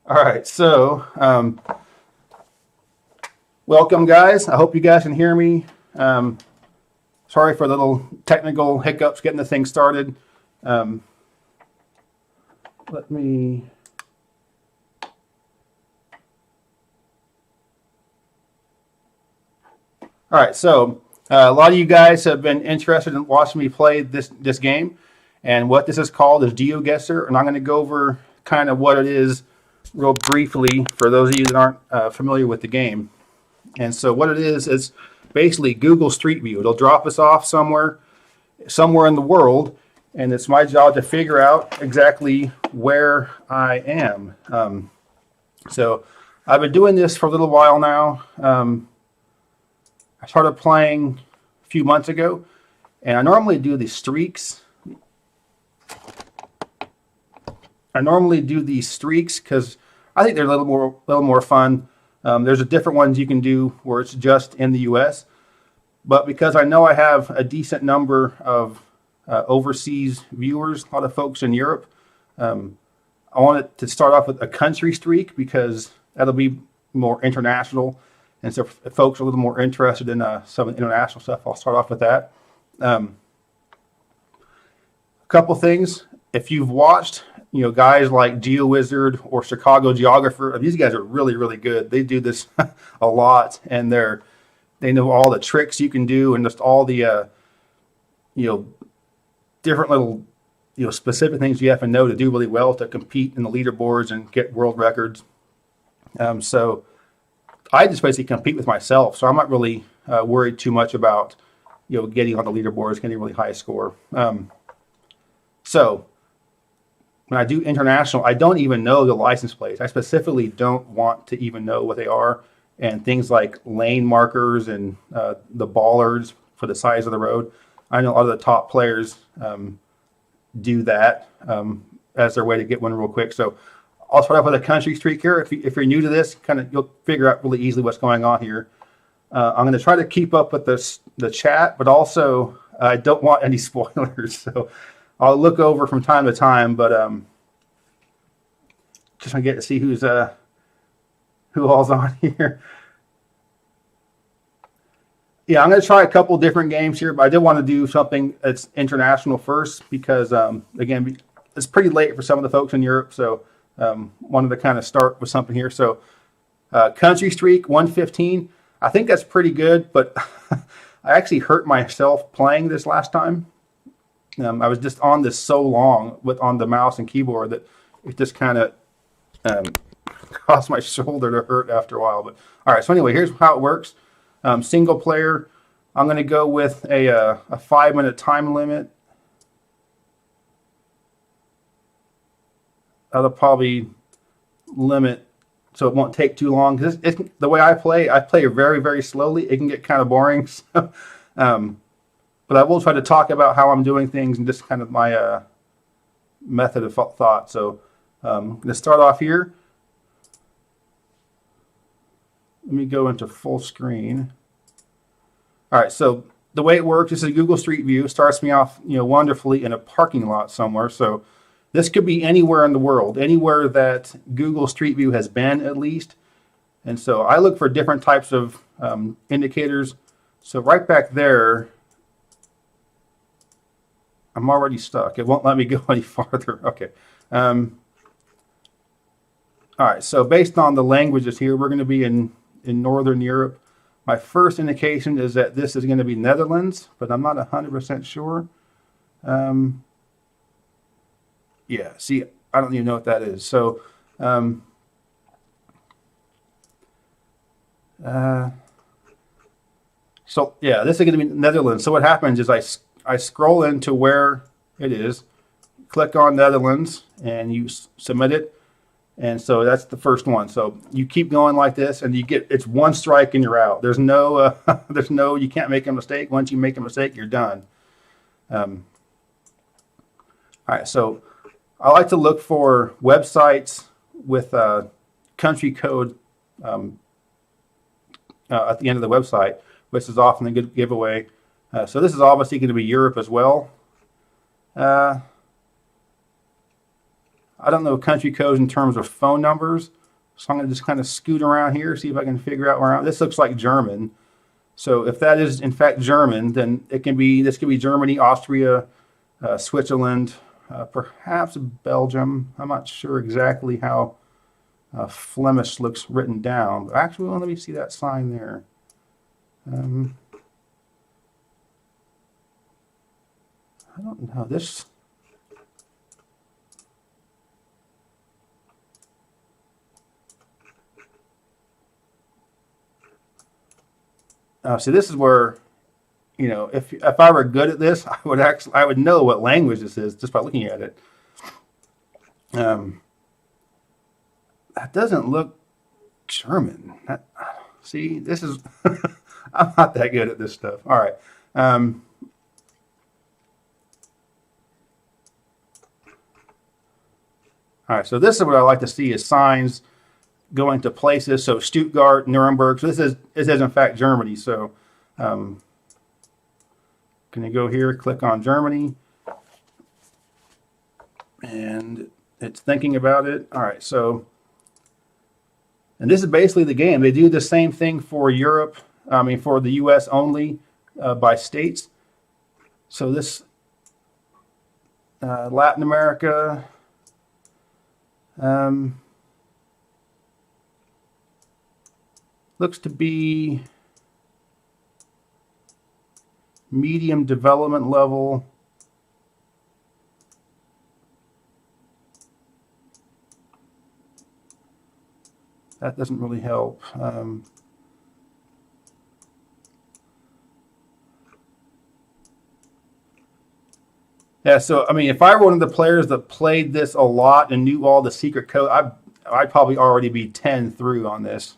All right, so welcome, guys. I hope you guys can hear me. Sorry for the little technical hiccups getting the thing started. Let me. All right, so a lot of you guys have been interested in watching me play this game, and what this is called is GeoGuessr, and I'm going to go over kind of what it is real briefly for those of you that aren't familiar with the game. And so what it is, it's basically Google Street View. It'll drop us off somewhere in the world, and it's my job to figure out exactly where I am. So I've been doing this for a little while now. I started playing a few months ago, and I normally do these streaks. Because I think they're a little more fun. There's a different ones you can do where it's just in the U.S., but because I know I have a decent number of overseas viewers, a lot of folks in Europe, I wanted to start off with a country streak because that'll be more international. And so if folks are a little more interested in some international stuff, I'll start off with that. A couple things. If you've watched, guys like GeoWizzard or Chicago Geographer, these guys are really, really good. They do this a lot, and they know all the tricks you can do and just all the, different little, specific things you have to know to do really well to compete in the leaderboards and get world records. So I just basically compete with myself, so I'm not really worried too much about, getting on the leaderboards, getting a really high score. So when I do international, I don't even know the license plates. I specifically don't want to even know what they are, and things like lane markers and the bollards for the size of the road. I know a lot of the top players do that as their way to get one real quick. So I'll start off with a country streak here. If you're new to this, you'll figure out really easily what's going on here. I'm going to try to keep up with the chat, but also I don't want any spoilers. So I'll look over from time to time, but just want to get to see who all's on here. Yeah, I'm going to try a couple different games here, but I did want to do something that's international first because, again, it's pretty late for some of the folks in Europe, so wanted to kind of start with something here. So country streak 115. I think that's pretty good, but I actually hurt myself playing this last time. I was just on this so long on the mouse and keyboard that it just kind of caused my shoulder to hurt after a while. But all right, so anyway, here's how it works. Single player. I'm going to go with a 5-minute time limit. That'll probably limit so it won't take too long. Because the way I play very, very slowly. It can get kind of boring. So, but I will try to talk about how I'm doing things and just kind of my method of thought. So I'm going to start off here. Let me go into full screen. All right, so the way it works, this is a Google Street View. Starts me off, wonderfully in a parking lot somewhere. So this could be anywhere in the world, anywhere that Google Street View has been at least. And so I look for different types of indicators. So right back there, I'm already stuck. It won't let me go any farther. Okay. All right, so based on the languages here, we're going to be in Northern Europe. My first indication is that this is going to be Netherlands, but I'm not 100% sure. Yeah, see, I don't even know what that is. So, yeah, this is going to be Netherlands. So what happens is I scroll into where it is, click on Netherlands, and you submit it. And so that's the first one. So you keep going like this, and it's one strike and you're out. There's no, you can't make a mistake. Once you make a mistake, you're done. All right, so I like to look for websites with country code at the end of the website, which is often a good giveaway. So this is obviously going to be Europe as well. I don't know country codes in terms of phone numbers, So I'm going to just kind of scoot around here, see if I can figure out where I'm. This looks like German. So if that is in fact German, then it can be, this could be Germany, Austria, Switzerland, perhaps Belgium. I'm not sure exactly how Flemish looks written down. But actually, well, let me see that sign there. I don't know. This. See, this is where, you know, if I were good at this, I would know what language this is just by looking at it. That doesn't look German. See, this is I'm not that good at this stuff. All right. All right. So this is what I like to see is signs going to places. So Stuttgart, Nuremberg. So this is in fact Germany. So can you go here, click on Germany, and it's thinking about it. All right. So, and this is basically the game. They do the same thing for Europe. I mean, for the U.S. only by states. So this Latin America. Looks to be medium development level. That doesn't really help. Yeah, so I mean, if I were one of the players that played this a lot and knew all the secret code, I'd probably already be 10 through on this.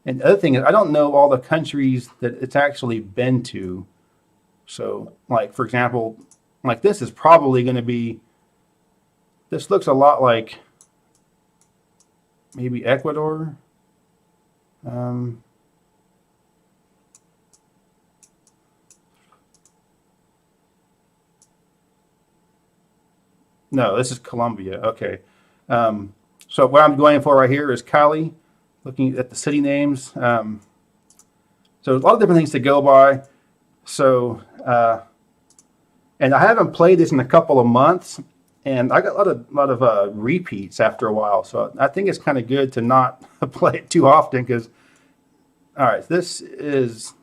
And the other thing is, I don't know all the countries that it's actually been to. So, like, for example, like this is probably going to be, this looks a lot like maybe Ecuador. No, this is Colombia. Okay. So what I'm going for right here is Cali. Looking at the city names. So there's a lot of different things to go by. So, and I haven't played this in a couple of months, and I got a lot of repeats after a while. So I think it's kind of good to not play it too often because, all right, this is,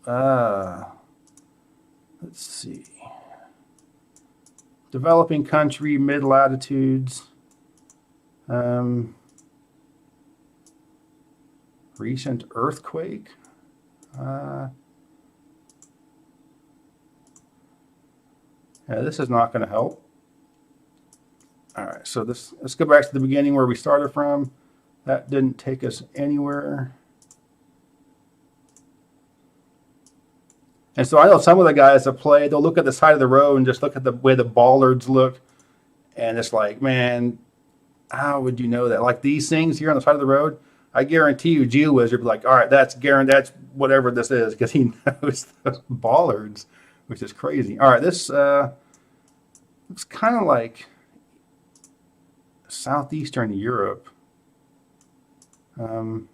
let's see, developing country, mid latitudes. Recent earthquake. Yeah, this is not going to help. All right, so let's go back to the beginning where we started from. That didn't take us anywhere. And so I know some of the guys that play, they'll look at the side of the road and just look at the way the bollards look. And it's like, man, how would you know that? Like these things here on the side of the road, I guarantee you GeoGuessr would be like, all right, that's whatever this is, because he knows the bollards, which is crazy. All right, this looks kind of like southeastern Europe. I'm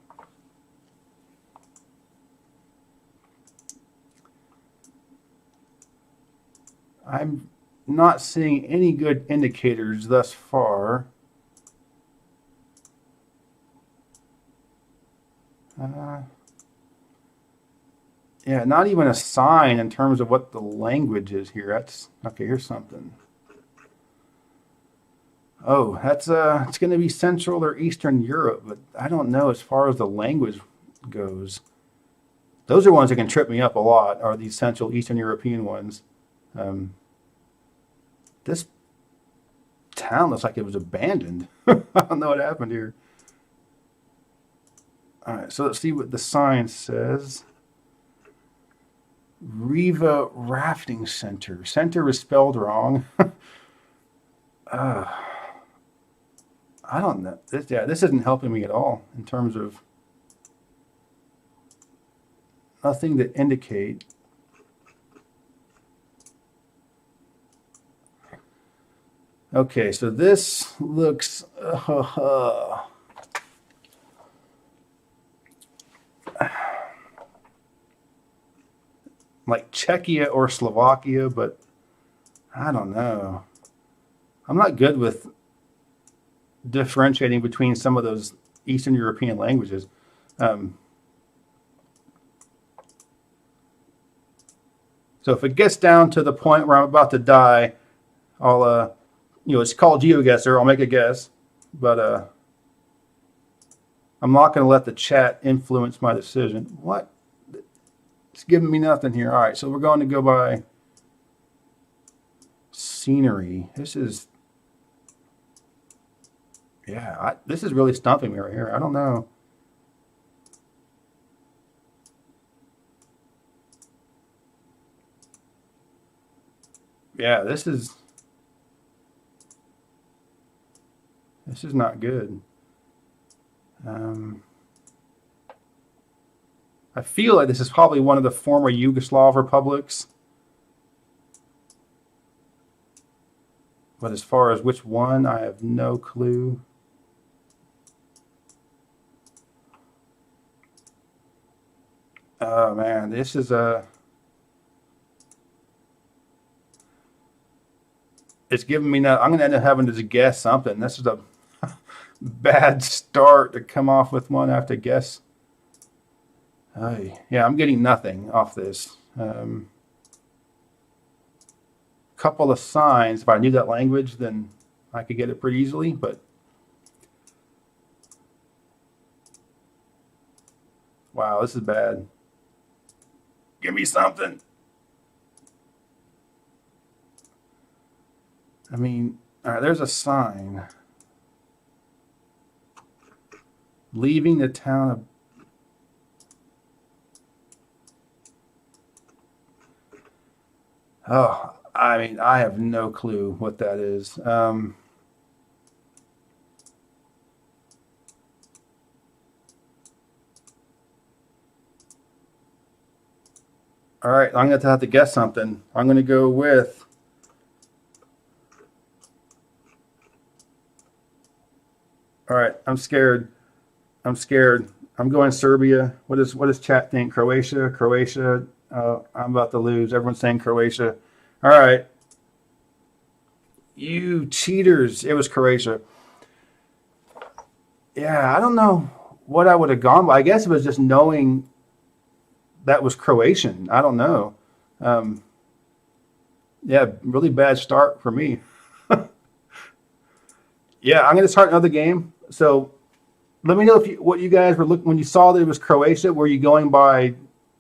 not seeing any good indicators thus far. Yeah, not even a sign in terms of what the language is here. That's okay. Here's something. Oh, that's it's going to be Central or Eastern Europe, but I don't know as far as the language goes. Those are ones that can trip me up a lot. Are these Central Eastern European ones? This town looks like it was abandoned. I don't know what happened here. All right, so let's see what the sign says. Riva Rafting Center. Center is spelled wrong. I don't know. This isn't helping me at all in terms of nothing to indicate. Okay, so this looks like Czechia or Slovakia, but I don't know. I'm not good with differentiating between some of those Eastern European languages. Um, so if it gets down to the point where I'm about to die, I'll, it's called GeoGuessr. I'll make a guess, but I'm not going to let the chat influence my decision. What? It's giving me nothing here. All right, so we're going to go by scenery. This is, yeah, this is really stumping me right here. I don't know. Yeah, this is not good. I feel like this is probably one of the former Yugoslav republics. But as far as which one, I have no clue. Oh man, this is it's giving me no. I'm going to end up having to guess something. This is a bad start to come off with one. I have to guess. Yeah, I'm getting nothing off this. Couple of signs. If I knew that language, then I could get it pretty easily. But wow, this is bad. Give me something. I mean, all right, there's a sign. Leaving the town of... Oh, I mean, I have no clue what that is. All right, I'm going to have to guess something. I'm going to go with... All right, I'm scared. I'm scared. I'm going Serbia. What does chat think? Croatia? Croatia? I'm about to lose. Everyone's saying Croatia. All right. You cheaters. It was Croatia. Yeah, I don't know what I would have gone by. I guess it was just knowing that was Croatian. I don't know. Yeah, really bad start for me. Yeah, I'm going to start another game. So let me know what you guys were looking when you saw that it was Croatia. Were you going by,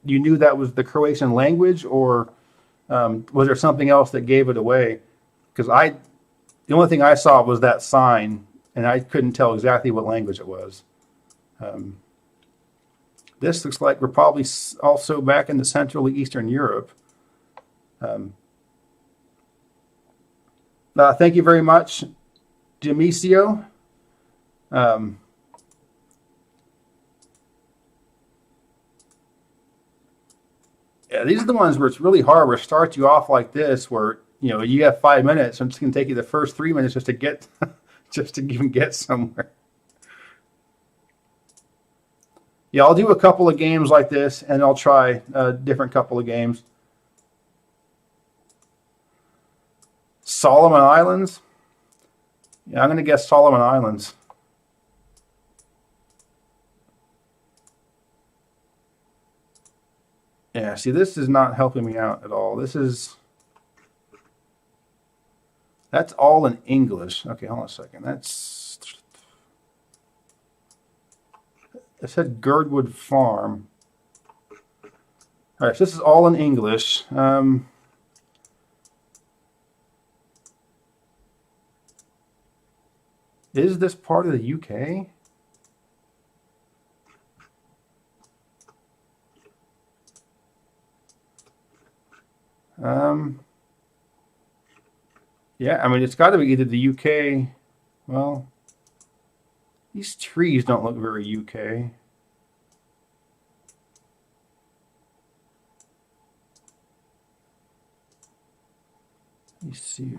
you knew that was the Croatian language, or was there something else that gave it away? Because the only thing I saw was that sign, and I couldn't tell exactly what language it was. This looks like we're probably also back in the Central Eastern Europe. Thank you very much, Demisio. Yeah, these are the ones where it's really hard, where it starts you off like this, where you have 5 minutes, and it's going to take you the first 3 minutes just to get just to even get somewhere. Yeah, I'll do a couple of games like this, and I'll try a different couple of games. Solomon Islands. Yeah, I'm going to guess Solomon Islands. Yeah, see, this is not helping me out at all. That's all in English. Okay, hold on a second. It said Girdwood Farm. All right, so this is all in English. Is this part of the UK? Yeah, I mean, it's got to be either the UK. Well, these trees don't look very UK. Let me see.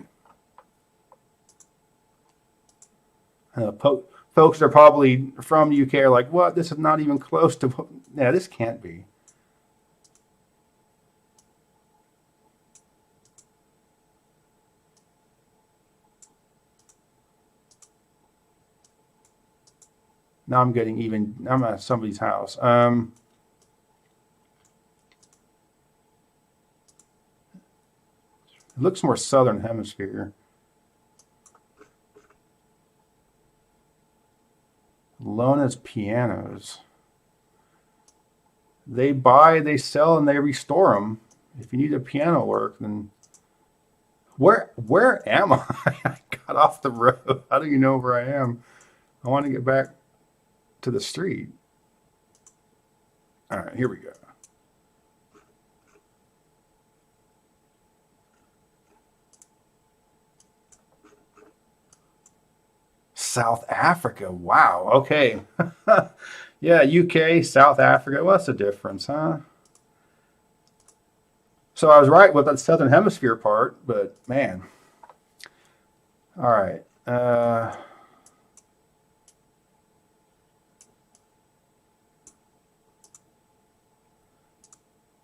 Folks are probably from the UK are like, what? This is not even close to what? Yeah, this can't be. Now I'm getting even. I'm at somebody's house. It looks more southern hemisphere. Lona's Pianos. They buy, they sell, and they restore them. If you need a piano work, then where am I? I got off the road. How do you know where I am? I want to get back to the street. All right, here we go. South Africa. Wow. Okay. Yeah, UK, South Africa. What's the difference, huh? So I was right with that Southern Hemisphere part, but man. All right. And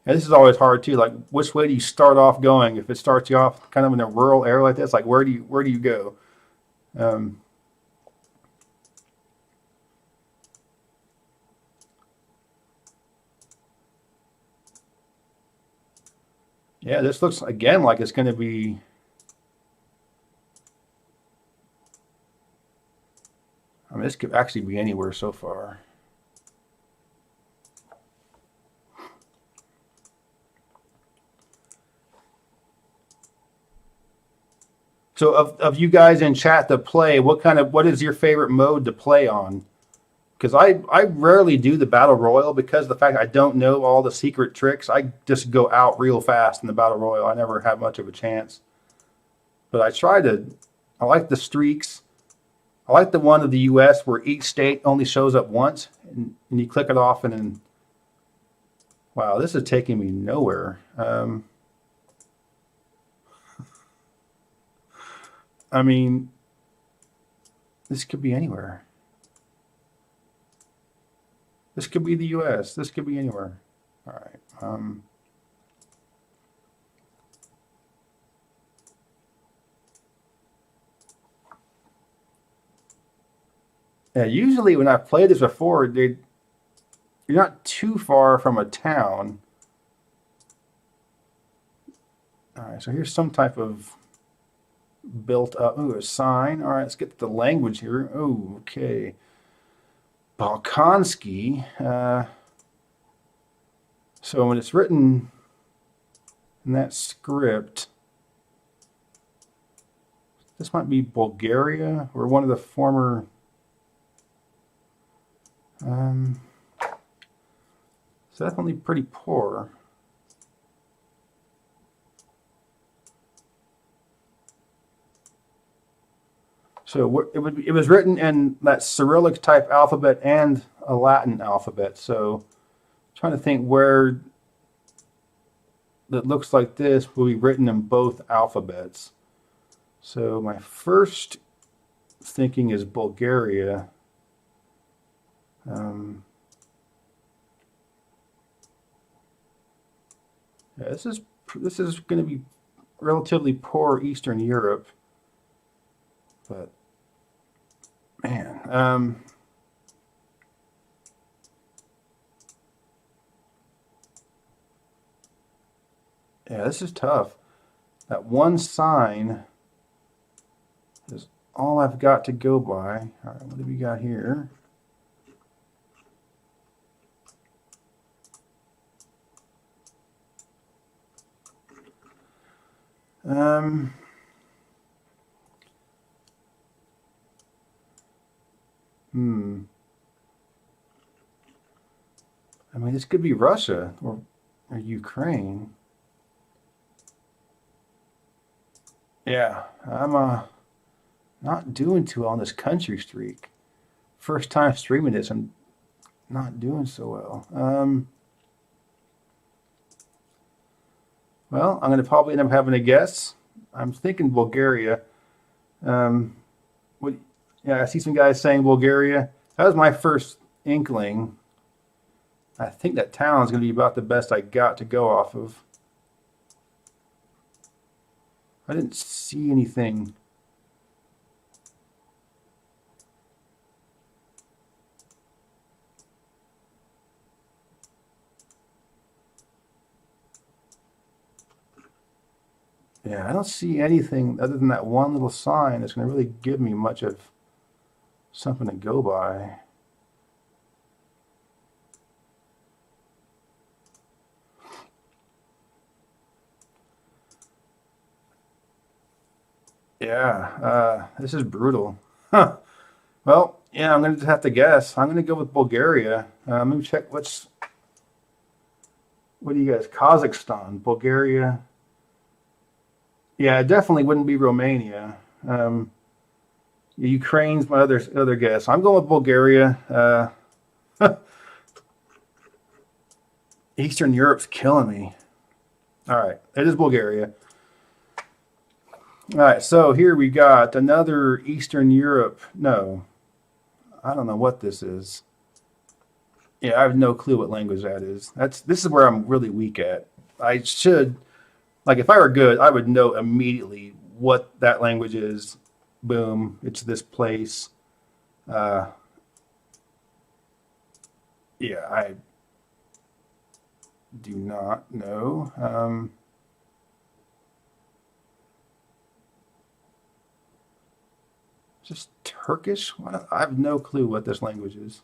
this is always hard too. Like, which way do you start off going? If it starts you off kind of in a rural area like this, like where do you go? Um, yeah, this looks again like it's going to be. I mean, this could actually be anywhere so far. So of you guys in chat to play, what is your favorite mode to play on? Because I rarely do the battle royal because of the fact I don't know all the secret tricks. I just go out real fast in the battle royal. I never have much of a chance. But I like the streaks. I like the one of the U.S. where each state only shows up once, and you click it off, and then, wow, this is taking me nowhere. I mean, this could be anywhere. This could be the U.S. This could be anywhere. All right. Yeah, usually when I've played this before, you're not too far from a town. All right, so here's some type of built up. Ooh, a sign. All right, let's get to the language here. Oh, okay. Balkanski. So when it's written in that script, this might be Bulgaria or one of the former. It's definitely pretty poor. So it was written in that Cyrillic type alphabet and a Latin alphabet. So I'm trying to think where that looks like this will be written in both alphabets. So my first thinking is Bulgaria. Yeah, this is going to be relatively poor Eastern Europe, but man, yeah, this is tough. That one sign is all I've got to go by. All right, what have we got here? I mean, this could be Russia or Ukraine. Yeah, I'm not doing too well on this country streak. First time streaming this, I'm not doing so well. Well, I'm going to probably end up having a guess. I'm thinking Bulgaria. What? Yeah, I see some guys saying Bulgaria. That was my first inkling. I think that town is going to be about the best I got to go off of. I didn't see anything. Yeah, I don't see anything other than that one little sign that's going to really give me much of something to go by. Yeah, this is brutal. Huh. Well, yeah, I'm going to have to guess. I'm going to go with Bulgaria. Let me check what do you guys, Kazakhstan, Bulgaria. Yeah, it definitely wouldn't be Romania. Ukraine's my other guess. I'm going with Bulgaria. Eastern Europe's killing me. All right, it is Bulgaria. All right, so here we got another Eastern Europe. No, I don't know what this is. Yeah, I have no clue what language that is. This is where I'm really weak at. I should, like, if I were good, I would know immediately what that language is. Boom, it's this place. Uh, yeah, I do not know. Just Turkish? I have no clue what this language is.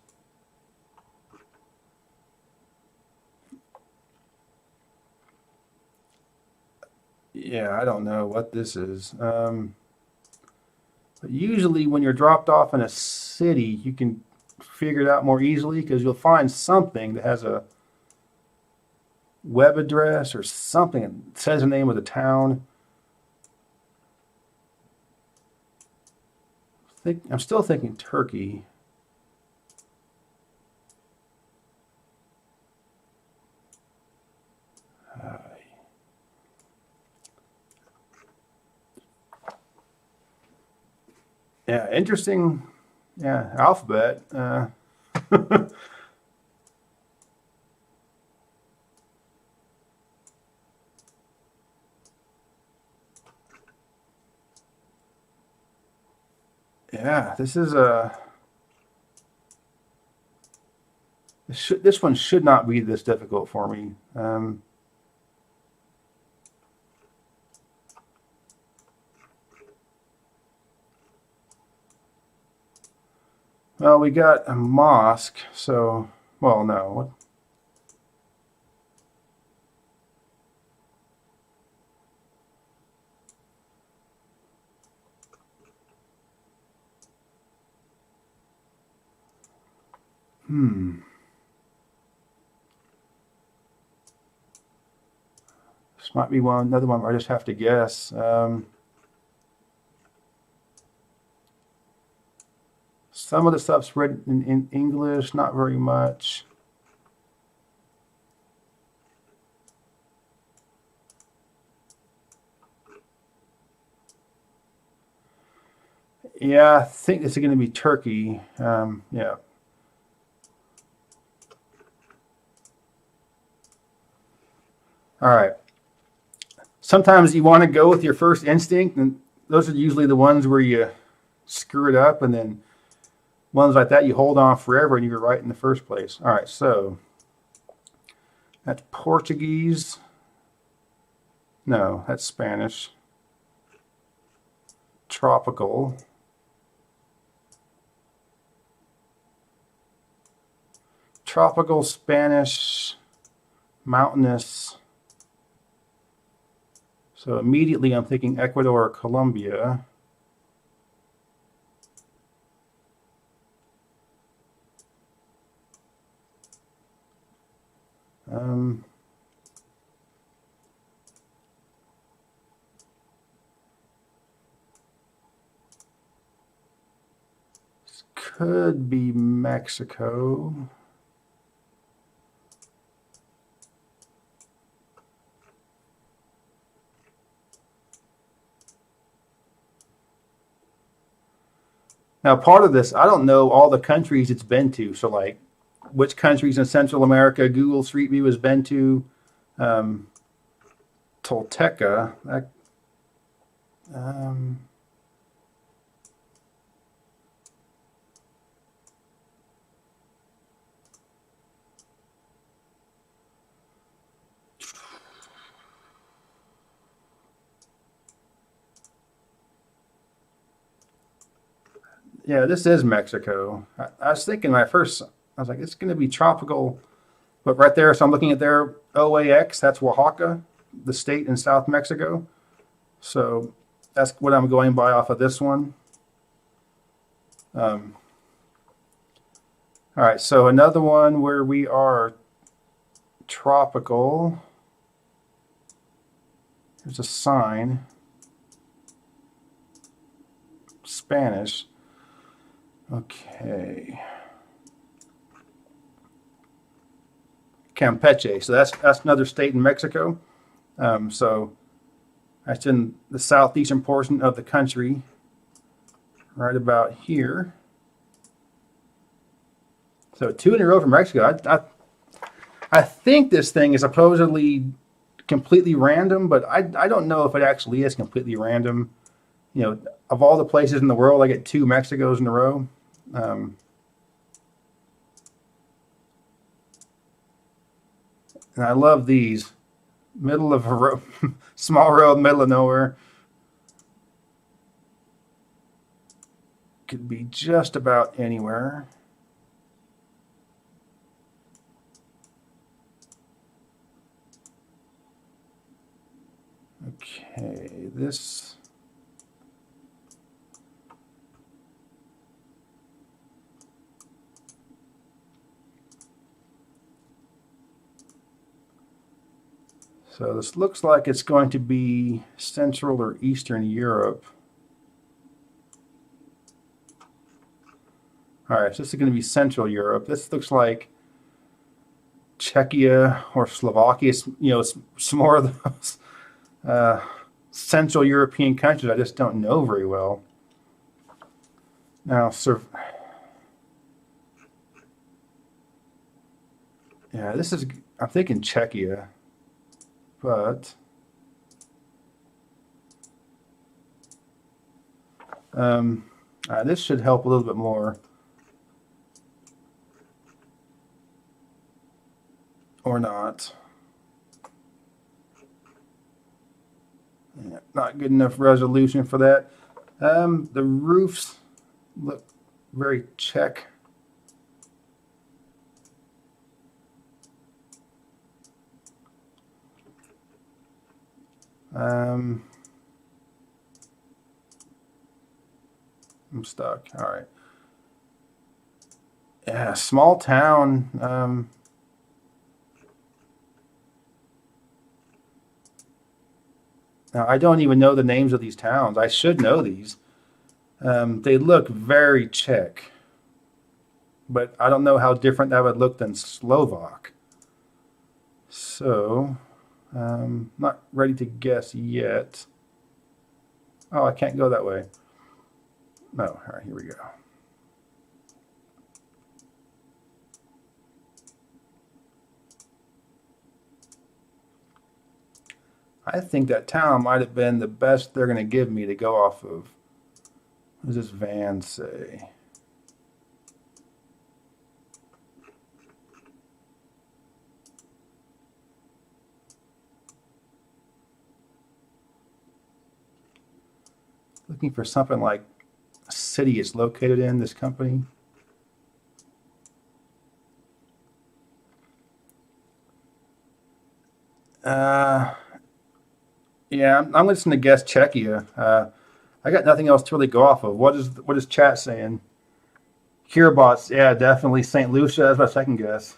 Yeah, I don't know what this is. But usually, when you're dropped off in a city, you can figure it out more easily because you'll find something that has a web address or something that says the name of the town. I'm still thinking Turkey. Uh, yeah, interesting. Yeah, alphabet. Yeah, this one should not be this difficult for me. Well, we got a mosque, so well, no. Hmm. This might be another one where I just have to guess. Some of the stuff's written in English, not very much. Yeah, I think this is going to be Turkey. Yeah. All right. Sometimes you want to go with your first instinct, and those are usually the ones where you screw it up, and then ones like that you hold on forever and you were right in the first place. All right, so that's Portuguese. No, that's Spanish. Tropical. Tropical, Spanish, mountainous. So immediately I'm thinking Ecuador or Colombia. This could be Mexico. Now, part of this, I don't know all the countries it's been to. So, like, which countries in Central America Google Street View has been to? Um, Tolteca. Um, Yeah, this is Mexico. I was thinking when I was like, it's going to be tropical. But right there, so I'm looking at their OAX, that's Oaxaca, the state in South Mexico. So that's what I'm going by off of this one. All right, so another one where we are tropical. There's a sign. Spanish. Okay. Campeche. So that's another state in Mexico. So that's in the southeastern portion of the country, right about here. So 2 in a row from Mexico. I think this thing is supposedly completely random, but I don't know if it actually is completely random. You know, of all the places in the world, I get 2 Mexicos in a row. And I love these. Middle of a road, small road, middle of nowhere. Could be just about anywhere. Okay, this. So this looks like it's going to be Central or Eastern Europe. All right, so this is going to be Central Europe. This looks like Czechia or Slovakia. You know, some more of those Central European countries I just don't know very well. Now, yeah, this is, I'm thinking Czechia, but this should help a little bit more. Or not. Yeah, not good enough resolution for that. The roofs look very Czech. I'm stuck. All right. Yeah, small town. Now, I don't even know the names of these towns. I should know these. They look very Czech, but I don't know how different that would look than Slovak. So, not ready to guess yet. Oh, I can't go that way. No, all right, here we go. I think that town might have been the best they're going to give me to go off of. What does this van say? Looking for something like a city it's located in, this company. Yeah, I'm just going to guess Czechia. I got nothing else to really go off of. What is chat saying? Kiribati, yeah, definitely St. Lucia. That's my second guess.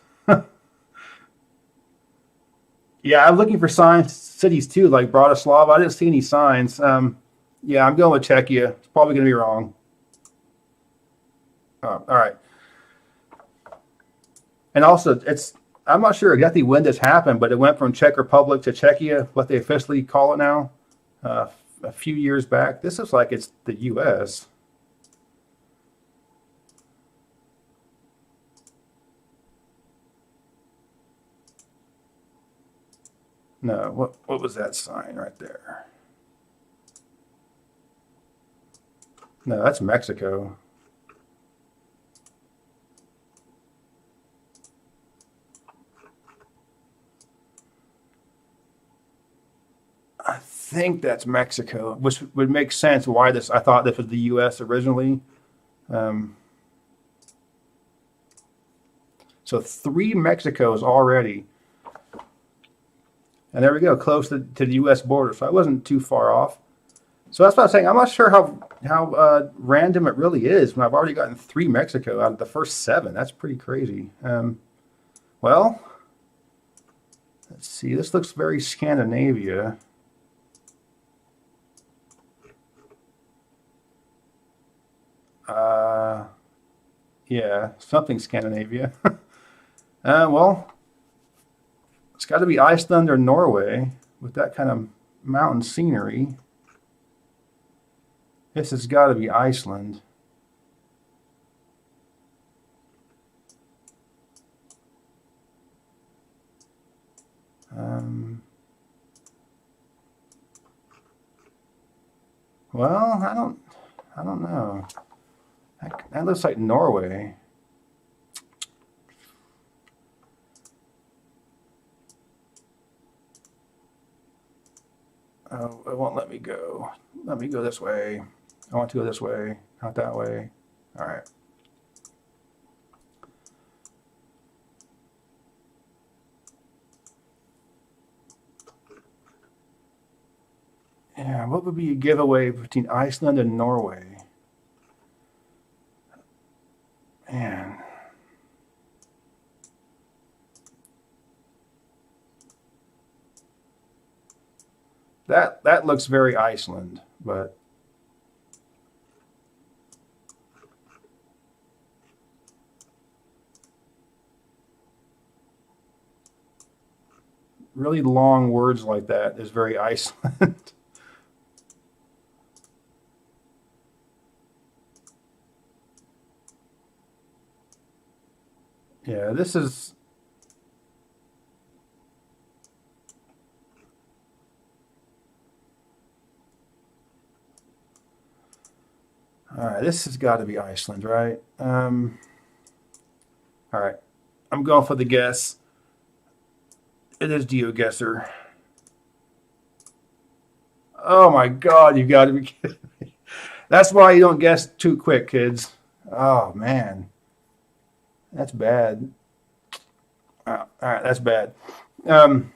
Yeah, I'm looking for signs, cities too, like Bratislava. I didn't see any signs. Yeah, I'm going with Czechia. It's probably going to be wrong. Oh, all right. And also, I'm not sure exactly when this happened, but it went from Czech Republic to Czechia, what they officially call it now, a few years back. This looks like it's the U.S. No, what was that sign right there? No, that's Mexico. I think that's Mexico, which would make sense why I thought this was the U.S. originally. So 3 Mexicos already. And there we go, close to the U.S. border. So I wasn't too far off. So that's what I'm saying. I'm not sure how random it really is when I've already gotten 3 Mexico out of the first 7. That's pretty crazy. Well, let's see. This looks very Scandinavia. Yeah, something Scandinavia. Well, it's got to be Iceland or Norway with that kind of mountain scenery. This has got to be Iceland. Well, I don't know. That looks like Norway. Oh, it won't let me go. Let me go this way. I want to go this way, not that way. All right. Yeah, what would be a giveaway between Iceland and Norway? Man. That looks very Iceland, but really long words like that is very Iceland. Yeah, this is. All right, this has got to be Iceland, right? All right, I'm going for the guess. It is GeoGuessr. Oh my God, you got to be kidding me. That's why you don't guess too quick, kids. Oh man, that's bad. All right, that's bad. Um,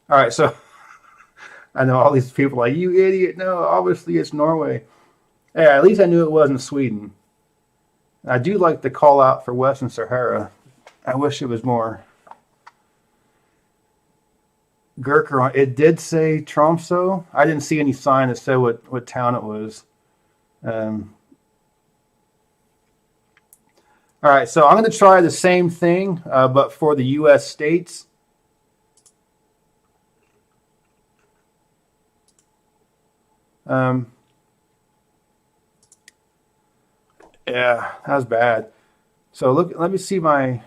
all right, so I know all these people are like, you idiot. No, obviously it's Norway. Yeah, at least I knew it wasn't Sweden. I do like the call out for Western Sahara. I wish it was more. Gurker, it did say Tromsø. I didn't see any sign that said what town it was. Um, all right, so I'm going to try the same thing, but for the U.S. states. Yeah, that was bad. So look, let me see my.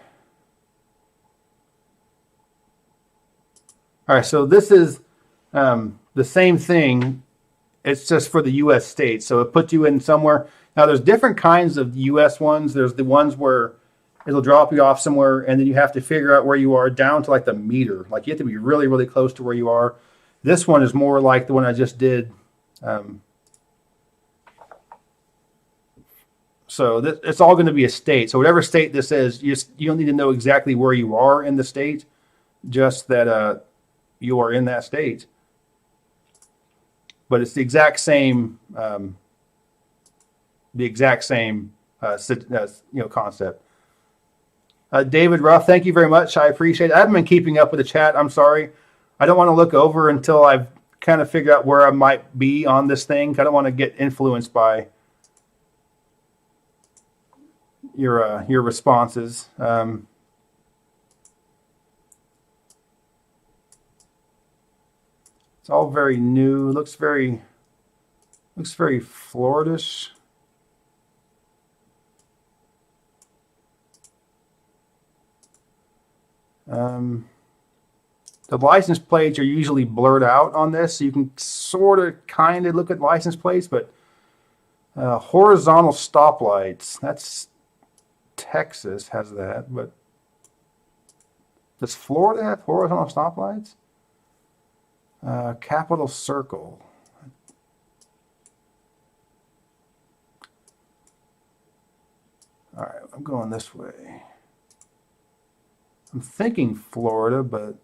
All right, so this is the same thing. It's just for the U.S. states. So it puts you in somewhere. Now, there's different kinds of U.S. ones. There's the ones where it'll drop you off somewhere, and then you have to figure out where you are down to like the meter. Like you have to be really, really close to where you are. This one is more like the one I just did. So it's all going to be a state. So whatever state this is, you don't need to know exactly where you are in the state, just that you are in that state. But it's the exact same concept. David Ruff, thank you very much. I appreciate it. I haven't been keeping up with the chat. I'm sorry. I don't want to look over until I've kind of figured out where I might be on this thing. I don't want to get influenced by your responses. It's all very new. It looks very Florida-ish. The license plates are usually blurred out on this, so you can sort of kind of look at license plates, but horizontal stoplights, that's Texas has that, but does Florida have horizontal stoplights? Capital Circle. All right, I'm going this way. I'm thinking Florida, but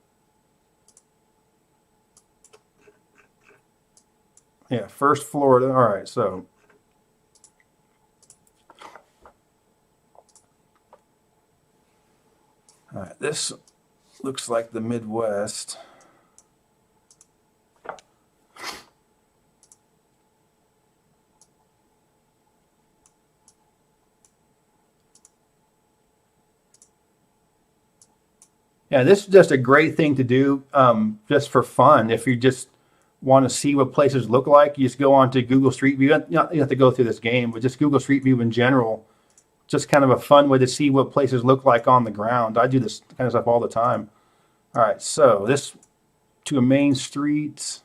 yeah, first Florida. All right, so all right, this looks like the Midwest. Yeah, this is just a great thing to do, just for fun. If you just want to see what places look like, you just go onto Google Street View. You don't have to go through this game, but just Google Street View in general. Just kind of a fun way to see what places look like on the ground. I do this kind of stuff all the time. All right, so this to a main street.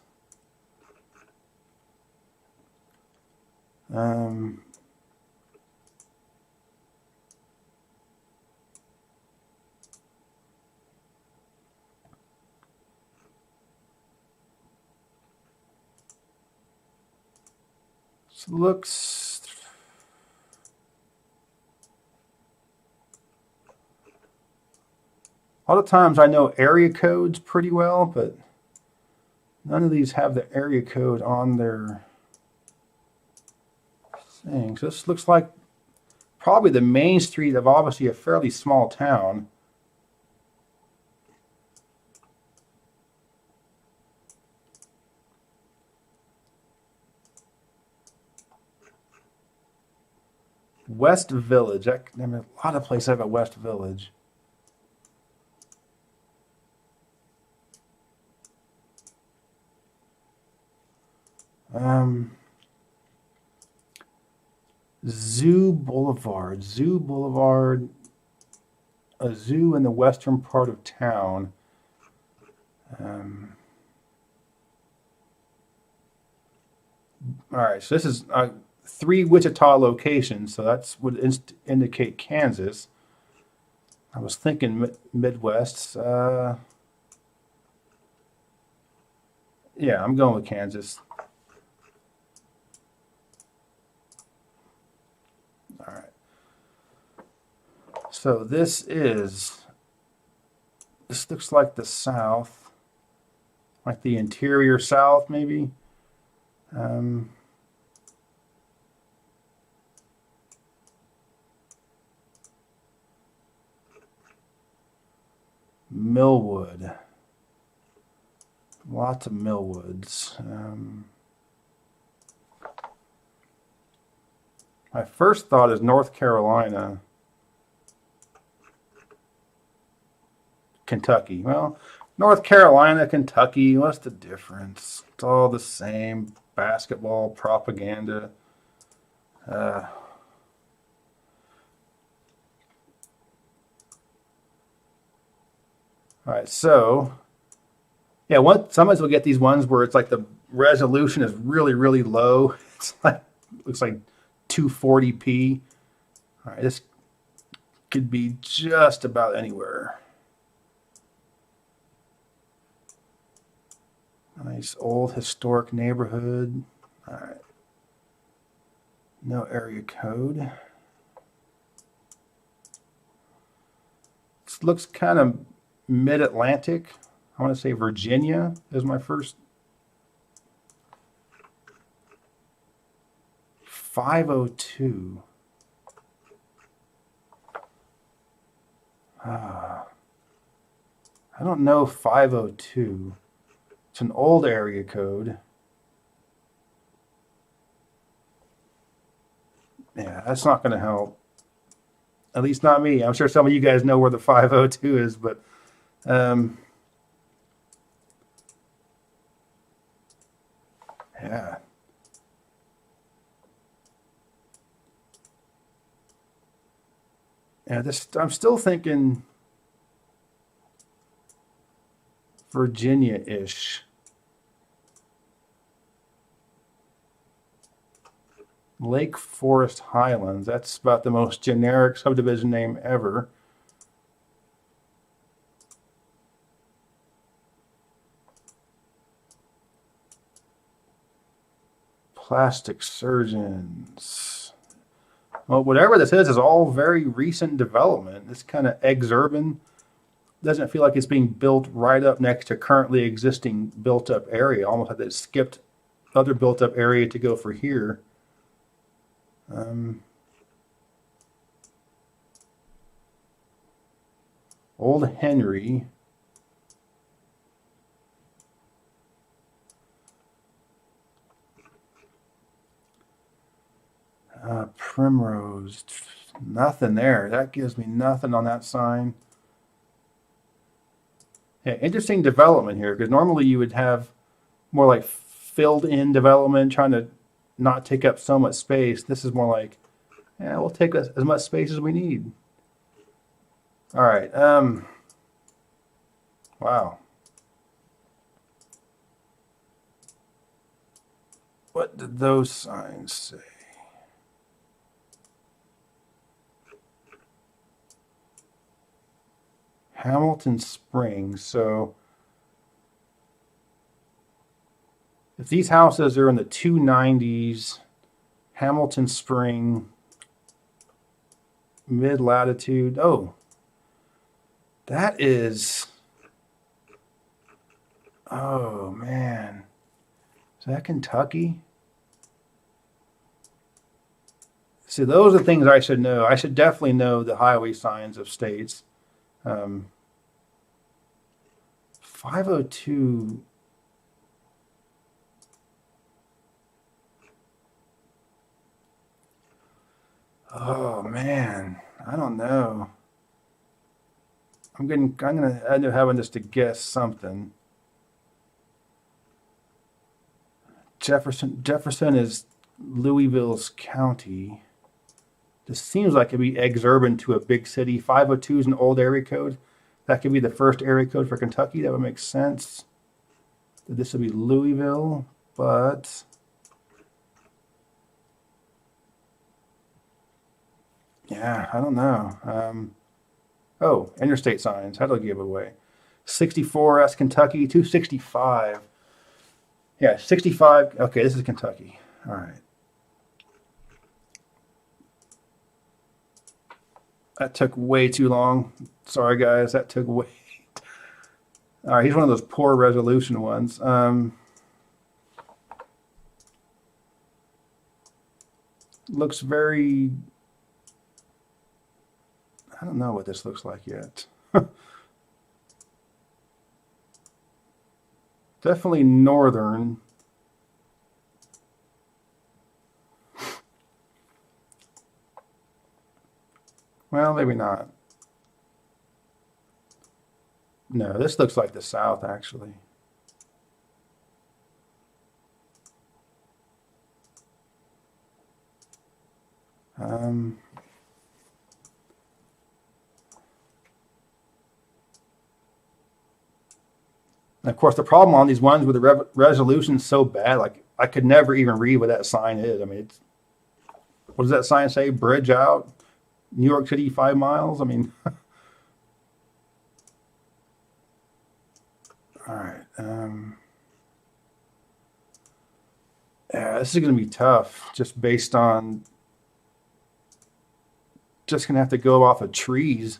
Um, looks. A lot of times I know area codes pretty well, but none of these have the area code on their thing. So this looks like probably the main street of obviously a fairly small town. West Village. I mean, a lot of places have a West Village. Zoo Boulevard. Zoo Boulevard. A zoo in the western part of town. All right, so this is 3 Wichita locations, so that's would indicate Kansas. I was thinking Midwest. Yeah, I'm going with Kansas. All right. So this looks like the South, like the interior South, maybe. Um, Millwood. Lots of Millwoods. My first thought is North Carolina. Kentucky. Well, North Carolina, Kentucky, what's the difference? It's all the same. Basketball propaganda. All right, so yeah, sometimes we'll get these ones where it's like the resolution is really, really low. It's like looks like 240p. All right, this could be just about anywhere. Nice old historic neighborhood. All right. No area code. This looks kind of mid-Atlantic. I want to say Virginia is my first. 502. I don't know 502. It's an old area code. Yeah, that's not going to help. At least not me. I'm sure some of you guys know where the 502 is, but yeah. Yeah, I'm still thinking Virginia-ish. Lake Forest Highlands. That's about the most generic subdivision name ever. Plastic surgeons. Well, whatever this is all very recent development. It's kind of exurban. Doesn't feel like it's being built right up next to currently existing built-up area. Almost like they skipped other built-up area to go for here. Old Henry. Primrose. Nothing there. That gives me nothing on that sign. Yeah, interesting development here, because normally you would have more like filled in development, trying to not take up so much space. This is more like, yeah, we'll take as much space as we need. All right. Wow. What did those signs say? Hamilton Springs. So if these houses are in the 290s, Hamilton Spring, mid latitude. Oh, that is. Oh man, is that Kentucky? See, those are things I should know. I should definitely know the highway signs of states. 502. Oh man, I don't know. I'm gonna end up having just to guess something. Jefferson is Louisville's county. This seems like it'd be exurban to a big city. 502 is an old area code. That could be the first area code for Kentucky. That would make sense. This would be Louisville, but yeah, I don't know. Oh, interstate signs. How do I give it away? 64, that's Kentucky. 265. Yeah, 65. Okay, this is Kentucky. All right. That took way too long. Sorry, guys. That took way. All right, he's one of those poor resolution ones. Looks very. I don't know what this looks like yet. Definitely northern. Well, maybe not. No, this looks like the south, actually. And of course, the problem on these ones with the resolution's so bad, like I could never even read what that sign is. I mean, it's, what does that sign say? Bridge out, New York City, 5 miles. I mean, all right. Yeah, this is going to be tough, just based on. Just going to have to go off of trees.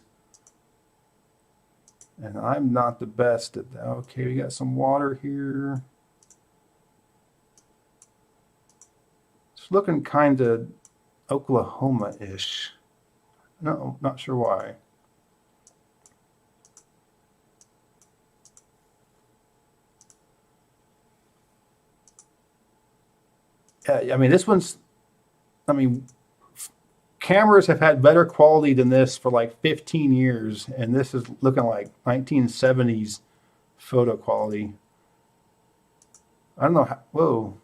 And I'm not the best at that. Okay, we got some water here. It's looking kind of Oklahoma-ish. No, not sure why. Yeah, I mean, this one's, I mean, cameras have had better quality than this for like 15 years, and this is looking like 1970s photo quality. I don't know how, whoa.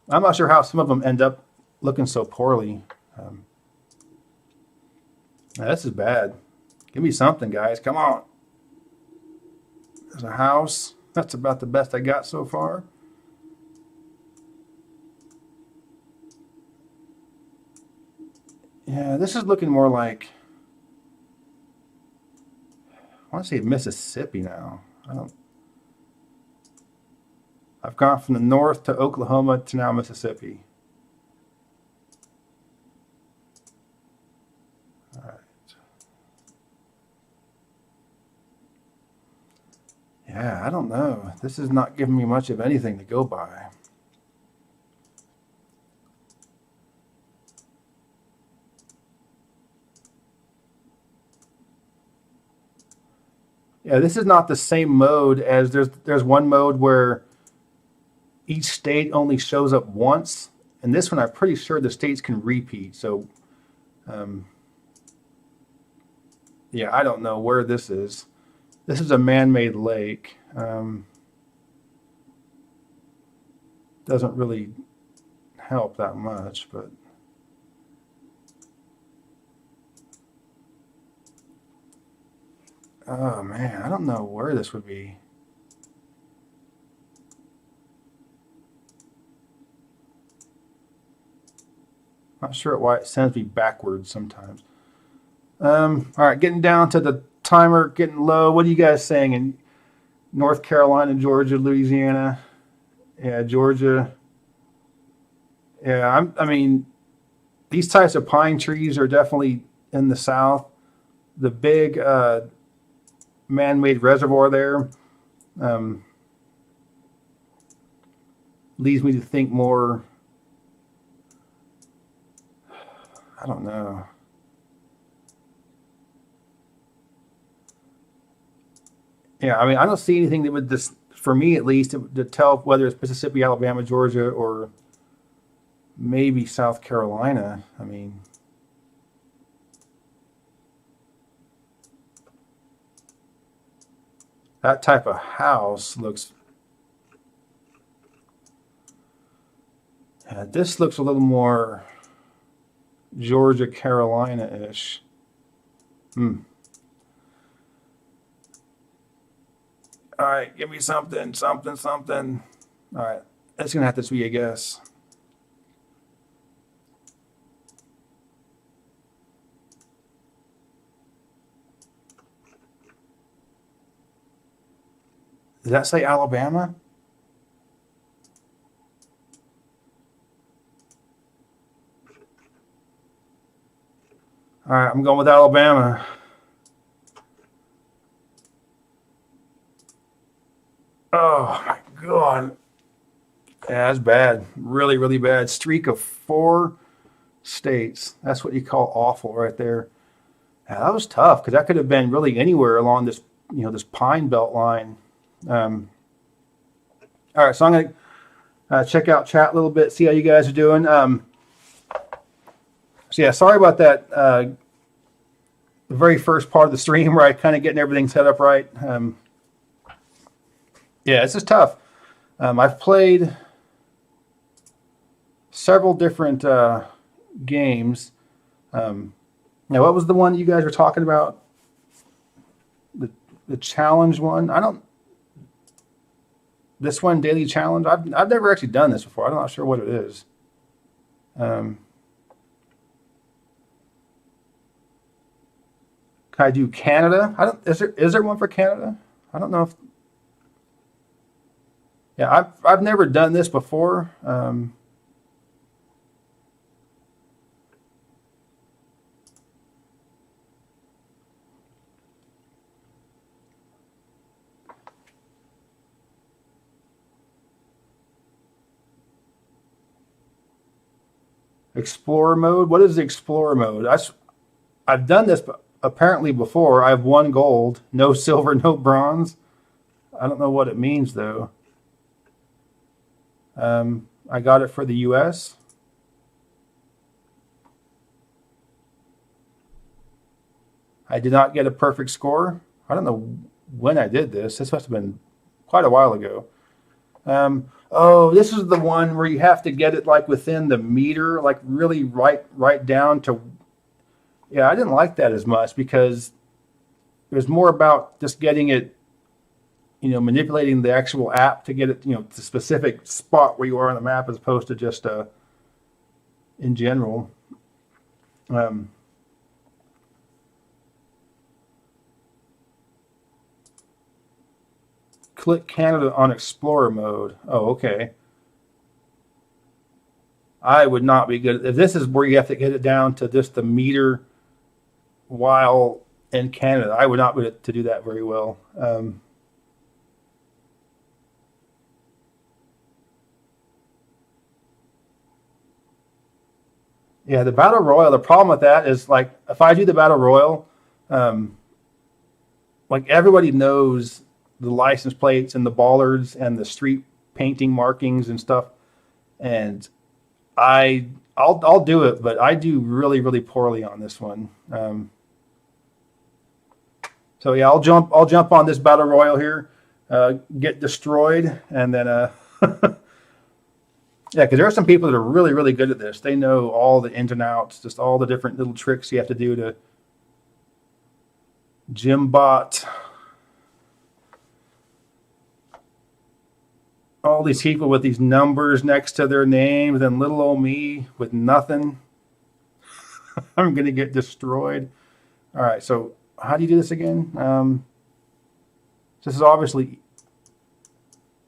I'm not sure how some of them end up looking so poorly. This is bad. Give me something, guys. Come on. There's a house. That's about the best I got so far. Yeah, this is looking more like, I want to say Mississippi now. I've gone from the north to Oklahoma to now Mississippi. Yeah, I don't know. This is not giving me much of anything to go by. Yeah, this is not the same mode as there's one mode where each state only shows up once, and this one I'm pretty sure the states can repeat. So, um, yeah, I don't know where this is. This is a man-made lake. Doesn't really help that much, but oh man, I don't know where this would be. Not sure why it sends me backwards sometimes. All right, getting down to the timer, getting low. What are you guys saying in North Carolina, Georgia, Louisiana? Yeah, Georgia. Yeah, I mean, these types of pine trees are definitely in the South. The big man-made reservoir there um, leads me to think more. I don't know. Yeah, I mean, I don't see anything that would this for me at least to tell whether it's Mississippi, Alabama, Georgia, or maybe South Carolina. I mean, that type of house looks. Yeah, this looks a little more Georgia, Carolina-ish. Hmm. All right, give me something, something, something. All right, it's gonna have to be a guess. Does that say Alabama? All right, I'm going with Alabama. Oh my God. Yeah, that's bad. Really, really bad. Streak of 4 states. That's what you call awful right there. Yeah, that was tough because that could have been really anywhere along this, this pine belt line. Um, all right, so I'm gonna check out chat a little bit, see how you guys are doing. So yeah, sorry about that. The very first part of the stream where I kind of getting everything set up right. Yeah, this is tough. I've played several different games. Now, what was the one you guys were talking about? The challenge one? I don't. This one, daily challenge. I've never actually done this before. I'm not sure what it is. Can I do Canada? I don't. Is there one for Canada? I don't know if. Yeah, I've never done this before. Explorer mode. What is the Explorer mode? I've done this apparently before. I have 1 gold, no silver, no bronze. I don't know what it means though. I got it for the U.S. I did not get a perfect score. I don't know when I did this. This must have been quite a while ago. Oh, this is the one where you have to get it like within the meter, like really right down to. Yeah, I didn't like that as much because it was more about just getting it, manipulating the actual app to get it, to the specific spot where you are on the map as opposed to just in general. Click Canada on Explorer mode. Oh, okay. I would not be good. If this is where you have to get it down to just the meter while in Canada, I would not be able to do that very well. Yeah, the battle royal. The problem with that is like if I do the battle royal, like everybody knows the license plates and the bollards and the street painting markings and stuff, and I'll do it, but I do really really poorly on this one. So yeah, I'll jump on this battle royal here, get destroyed, and then yeah, because there are some people that are really really good at this. They know all the ins and outs, just all the different little tricks you have to do to Jimbot. All these people with these numbers next to their names, and little old me with nothing. I'm gonna get destroyed. All right, so how do you do this again? This is obviously.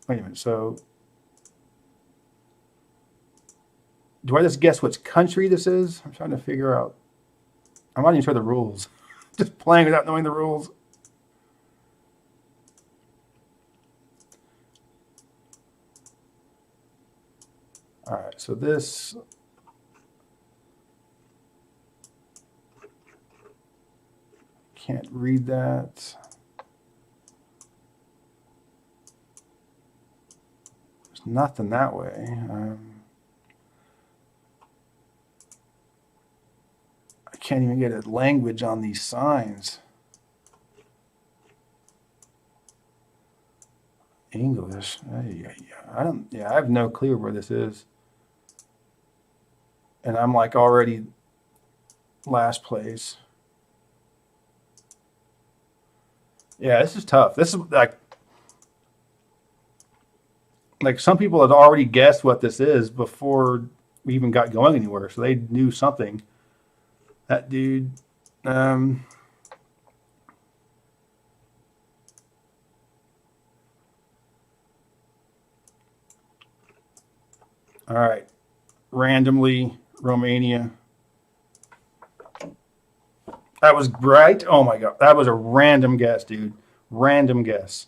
Wait a minute. So, do I just guess which country this is? I'm trying to figure out. I'm not even sure the rules. Just playing without knowing the rules. All right, so this. Can't read that. There's nothing that way. I can't even get a language on these signs. English. I don't. Yeah, I have no clue where this is. And I'm like already last place. Yeah, this is tough. This is like some people had already guessed what this is before we even got going anywhere, so they knew something. That dude. All right, randomly Romania. That was right. Oh my God, that was a random guess, dude. Random guess.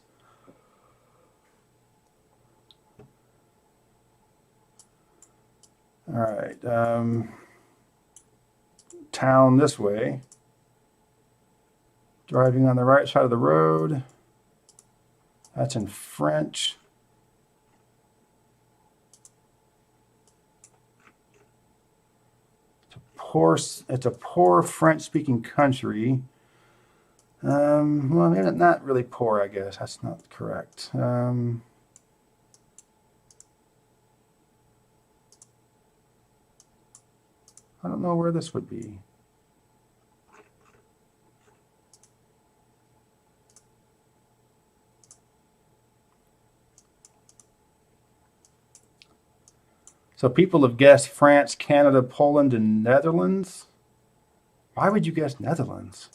All right. Town this way. Driving on the right side of the road. That's in French. It's a poor French-speaking country. Well, maybe not really poor, I guess. That's not correct. I don't know where this would be. So people have guessed France, Canada, Poland, and Netherlands. Why would you guess Netherlands?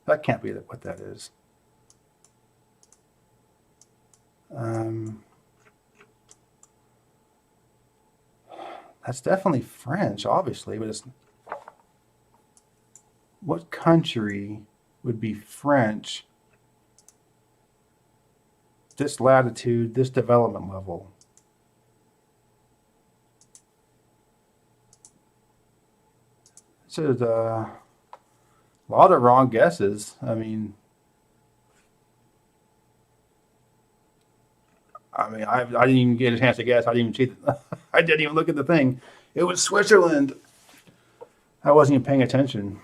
That can't be what that is. That's definitely French, obviously, but it's what country would be French? This latitude, this development level. So there's a lot of wrong guesses. I mean, I didn't even get a chance to guess. I didn't even see I didn't even look at the thing. It was Switzerland. I wasn't even paying attention.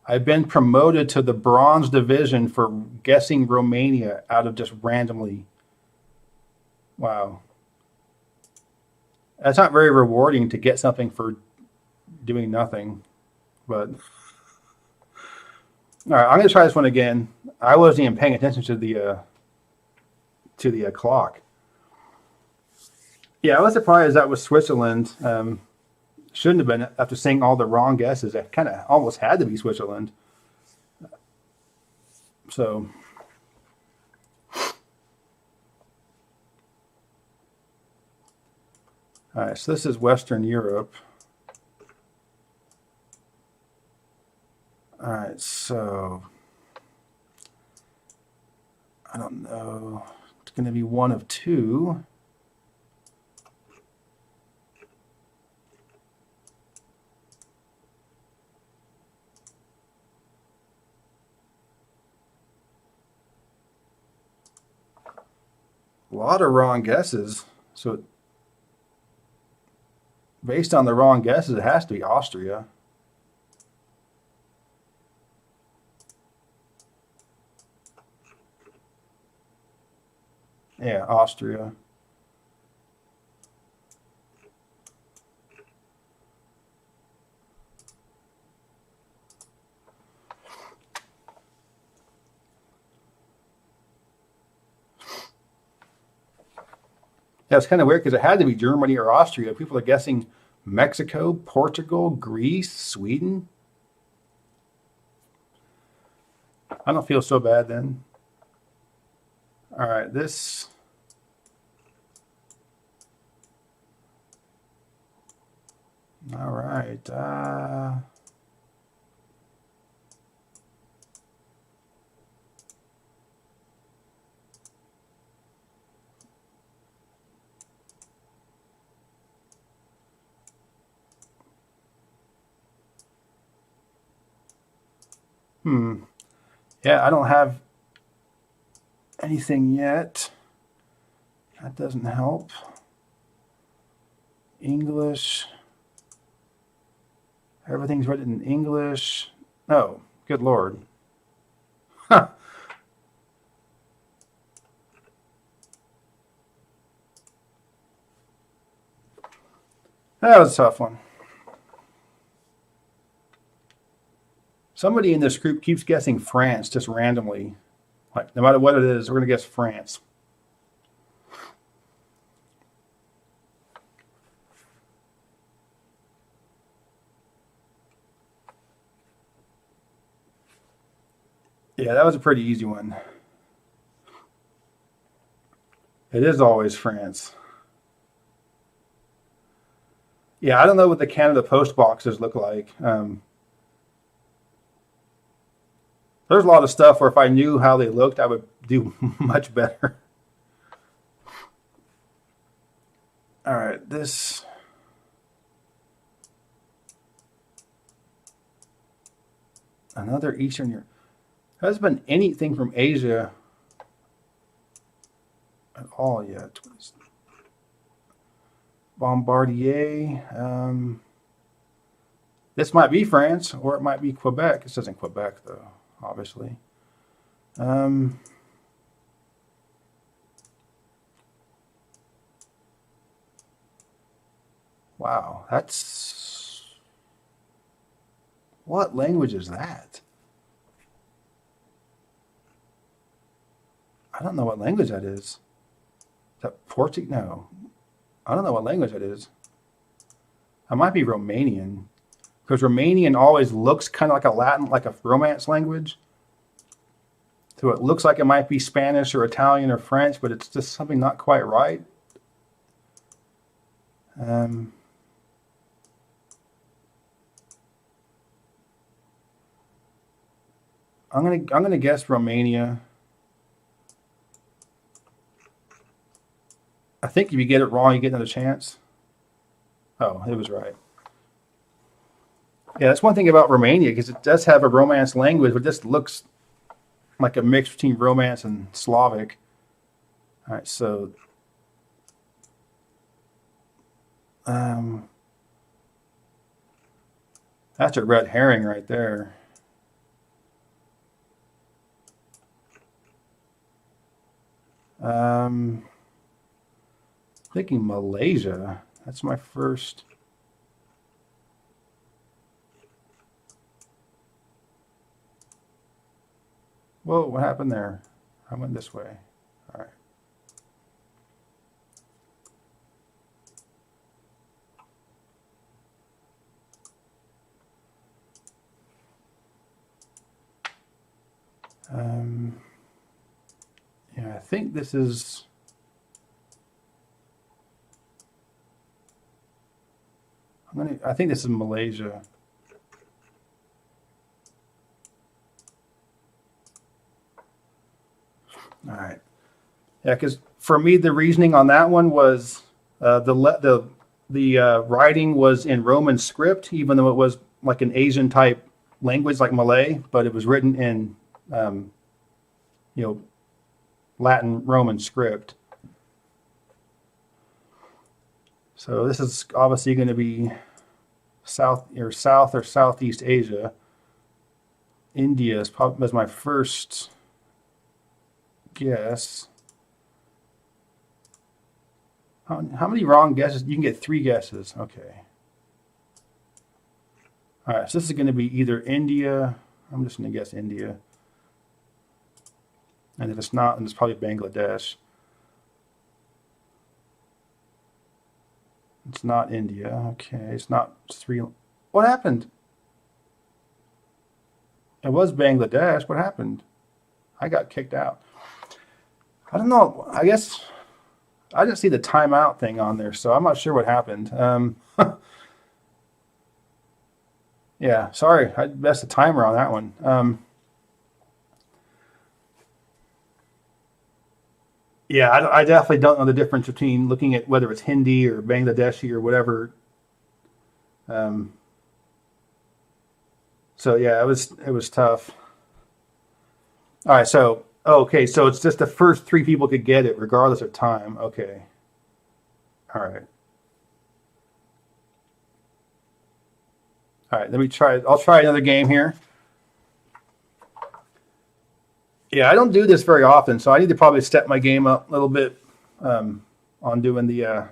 I've been promoted to the bronze division for guessing Romania out of just randomly. Wow. That's not very rewarding to get something for doing nothing, but all right, I'm gonna try this one again. I wasn't even paying attention to the clock. Yeah, I was surprised that was Switzerland. Shouldn't have been after seeing all the wrong guesses. It kind of almost had to be Switzerland. So. All right, so this is Western Europe. All right, so I don't know. It's going to be one of two. A lot of wrong guesses. So based on the wrong guesses, it has to be Austria. Yeah, Austria. Yeah, it's kind of weird because it had to be Germany or Austria. People are guessing Mexico, Portugal, Greece, Sweden. I don't feel so bad then. All right, this. All right. Yeah, I don't have anything yet. That doesn't help. English. Everything's written in English. Oh, good Lord. Huh. That was a tough one. Somebody in this group keeps guessing France just randomly. Like, no matter what it is, we're going to guess France. Yeah, that was a pretty easy one. It is always France. Yeah, I don't know what the Canada Post boxes look like. There's a lot of stuff where if I knew how they looked, I would do much better. All right, this. Another Eastern Europe. Has been anything from Asia at all yet. Bombardier. This might be France or it might be Quebec. This isn't Quebec though, obviously. Wow, that's what language is that? I don't know what language that is. Is that Portuguese? No, I don't know what language that is. It might be Romanian because Romanian always looks kind of like a Latin, like a Romance language. So it looks like it might be Spanish or Italian or French, but it's just something not quite right. I'm gonna guess Romania. I think if you get it wrong, you get another chance. Oh, it was right. Yeah, that's one thing about Romania because it does have a Romance language, but this looks like a mix between Romance and Slavic. All right, so that's a red herring right there. Thinking Malaysia. That's my first. Whoa, what happened there? I went this way. All right. Yeah, I think this is. I think this is Malaysia. All right. Yeah, because for me, the reasoning on that one was the writing was in Roman script, even though it was like an Asian type language like Malay, but it was written in you know Latin Roman script. So this is obviously going to be South or Southeast Asia. India is probably was my first guess. How many wrong guesses? You can get 3 guesses. Okay. All right, so this is going to be either India. I'm just going to guess India. And if it's not, then it's probably Bangladesh. It's not India. Okay, it's not Sri. What happened? It was Bangladesh. What happened? I got kicked out. I don't know. I guess I didn't see the timeout thing on there, so I'm not sure what happened. Yeah, sorry. I messed the timer on that one. Yeah, I definitely don't know the difference between looking at whether it's Hindi or Bangladeshi or whatever. Um, so yeah, it was tough. All right, so okay, so it's just the first 3 people could get it regardless of time. Okay, all right, all right. Let me try. I'll try another game here. Yeah, I don't do this very often, so I need to probably step my game up a little bit on doing the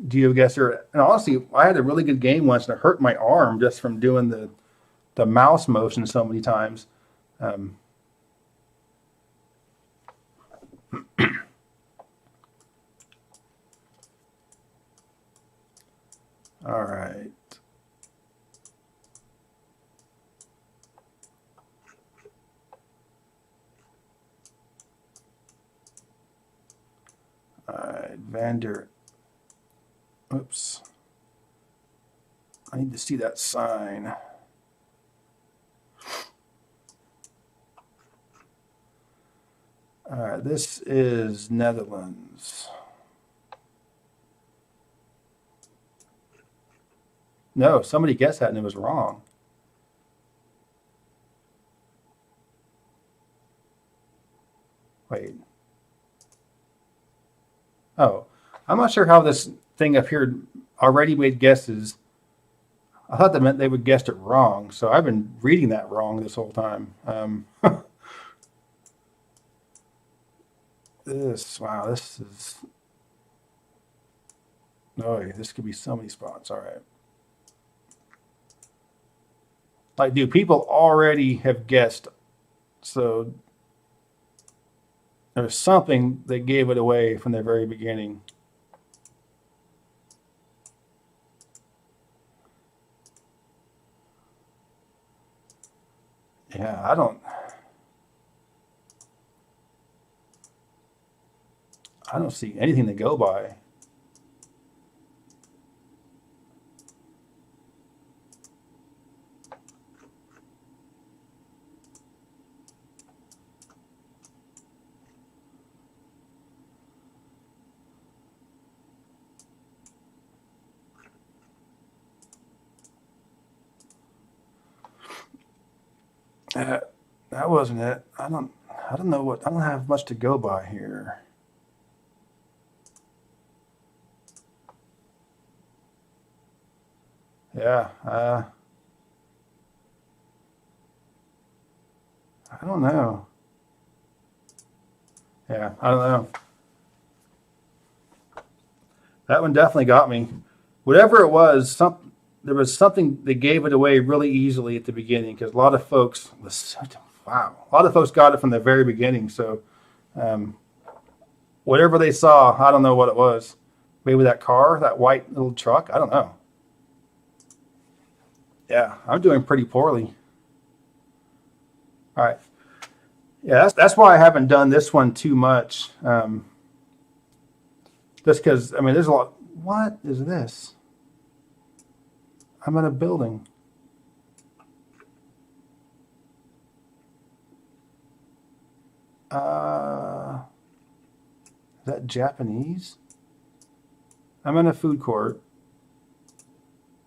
GeoGuessr. And honestly, I had a really good game once, and it hurt my arm just from doing the mouse motion so many times. Um, all right. All right, Vander. Oops. I need to see that sign. All right, this is Netherlands. No, somebody guessed that and it was wrong. Wait. Oh, I'm not sure how this thing up here already made guesses. I thought that meant they would guessed it wrong, so I've been reading that wrong this whole time. Wow, this is, oh, yeah, this could be so many spots. All right. Like, dude, people already have guessed, so there's something that gave it away from the very beginning. Yeah, I don't see anything to go by. That wasn't it. I don't know what, I don't have much to go by here. Yeah, I don't know. Yeah, I don't know. That one definitely got me. Whatever it was, there was something that gave it away really easily at the beginning because a lot of folks wow, a lot of folks got it from the very beginning. So um, whatever they saw, I don't know what it was. Maybe that car, that white little truck. I don't know. Yeah, I'm doing pretty poorly. All right. Yeah, that's why I haven't done this one too much. Just because I mean, there's a lot. What is this? I'm in a building. Uh, is that Japanese? I'm in a food court.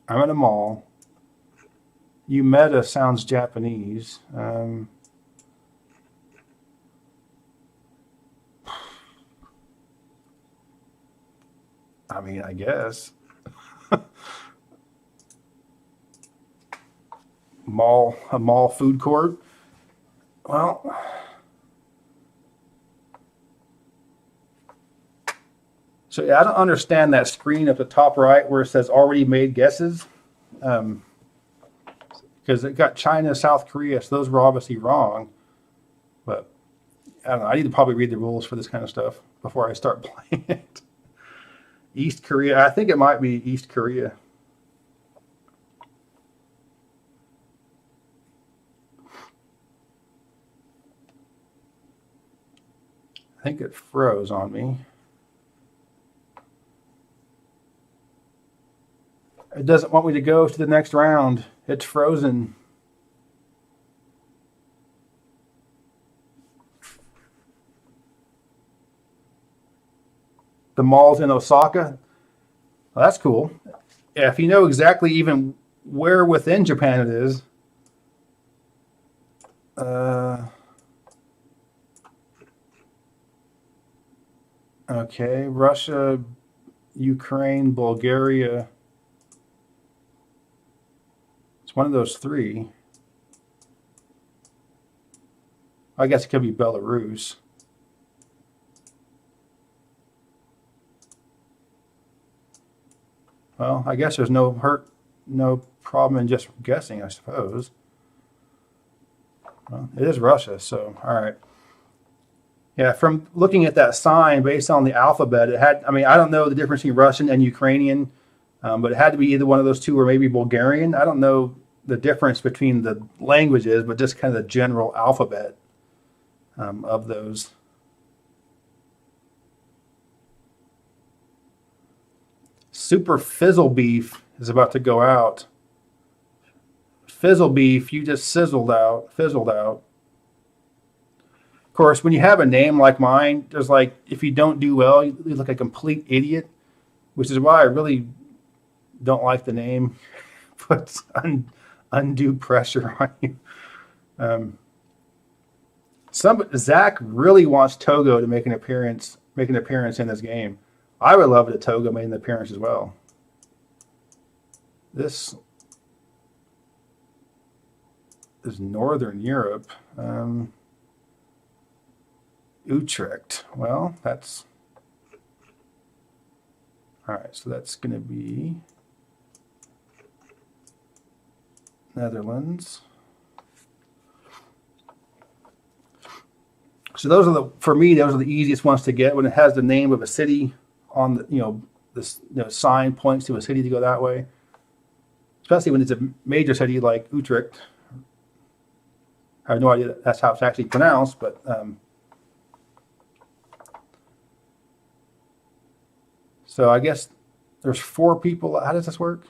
I'm in a mall. Umeda sounds Japanese. I mean, I guess. A mall food court. Well, so yeah, I don't understand that screen at the top right where it says already made guesses. Because it got China, South Korea, so those were obviously wrong. But I don't know. I need to probably read the rules for this kind of stuff before I start playing it. East Korea. I think it might be East Korea. I think it froze on me. It doesn't want me to go to the next round. It's frozen. The mall's in Osaka. Well, that's cool. Yeah, if you know exactly even where within Japan it is. Okay, Russia, Ukraine, Bulgaria. It's one of those three. I guess it could be Belarus. Well, I guess there's no problem in just guessing, I suppose. Well, it is Russia, so all right. Yeah, from looking at that sign based on the alphabet, it had, I mean, I don't know the difference between Russian and Ukrainian, but it had to be either one of those two or maybe Bulgarian. I don't know the difference between the languages, but just kind of the general alphabet of those. Super Fizzle Beef is about to go out. Fizzle Beef, you just fizzled out. Of course, when you have a name like mine, there's like, if you don't do well, you look like a complete idiot, which is why I really don't like the name. Puts undue pressure on you. Zach really wants Togo to make an appearance in this game. I would love it if Togo made an appearance as well. This is Northern Europe. Utrecht. Well, that's all right. So that's going to be Netherlands. So those are for me, those are the easiest ones to get when it has the name of a city on the, this sign points to a city to go that way. Especially when it's a major city like Utrecht. I have no idea that's how it's actually pronounced, but so I guess there's 4 people. How does this work?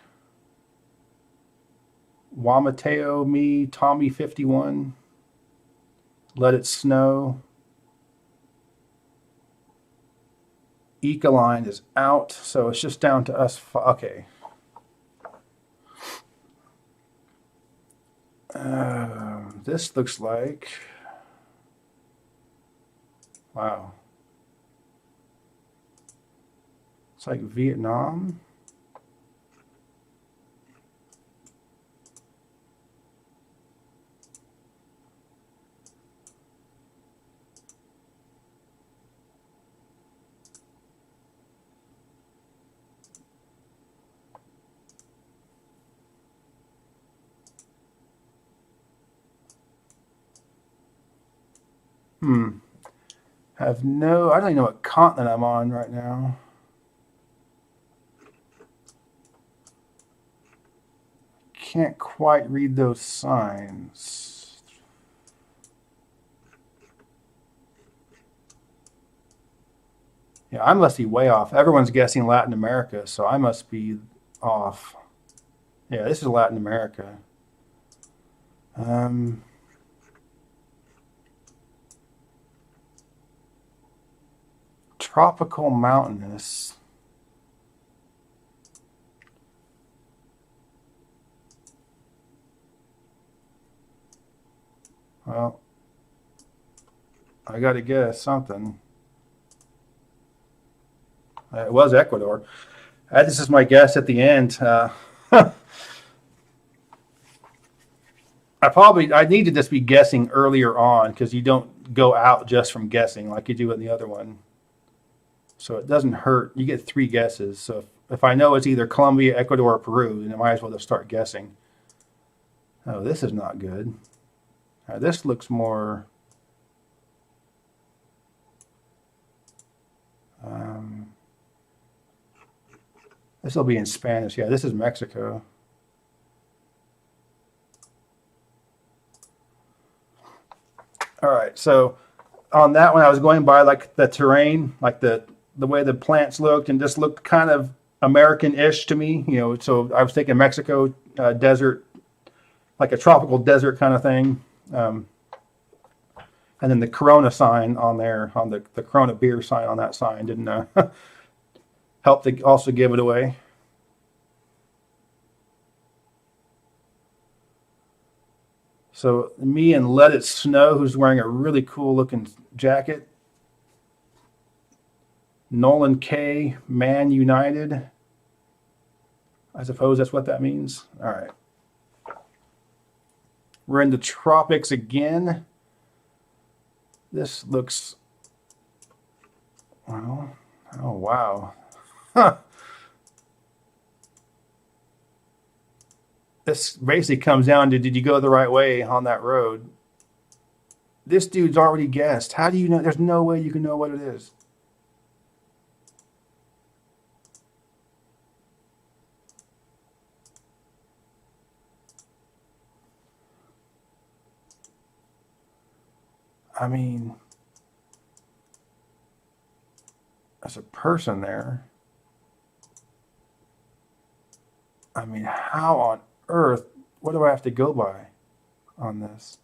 Wamateo, me, Tommy 51. Let It Snow. Ecoline is out, so it's just down to us. Okay. This looks like, wow. It's like Vietnam. I don't even know what continent I'm on right now. Can't quite read those signs. Yeah, I must be way off. Everyone's guessing Latin America, so I must be off. Yeah, this is Latin America. Tropical mountainous. Well, I got to guess something. It was Ecuador. This is my guess at the end. I need to just be guessing earlier on because you don't go out just from guessing like you do in the other one. So it doesn't hurt. You get 3 guesses. So if I know it's either Colombia, Ecuador, or Peru, then I might as well just start guessing. Oh, this is not good. This looks more. This will be in Spanish. Yeah, this is Mexico. All right, so on that one, I was going by like the terrain, like the way the plants looked, and just looked kind of American-ish to me. You know, so I was thinking Mexico desert, like a tropical desert kind of thing. And then the Corona sign on there, on the Corona beer sign on that sign, didn't help to also give it away. So me and Let It Snow, who's wearing a really cool looking jacket. Nolan K, Man United. I suppose that's what that means. All right. We're in the tropics again. This looks, well, oh wow. Huh. This basically comes down to, did you go the right way on that road? This dude's already guessed. How do you know? There's no way you can know what it is. I mean, there's a person there. I mean, how on earth, what do I have to go by on this?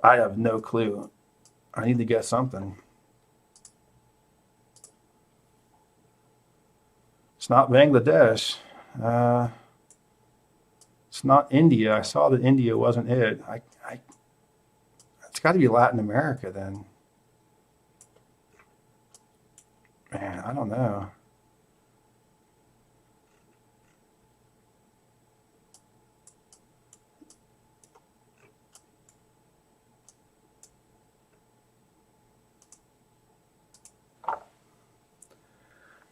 I have no clue. I need to guess something. It's not Bangladesh. It's not India. I saw that India wasn't it. It's got to be Latin America then. Man, I don't know.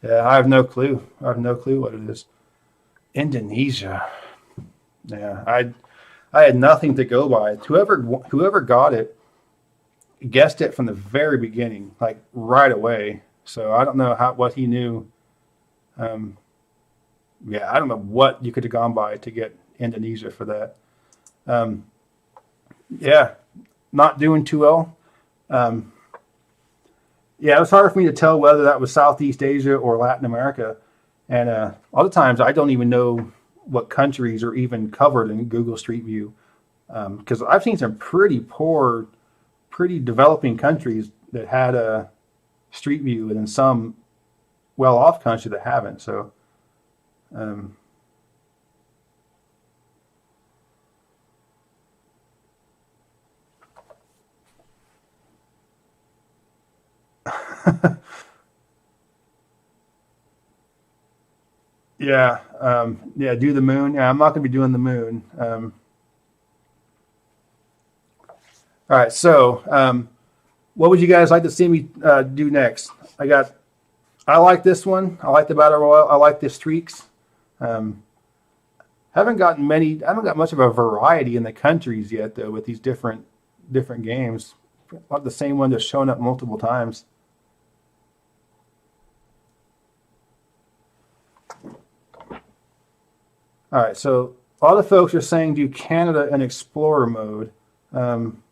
Yeah, I have no clue. I have no clue what it is. Indonesia. Yeah, I had nothing to go by. Whoever got it guessed it from the very beginning, like right away. So I don't know what he knew. Yeah, I don't know what you could have gone by to get Indonesia for that. Yeah, not doing too well. Yeah, it was hard for me to tell whether that was Southeast Asia or Latin America. And a lot of times I don't even know what countries are even covered in Google Street View. Because I've seen some pretty poor, pretty developing countries that had a Street View, and then some well-off countries that haven't. So, yeah, yeah, do the moon. Yeah, I'm not going to be doing the moon. All right, so what would you guys like to see me do next? I like this one. I like the battle royale. I like the streaks. Um, haven't gotten many. I haven't got much of a variety in the countries yet, though, with these different games. A lot of the same one just showing up multiple times. All right, so a lot of folks are saying do Canada in Explorer mode. Um,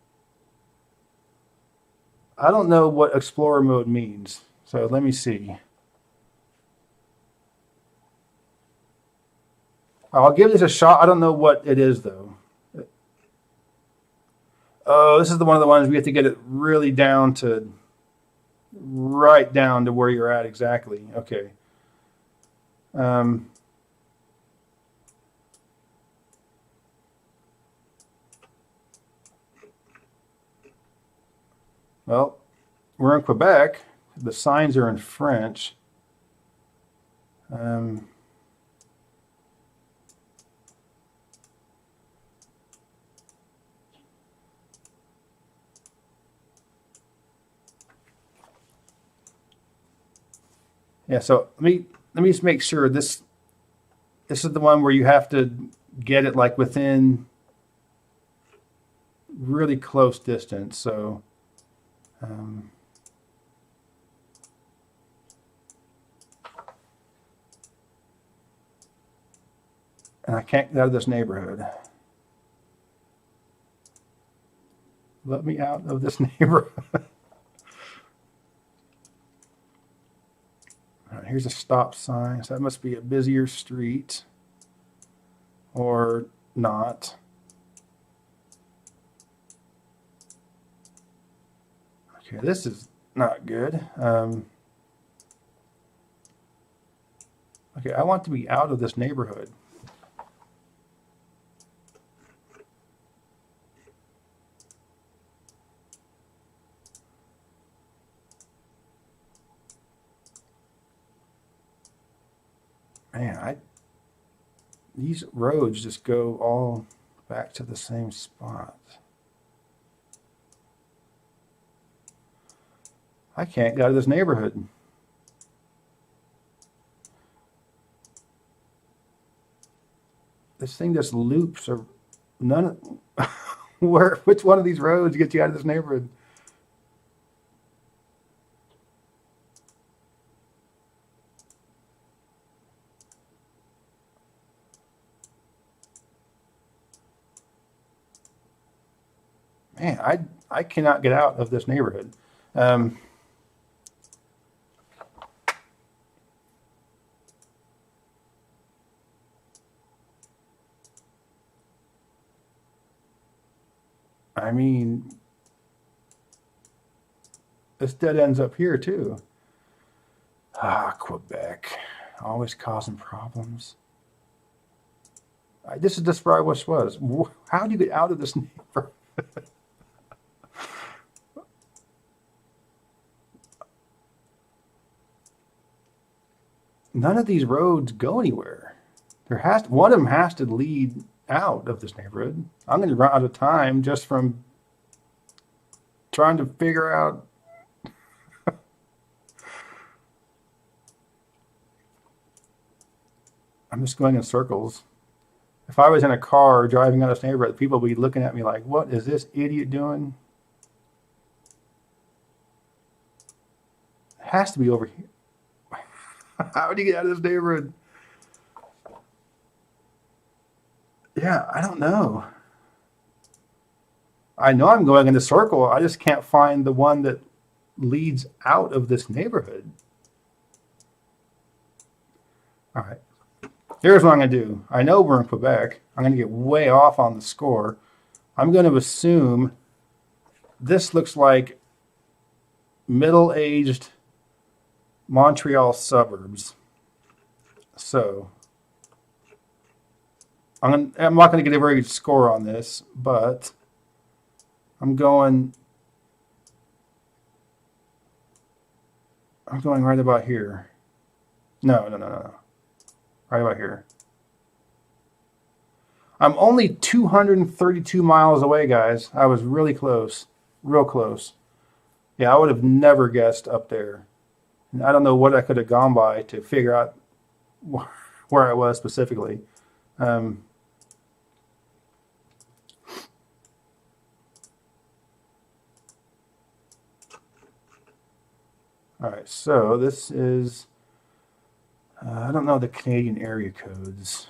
I don't know what Explorer mode means, so let me see. I'll give this a shot. I don't know what it is though. Oh, this is one of the ones we have to get it really down to, right down to where you're at exactly. Okay. Um, Well, we're in Quebec. The signs are in French. Yeah, so let me just make sure this is the one where you have to get it like within really close distance. So and I can't get out of this neighborhood. Let me out of this neighborhood. All right, here's a stop sign. So that must be a busier street or not. Okay, this is not good. Okay, I want to be out of this neighborhood. Man, these roads just go all back to the same spot. I can't get out of this neighborhood. This thing just loops, or none of, which one of these roads gets you out of this neighborhood? Man, I cannot get out of this neighborhood. I mean, this dead ends up here too. Ah, Quebec, always causing problems. This is just where I was. How do you get out of this neighborhood? None of these roads go anywhere. One of them has to lead out of this neighborhood. I'm going to run out of time just from trying to figure out. I'm just going in circles. If I was in a car driving out of this neighborhood, people would be looking at me like, what is this idiot doing? It has to be over here. How do you get out of this neighborhood? Yeah, I don't know. I know I'm going in a circle. I just can't find the one that leads out of this neighborhood. All right. Here's what I'm going to do. I know we're in Quebec. I'm going to get way off on the score. I'm going to assume this looks like middle-aged Montreal suburbs. So I'm not going to get a very good score on this, but I'm going right about here. No. Right about here. I'm only 232 miles away, guys. I was really close. Real close. Yeah, I would have never guessed up there. And I don't know what I could have gone by to figure out where I was specifically. All right, so this is, I don't know the Canadian area codes.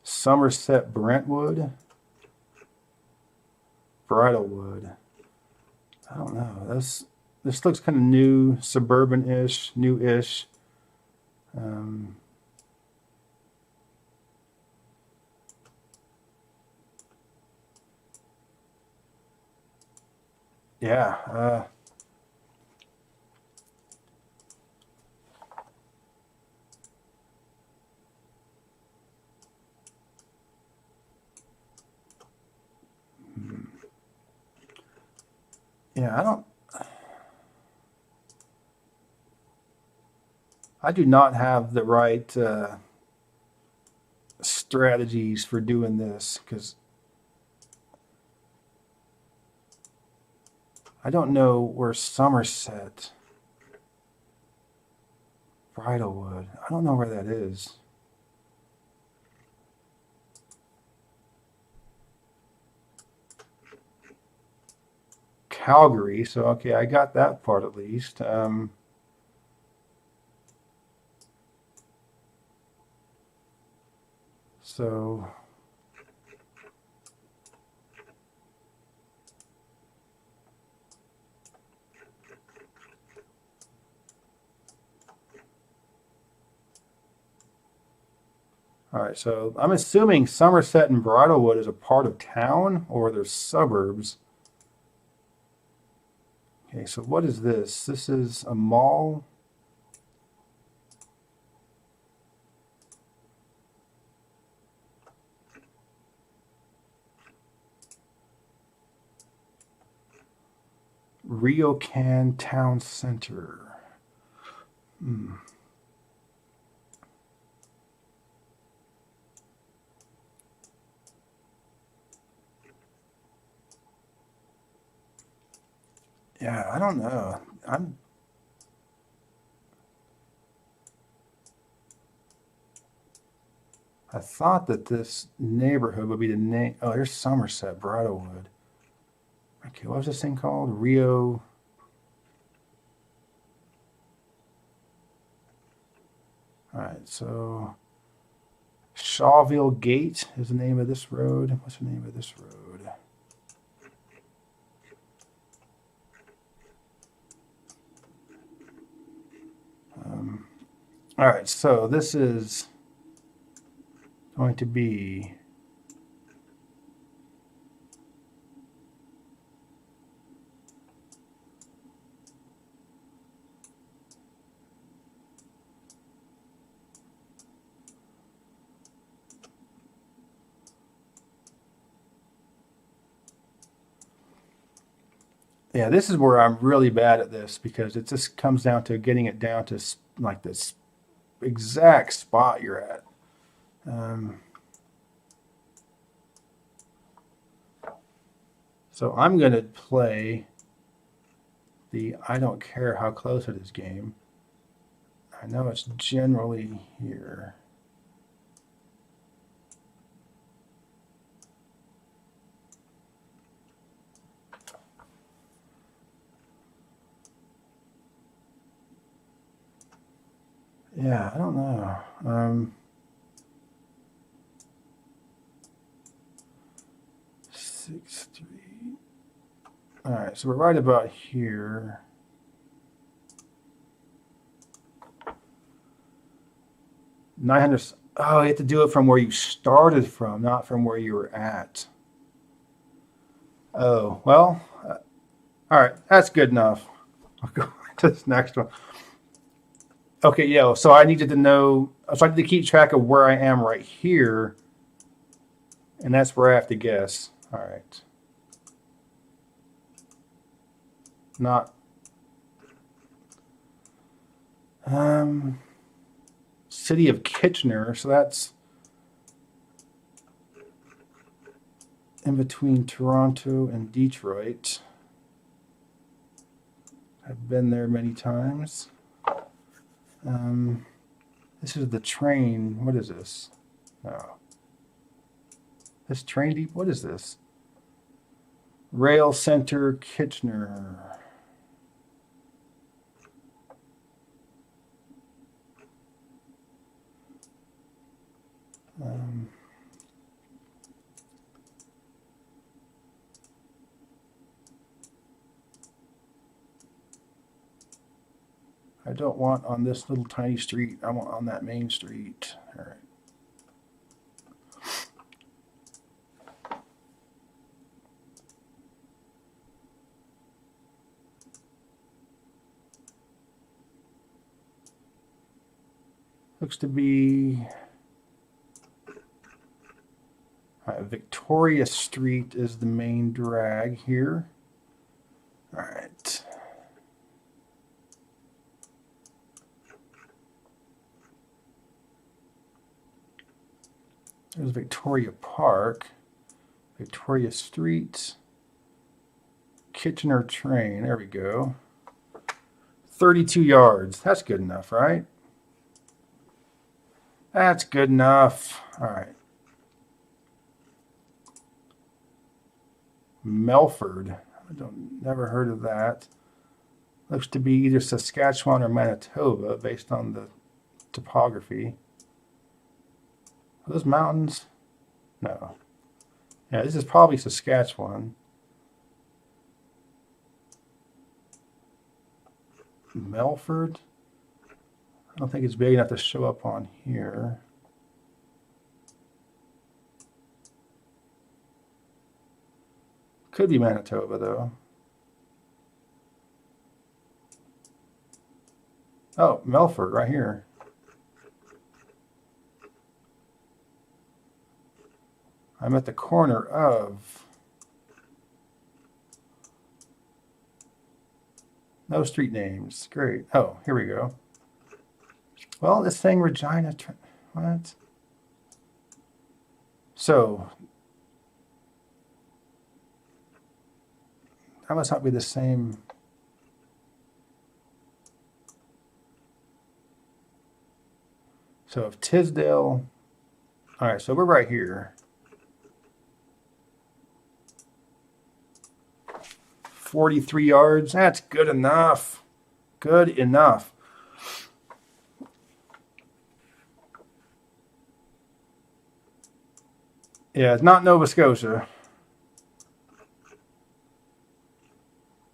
Somerset Brentwood, Bridlewood. I don't know. This looks kind of new, suburban-ish, new-ish. Yeah. Yeah, I do not have the right strategies for doing this because I don't know where Somerset, Bridlewood, I don't know where that is. Calgary, so okay, I got that part at least. So all right, so I'm assuming Somerset and Bridlewood is a part of town or they're suburbs. Okay, so what is this? This is a mall. Ryokan Town Center. Hmm. Yeah, I don't know. I thought that this neighborhood would be the name. Oh, here's Somerset, Bridlewood. Okay, what was this thing called? Rio. All right, so Shawville Gate is the name of this road. What's the name of this road? All right, so this is going to be yeah, this is where I'm really bad at this because it just comes down to getting it down to like this exact spot you're at. So I'm going to play the I don't care how close it is game. I know it's generally here. Yeah, I don't know. 6-3. All right, so we're right about here. $900. Oh, you have to do it from where you started from, not from where you were at. Oh, well, all right, that's good enough. I'll go to this next one. Okay, yeah, so I needed to know, so I need to keep track of where I am right here, and that's where I have to guess. All right. Not, city of Kitchener, so that's in between Toronto and Detroit. I've been there many times. This is the train. What is this? Oh. This train deep. What is this? Rail Center, Kitchener. I don't want on this little tiny street. I want on that main street. All right. Looks to be Victoria Street is the main drag here. All right. There's Victoria Park, Victoria Street, Kitchener Train. There we go. 32 yards. That's good enough, right? That's good enough. All right. Melford. I never heard of that. Looks to be either Saskatchewan or Manitoba based on the topography. Are those mountains? No. Yeah, this is probably Saskatchewan. Melford? I don't think it's big enough to show up on here. Could be Manitoba, though. Oh, Melford, right here. I'm at the corner of... No street names. Great. Oh, here we go. Well, this thing, Regina... What? So... That must not be the same... So if Tisdale... All right, so we're right here. 43 yards. That's good enough. Good enough. Yeah, it's not Nova Scotia.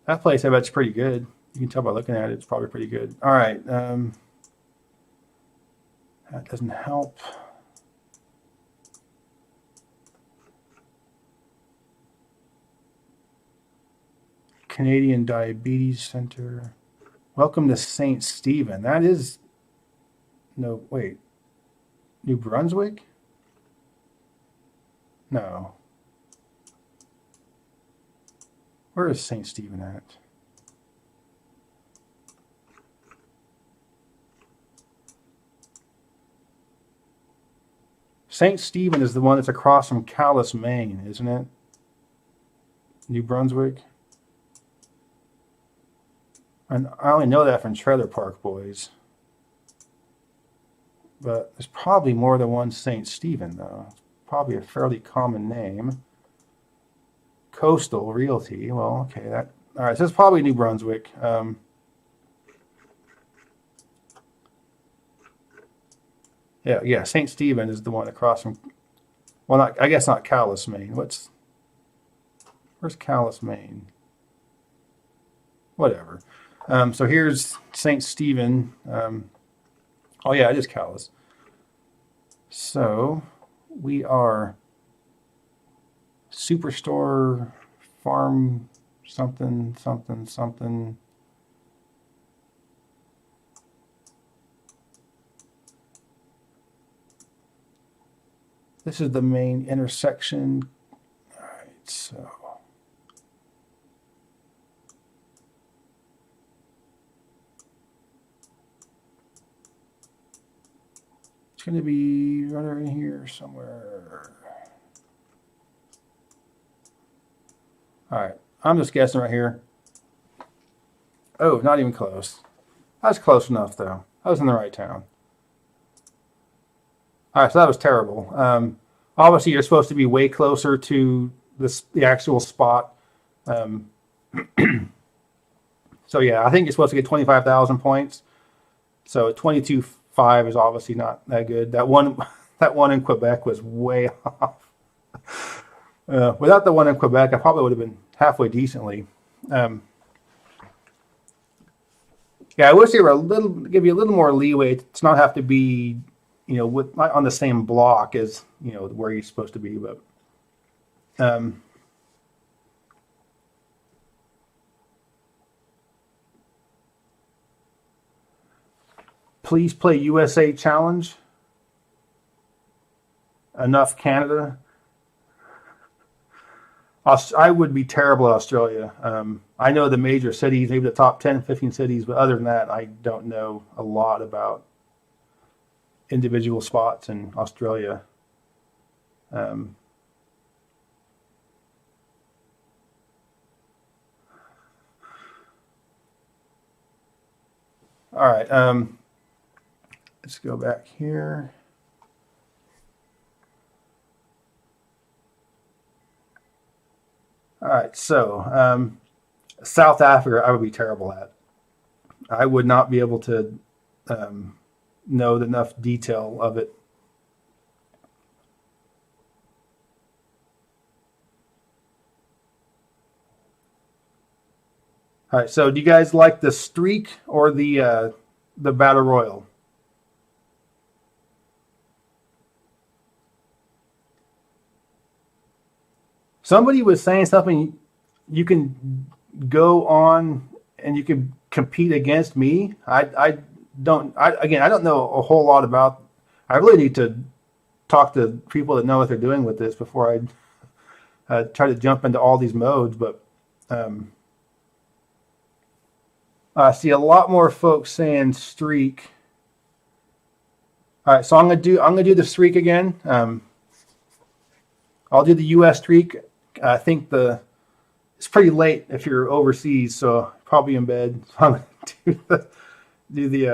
That place, I bet, is pretty good. You can tell by looking at it, it's probably pretty good. All right. That doesn't help. Canadian Diabetes Center. Welcome to St. Stephen. That is... No, wait. New Brunswick? No. Where is St. Stephen at? St. Stephen is the one that's across from Calais, Maine, isn't it? New Brunswick? And I only know that from Trailer Park Boys. But there's probably more than one St. Stephen, though. It's probably a fairly common name. Coastal Realty. Well, okay. That. All right, so it's probably New Brunswick. Yeah. St. Stephen is the one across from... Well, I guess not Calais, Maine. Where's Calais, Maine? Whatever. So here's St. Stephen. Oh, yeah, it is Calais. So we are Superstore Farm something. This is the main intersection. All right, so... It's going to be right in here somewhere. All right, I'm just guessing right here. Oh, not even close. That's close enough, though. I was in the right town. All right, so that was terrible. Obviously, you're supposed to be way closer to the actual spot. So, yeah, I think you're supposed to get 25,000 points. So 22.5 is obviously not that good. That one in Quebec was way off. Without the one in Quebec, I probably would have been halfway decently. Yeah, I wish they were give you a little more leeway to not have to be, on the same block as, where you're supposed to be. But, please play USA Challenge. Enough Canada. I would be terrible at Australia. I know the major cities, maybe the top 10, 15 cities, but other than that, I don't know a lot about individual spots in Australia. Um, all right, let's go back here. All right, so South Africa, I would be terrible at. I would not be able to know enough detail of it. All right, so do you guys like the streak or the battle royal? Somebody was saying something. You can go on and you can compete against me. I don't. Again, I don't know a whole lot about. I really need to talk to people that know what they're doing with this before I try to jump into all these modes. But um, I see a lot more folks saying streak. All right, so I'm gonna do the streak again. I'll do the U.S. streak. I think it's pretty late if you're overseas, so probably in bed. So I'm gonna do the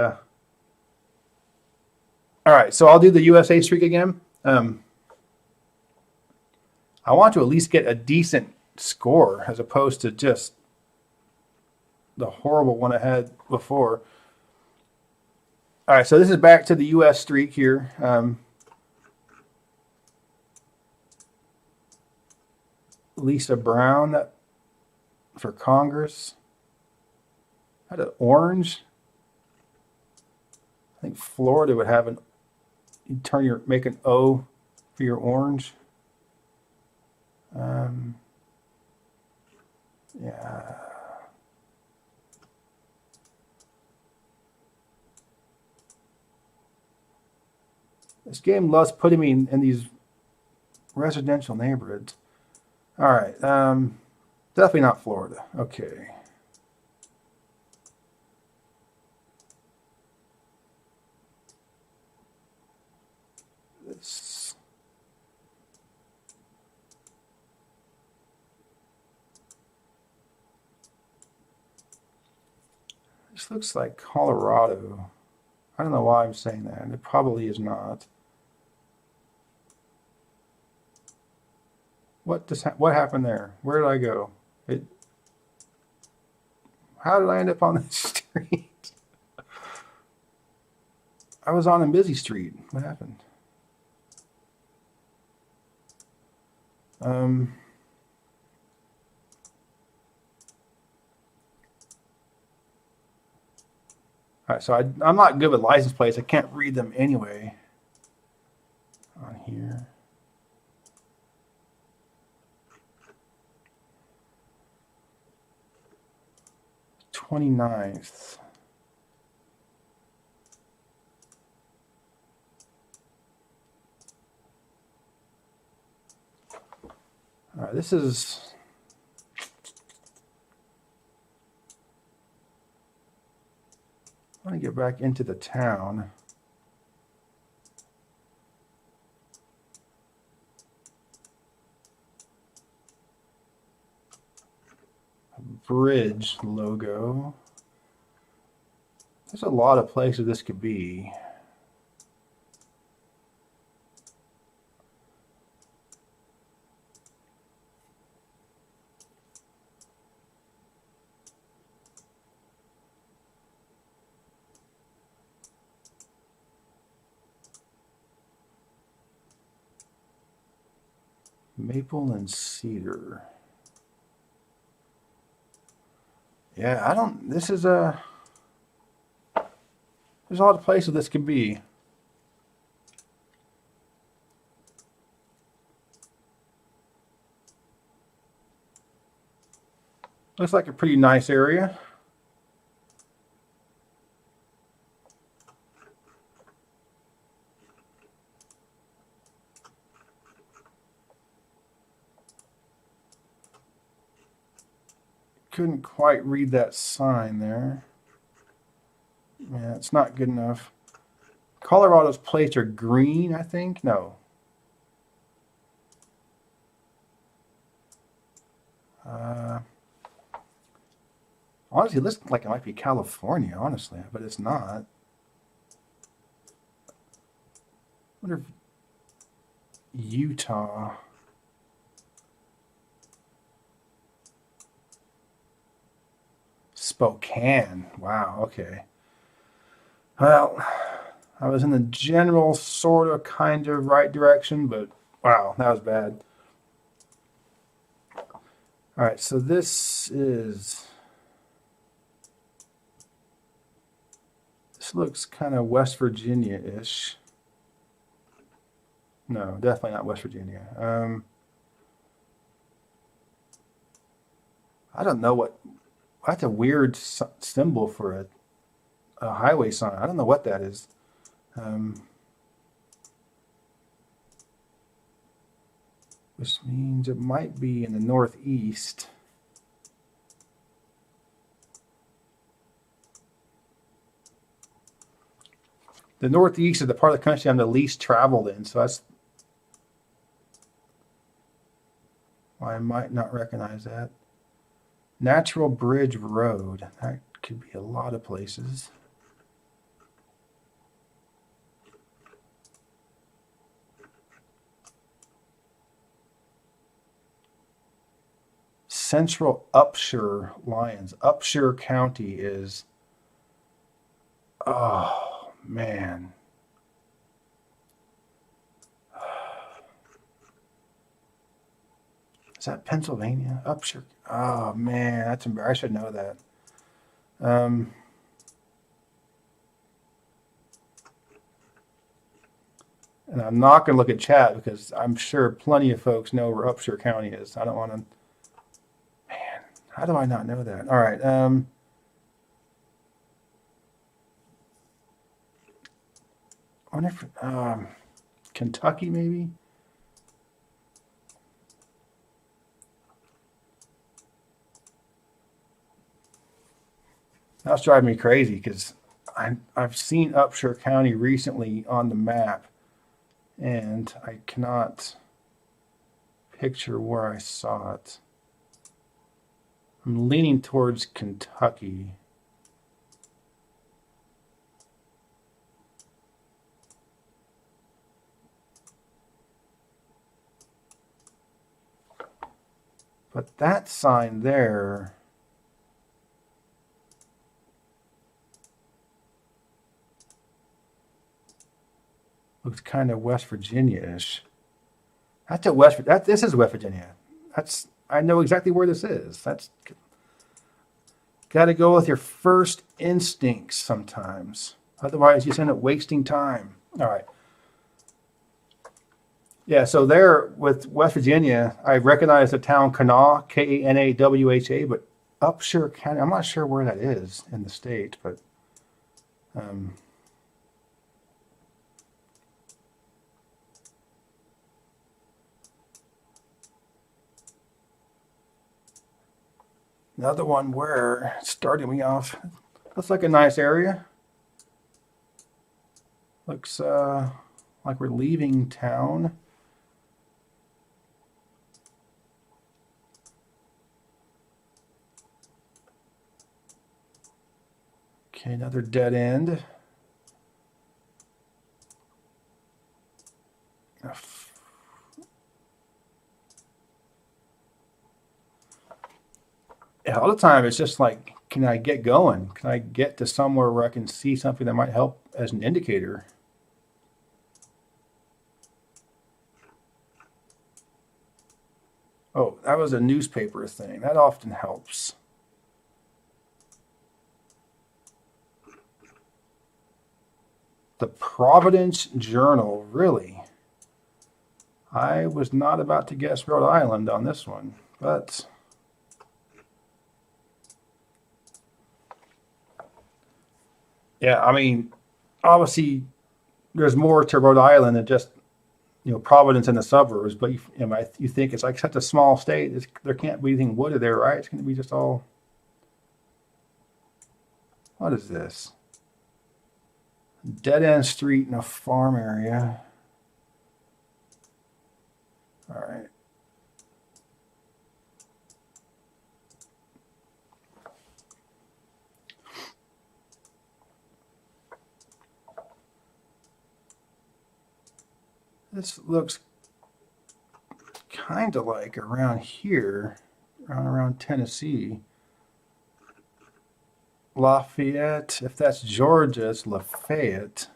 all right, so I'll do the USA streak again. I want to at least get a decent score as opposed to just the horrible one I had before. All right, so this is back to the U.S. streak here. Lisa Brown for Congress. Had an orange. I think Florida would have make an O for your orange. Yeah. This game loves putting me in these residential neighborhoods. All right. Definitely not Florida. Okay. This. This looks like Colorado. I don't know why I'm saying that. It probably is not. What happened there? Where did I go? How did I end up on this street? I was on a busy street. What happened? All right, so I'm not good with license plates. I can't read them anyway. On here. 29th. All right, this is I want to get back into the town. Bridge logo. There's a lot of places this could be. Maple and cedar. Yeah, there's a lot of places this could be. Looks like a pretty nice area. couldn't quite read that sign there. Yeah, it's not good enough. Colorado's plates are green, I think. No. Honestly, it looks like it might be California, honestly, but it's not. I wonder if Utah. Spokane. Wow, okay. Well, I was in the general sort of kind of right direction, but wow, that was bad. All right, so this looks kind of West Virginia-ish. No, definitely not West Virginia. I don't know what. That's a weird symbol for a highway sign. I don't know what that is. Which means it might be in the northeast. The northeast is the part of the country I'm the least traveled in, so that's why I might not recognize that. Natural Bridge Road. That could be a lot of places. Central Upshur Lions. Upshur County is, oh man. Is that Pennsylvania? Upshur. Oh man, that's embarrassing. I should know that. And I'm not going to look at chat because I'm sure plenty of folks know where Upshur County is. I don't want to. Man, how do I not know that? All right. I wonder if Kentucky maybe. That's driving me crazy because I've seen Upshur County recently on the map, and I cannot picture where I saw it. I'm leaning towards Kentucky. But that sign there, looks kind of West Virginia-ish. That's a this is West Virginia. I know exactly where this is. That's got to go with your first instincts sometimes. Otherwise, you just end up wasting time. All right. Yeah, so there with West Virginia, I recognize the town Kanawha, Kanawha, but Upshur County, I'm not sure where that is in the state, but another one where it started me off. Looks like a nice area. Looks like we're leaving town. Okay, another dead end. Yeah, all the time it's just like, can I get going? Can I get to somewhere where I can see something that might help as an indicator? Oh, that was a newspaper thing. That often helps. The Providence Journal, really? I was not about to guess Rhode Island on this one, but yeah, I mean, obviously there's more to Rhode Island than just Providence and the suburbs, but you think it's like such a small state, there can't be anything wooded there, right? It's going to be just all What is this? Dead end street in a farm area. All right. This looks kind of like around here, around Tennessee. Lafayette. If that's Georgia, it's Lafayette.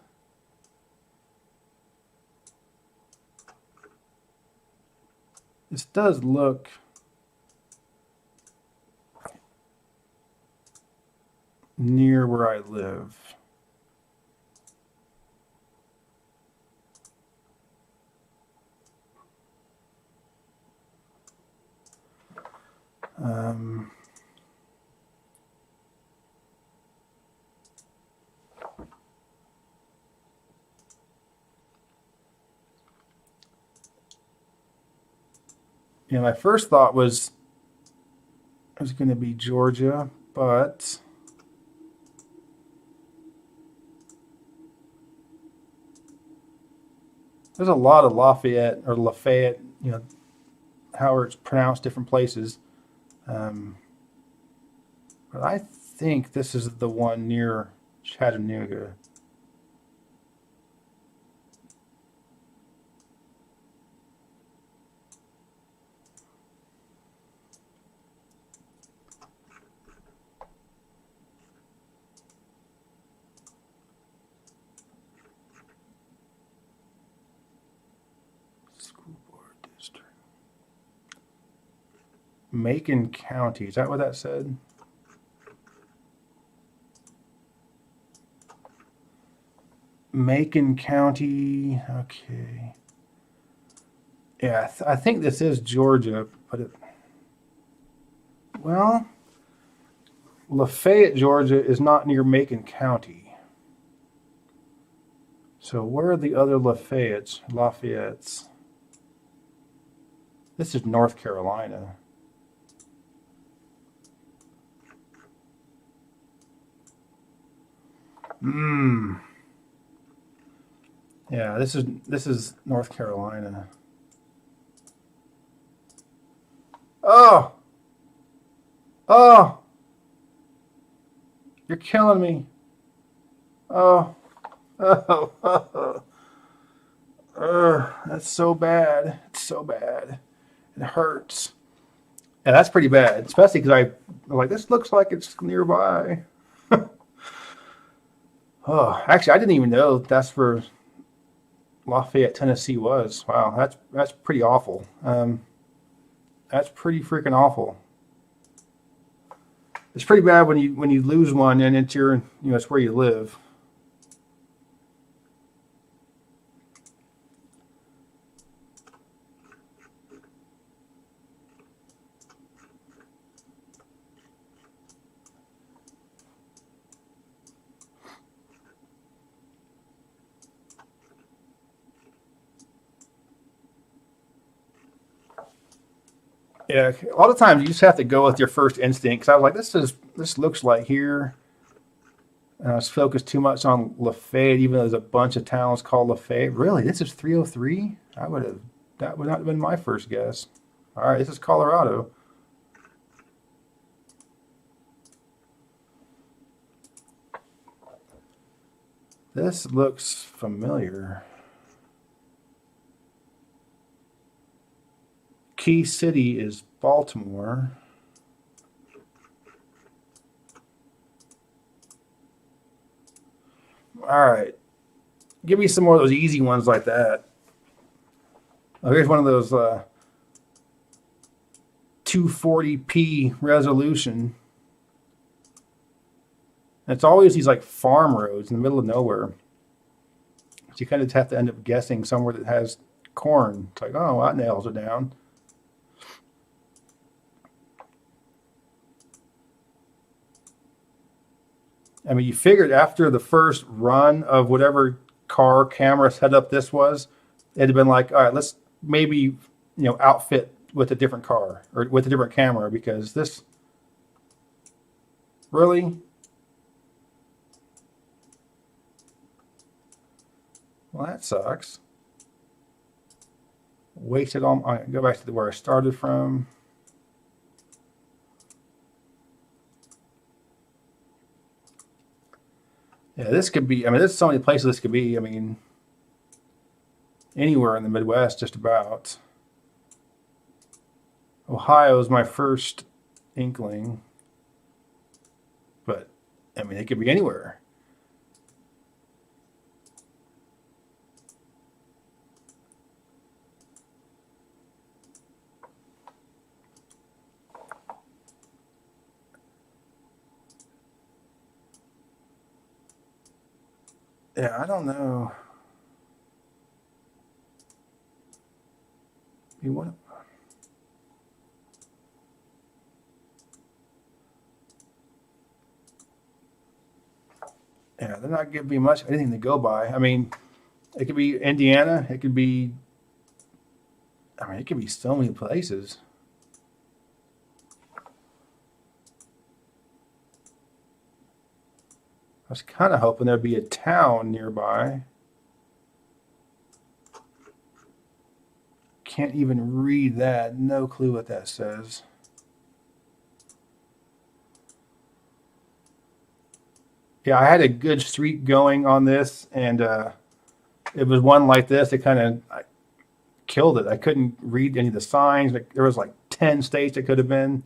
This does look near where I live. Yeah, my first thought was it was going to be Georgia, but there's a lot of Lafayette or Lafayette, you know, how it's pronounced different places. But I think this is the one near Chattanooga. School board district. Macon County. Is that what that said? Macon County. Okay. Yeah, I think this is Georgia, but well, Lafayette, Georgia is not near Macon County. So where are the other Lafayettes? This is North Carolina. Yeah, this is North Carolina. Oh! You're killing me. Oh. That's so bad. It's so bad. It hurts. And that's pretty bad, especially because I'm like, this looks like it's nearby. Oh, actually, I didn't even know that's where Lafayette, Tennessee was. Wow, that's pretty awful. That's pretty freaking awful. It's pretty bad when you lose one and it's your, it's where you live. Yeah, a lot of times you just have to go with your first instinct. Because I was like, this looks like here. And I was focused too much on Lafayette, even though there's a bunch of towns called Lafayette. Really, this is 303. That would not have been my first guess. All right, this is Colorado. This looks familiar. Key City is Baltimore. All right. Give me some more of those easy ones like that. Oh, here's one of those 240p resolution. And it's always these like farm roads in the middle of nowhere. So you kind of have to end up guessing somewhere that has corn. It's like, oh, well, that nails it down. I mean, you figured after the first run of whatever car camera setup this was, it'd have been like, all right, let's maybe, outfit with a different car or with a different camera because this really, Well, that sucks. Wasted all. All right, go back to where I started from. Yeah, this could be. I mean, there's so many places this could be. I mean, anywhere in the Midwest, just about. Ohio is my first inkling, but I mean, it could be anywhere. Yeah, I don't know. You want? Yeah, they're not giving me much anything to go by. I mean, it could be Indiana. It could be. I mean, it could be so many places. I was kind of hoping there'd be a town nearby. Can't even read that. No clue what that says. Yeah, I had a good streak going on this, and it was one like this. It kind of killed it. I couldn't read any of the signs. Like, there was like 10 states it could have been.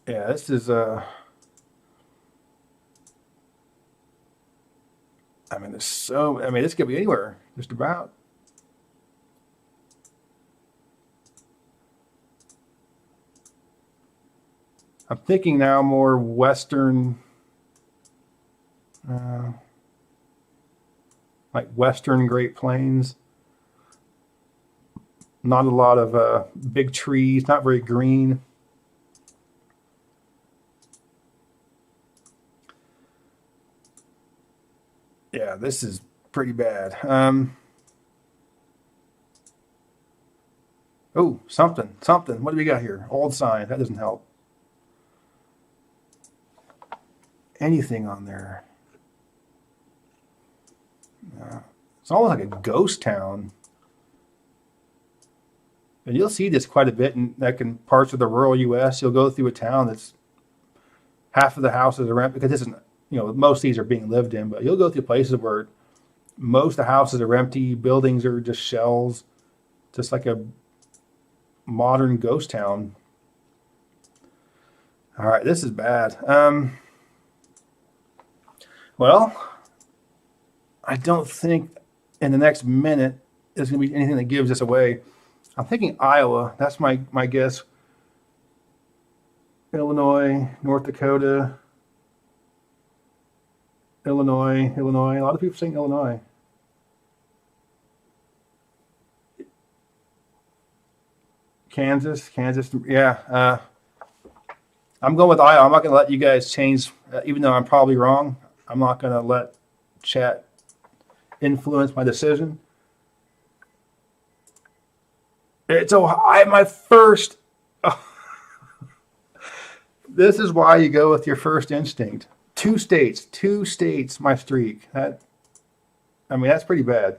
Yeah, this is I mean, there's so. I mean, this could be anywhere, just about. I'm thinking now more western, uh, like western Great Plains. Not a lot of big trees, not very green. Yeah, this is pretty bad. Oh, something, something. What do we got here? Old sign. That doesn't help. Anything on there? It's almost like a ghost town. And you'll see this quite a bit in like in parts of the rural U.S. You'll go through a town that's half of the houses are empty because this isn't, most of these are being lived in, but you'll go through places where most of the houses are empty, buildings are just shells, just like a modern ghost town. All right, this is bad. Well, I don't think in the next minute there's going to be anything that gives this away. I'm thinking Iowa. That's my guess. Illinois, North Dakota, Illinois. A lot of people saying Illinois. Kansas. Yeah. I'm going with Iowa. I'm not going to let you guys change, even though I'm probably wrong. I'm not going to let chat influence my decision. It's Ohio. My first. This is why you go with your first instinct. Two states. My streak. That's pretty bad.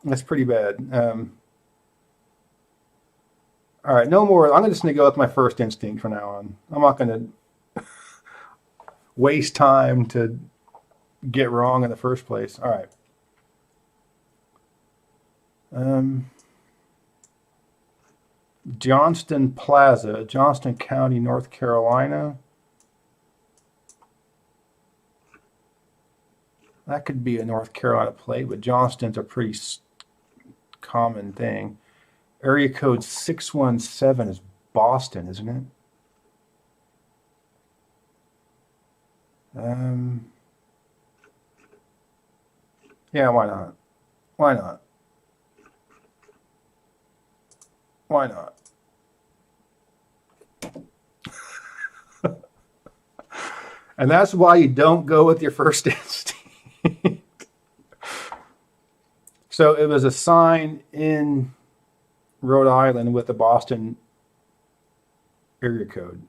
That's pretty bad. All right, no more. I'm just going to go with my first instinct from now on. I'm not going to waste time to get wrong in the first place. All right. Johnston Plaza, Johnston County, North Carolina. That could be a North Carolina plate, but Johnston's a pretty common thing. Area code 617 is Boston, isn't it? Yeah, why not? Why not? Why not? And that's why you don't go with your first instinct. So it was a sign in Rhode Island with the Boston area code.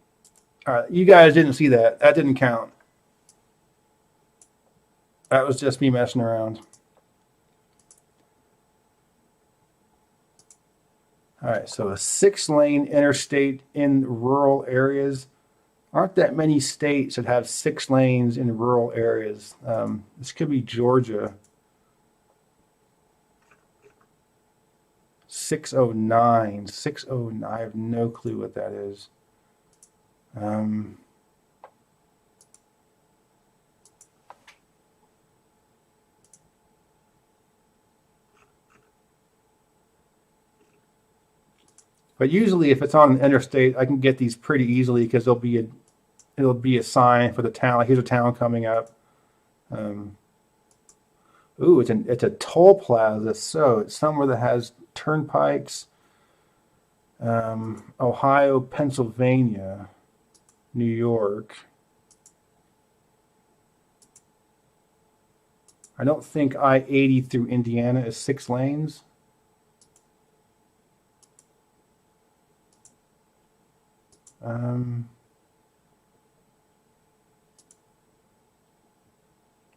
All right, you guys didn't see that. That didn't count. That was just me messing around. All right, so a 6-lane interstate in rural areas. Aren't that many states that have 6 lanes in rural areas? This could be Georgia. 609. 609. I have no clue what that is. But usually, if it's on an interstate, I can get these pretty easily because it'll be a sign for the town. Like, here's a town coming up. Ooh, it's a toll plaza, so it's somewhere that has turnpikes. Ohio, Pennsylvania, New York. I don't think I-80 through Indiana is 6 lanes.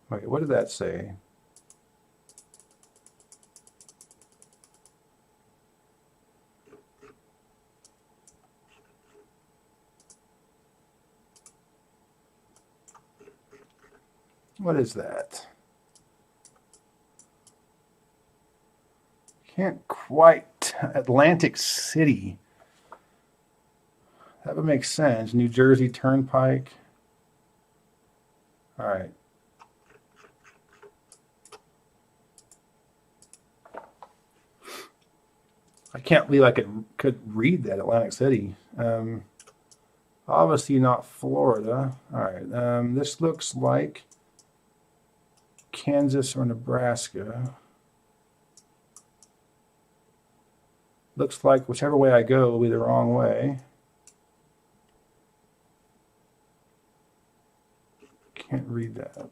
Wait, what did that say? What is that? Can't quite. Atlantic City. That would make sense. New Jersey Turnpike. All right. I can't believe I could read that, Atlantic City. Obviously not Florida. All right. This looks like Kansas or Nebraska. Looks like whichever way I go will be the wrong way. Can't read that.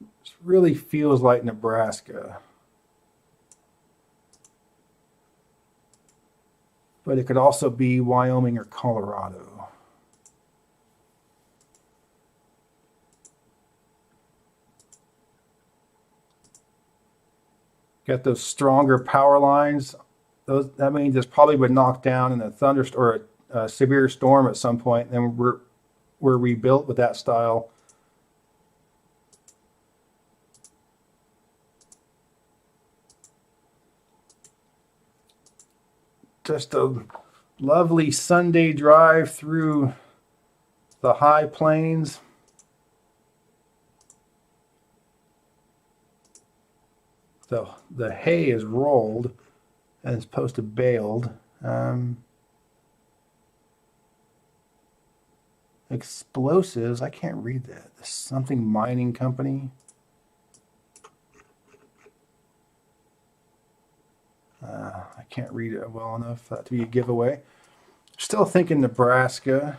This really feels like Nebraska. But it could also be Wyoming or Colorado. Got those stronger power lines. That means it's probably been knocked down in a thunderstorm or a severe storm at some point, and we're rebuilt with that style. Just a lovely Sunday drive through the high plains. The hay is rolled and it's supposed to baled. Explosives, I can't read that. Something mining company. I can't read it well enough for that to be a giveaway. Still thinking Nebraska.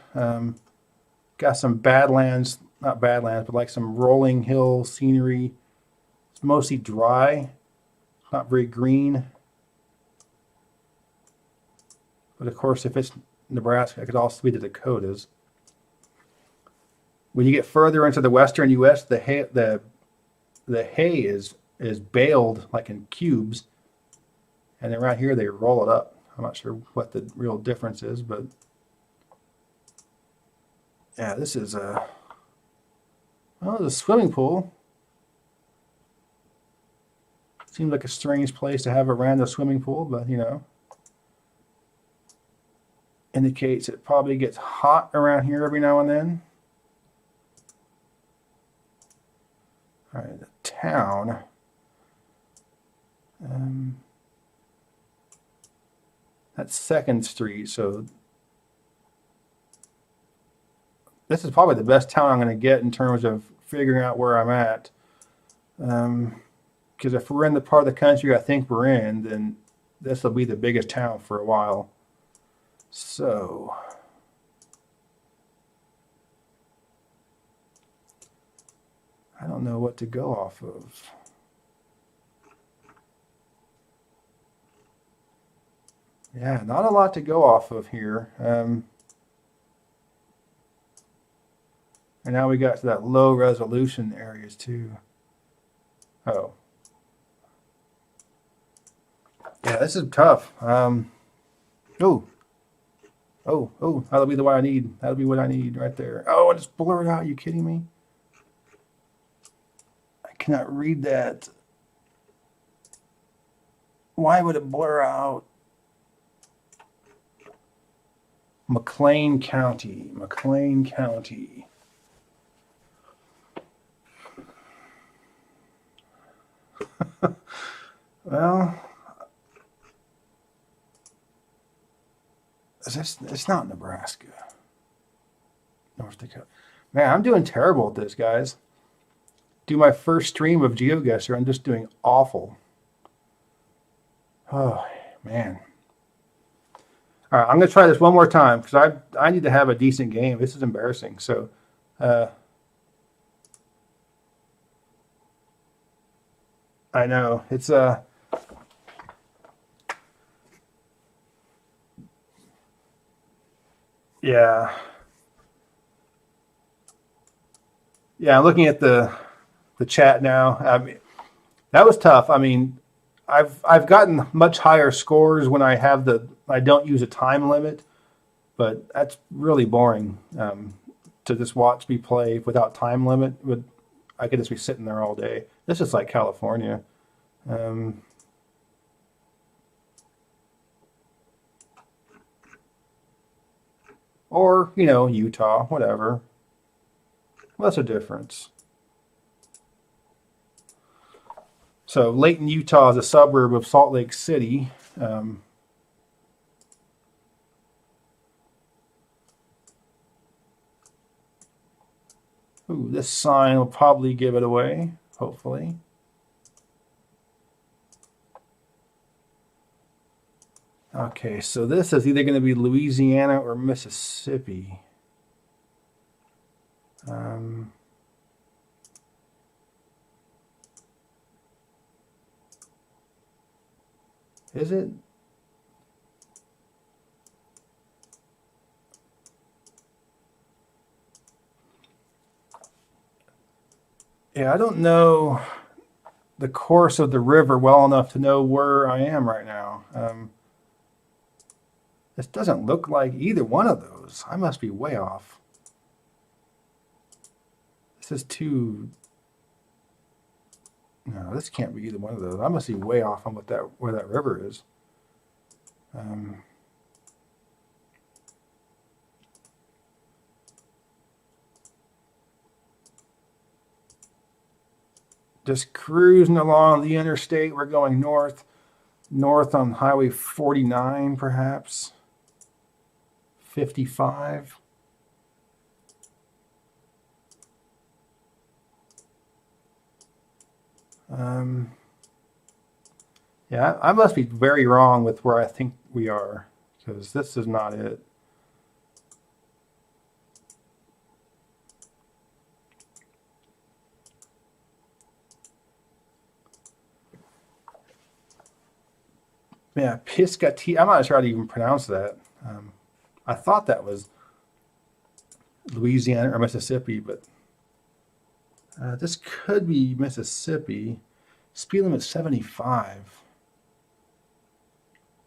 Got some badlands, not badlands, but like some rolling hill scenery. It's mostly dry, not very green. But of course, if it's Nebraska, it could also be the Dakotas. When you get further into the western U.S., the hay is baled like in cubes, and then right here they roll it up. I'm not sure what the real difference is, but yeah, this is a swimming pool. Seems like a strange place to have a random swimming pool, but you know, indicates it probably gets hot around here every now and then. All right, the town. That's 2nd Street, so this is probably the best town I'm going to get in terms of figuring out where I'm at. Because if we're in the part of the country I think we're in, then this will be the biggest town for a while. So I don't know what to go off of. Yeah, not a lot to go off of here. And now we got to that low resolution areas too. Oh, yeah, this is tough. Oh, that'll be the one I need. That'll be what I need right there. Oh, it's blurred out. Are you kidding me? I cannot read that. Why would it blur out? McLean County. McLean County. Well, it's not Nebraska. North Dakota. Man, I'm doing terrible at this, guys. Do my first stream of GeoGuessr. I'm just doing awful. Oh, man. All right, I'm going to try this one more time because I need to have a decent game. This is embarrassing. So, I know it's yeah. Yeah, I'm looking at the chat now. I mean, that was tough. I mean, I've gotten much higher scores when I don't use a time limit, but that's really boring to just watch me play without time limit. I could just be sitting there all day. This is like California. Um, or, Utah, whatever. What's the difference? So Layton, Utah is a suburb of Salt Lake City. Ooh, this sign will probably give it away, hopefully. Okay, so this is either going to be Louisiana or Mississippi. Is it? Yeah, I don't know the course of the river well enough to know where I am right now. This doesn't look like either one of those. I must be way off. This is too. No, this can't be either one of those. I must be way off on where that river is. Just cruising along the interstate. We're going north on Highway 49, perhaps 55. Yeah, I must be very wrong with where I think we are because this is not it. Yeah, Piscatee. I'm not sure how to even pronounce that. I thought that was Louisiana or Mississippi, but this could be Mississippi. Speed limit 75.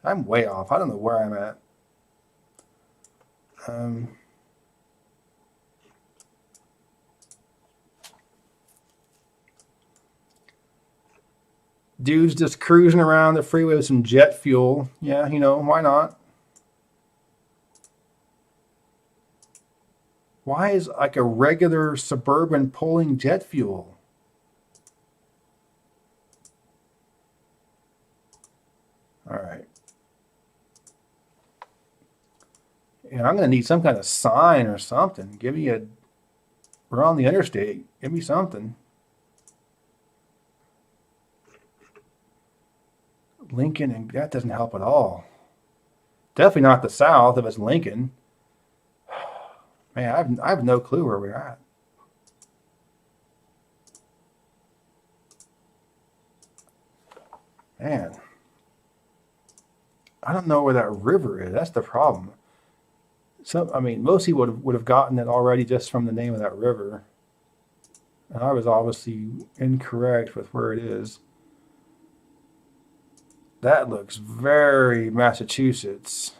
I'm way off. I don't know where I'm at. Dude's just cruising around the freeway with some jet fuel. Yeah, why not? Why is like a regular Suburban pulling jet fuel? All right. And I'm going to need some kind of sign or something. We're on the interstate. Give me something. Lincoln, and that doesn't help at all. Definitely not the South if it's Lincoln. Man, I have no clue where we're at. Man. I don't know where that river is. That's the problem. I mean, most people would have gotten it already just from the name of that river. And I was obviously incorrect with where it is. That looks very Massachusetts.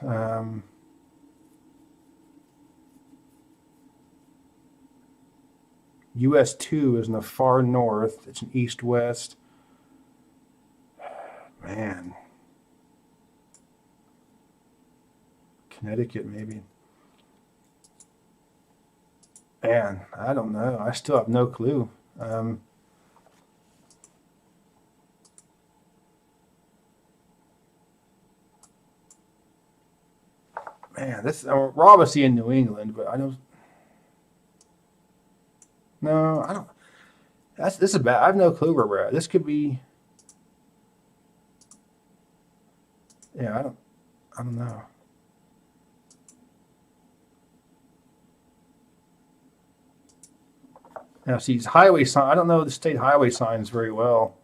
US 2 is in the far north. It's an east-west. Man. Connecticut, maybe. Man, I don't know. I still have no clue. Man, we're obviously in New England, but I don't. No, I don't. This is bad. I have no clue where we're at. This could be. Yeah, I don't know. Now, see, highway sign. I don't know the state highway signs very well.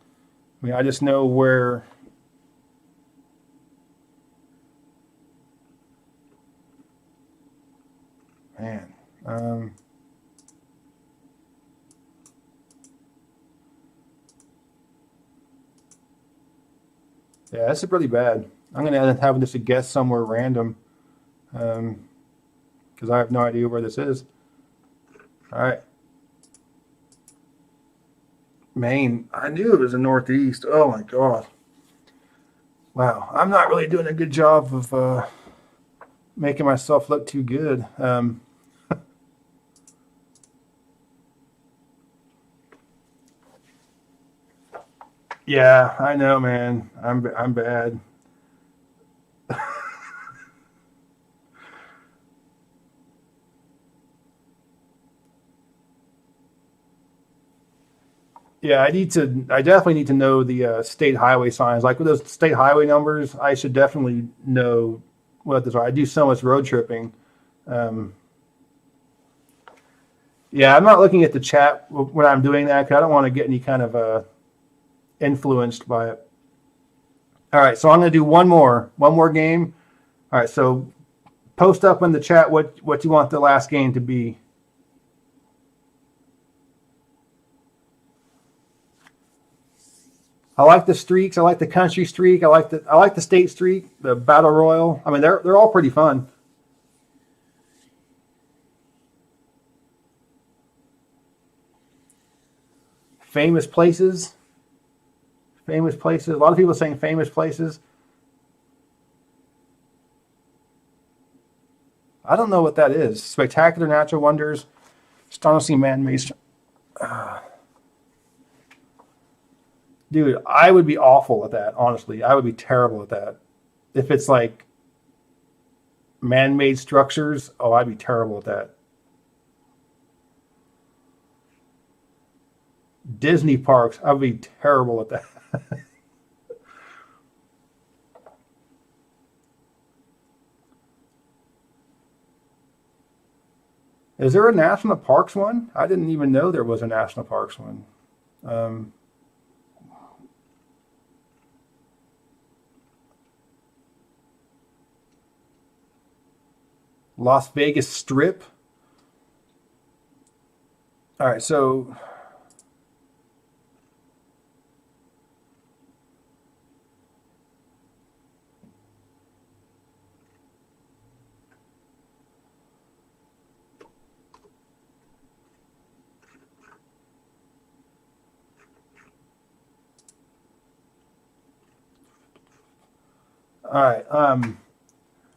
I mean, I just know where. Man. Yeah, this is really bad. I'm going to end up having this to guess somewhere random because I have no idea where this is. All right. Maine. I knew it was the Northeast. Oh, my God. Wow. I'm not really doing a good job of making myself look too good. Yeah, I know, man. I'm bad. Yeah, I definitely need to know the state highway signs. Like with those state highway numbers, I should definitely know what those are. I do so much road tripping. Um, yeah, I'm not looking at the chat when I'm doing that because I don't want to get any kind of influenced by it. All right, so I'm going to do one more game. All right, so post up in the chat what you want the last game to be. I like the streaks. I like the country streak. I like the state streak. The battle royal. I mean, they're all pretty fun. Famous places. Famous places. A lot of people saying famous places. I don't know what that is. Spectacular natural wonders. Astonishing man-made. Dude, I would be awful at that. Honestly, I would be terrible at that. If it's like man-made structures, oh, I'd be terrible at that. Disney parks, I'd be terrible at that. Is there a national parks one? I didn't even know there was a national parks one. Um, Las Vegas Strip. All right, so all right.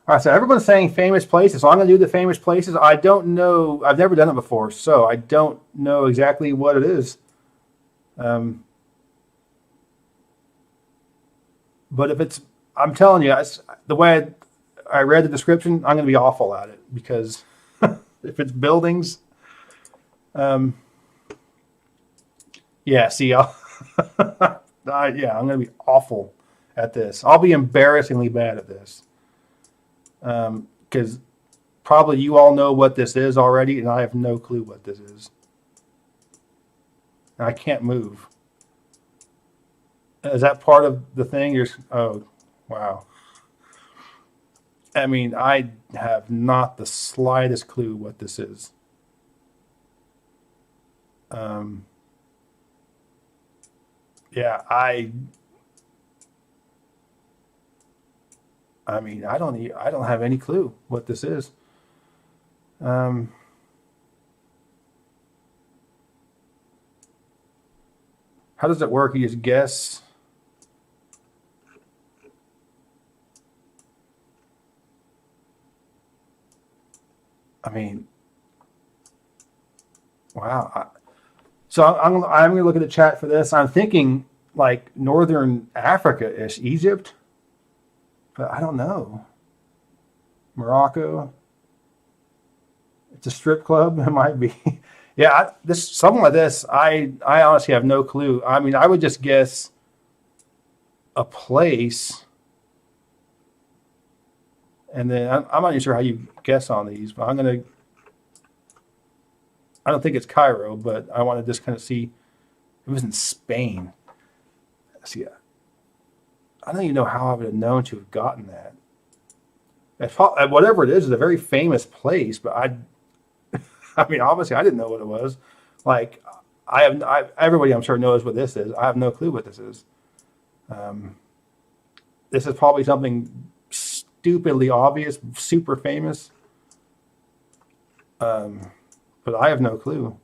All right, so everyone's saying famous places. So I'm going to do the famous places. I don't know. I've never done it before, so I don't know exactly what it is. Um, but if it's, I'm telling you, the way I read the description, I'm going to be awful at it because if it's buildings, um, yeah. See, yeah, I'm going to be awful at this. I'll be embarrassingly bad at this because probably you all know what this is already, and I have no clue what this is. And I can't move. Is that part of the thing? Oh, wow. I mean, I have not the slightest clue what this is. Um, yeah, I mean, I don't have any clue what this is. Um, how does it work? You just guess. I mean, wow. So I'm going to look at the chat for this. I'm thinking like Northern Africa-ish, Egypt, but I don't know. Morocco. It's a strip club. It might be. Yeah, this something like this. I honestly have no clue. I mean, I would just guess a place, and then I'm not even sure how you guess on these, but I'm gonna. I don't think it's Cairo, but I want to just kind of see. It was in Spain. See, I don't even know how I would have known to have gotten that. Whatever it is a very famous place, but I mean, obviously, I didn't know what it was. Like, everybody, I'm sure, knows what this is. I have no clue what this is. Um, this is probably something stupidly obvious, super famous, um, but I have no clue.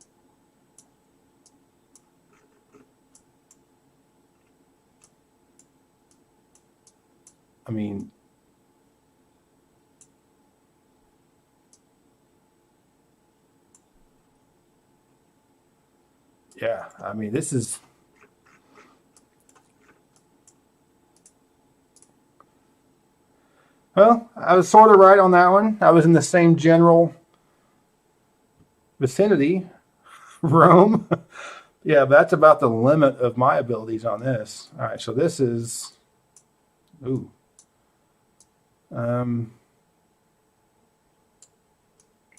I mean, yeah, I mean, this is. Well, I was sort of right on that one. I was in the same general vicinity, Rome. Yeah, but that's about the limit of my abilities on this. All right, so this is. Ooh. Um,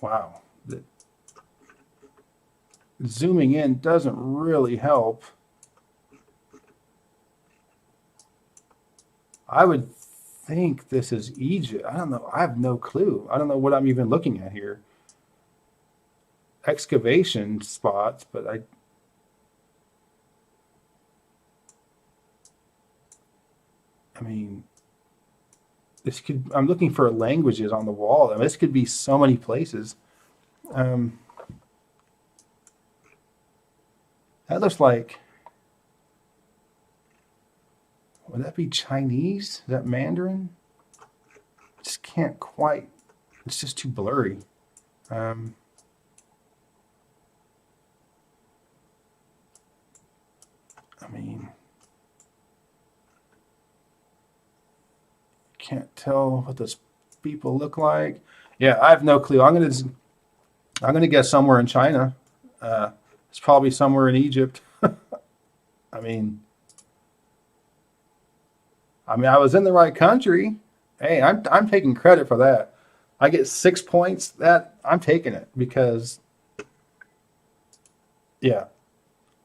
wow. Zooming in doesn't really help. I would think this is Egypt. I don't know. I have no clue. I don't know what I'm even looking at here. Excavation spots, but I mean, this could. I'm looking for languages on the wall. I mean, this could be so many places. Um, that looks like. Would that be Chinese? Is that Mandarin? Just can't quite. It's just too blurry. Um, I mean, can't tell what those people look like. Yeah, I have no clue. I'm gonna guess somewhere in China. It's probably somewhere in Egypt. I mean, I was in the right country. Hey, I'm taking credit for that. I get 6 points. That I'm taking it because yeah,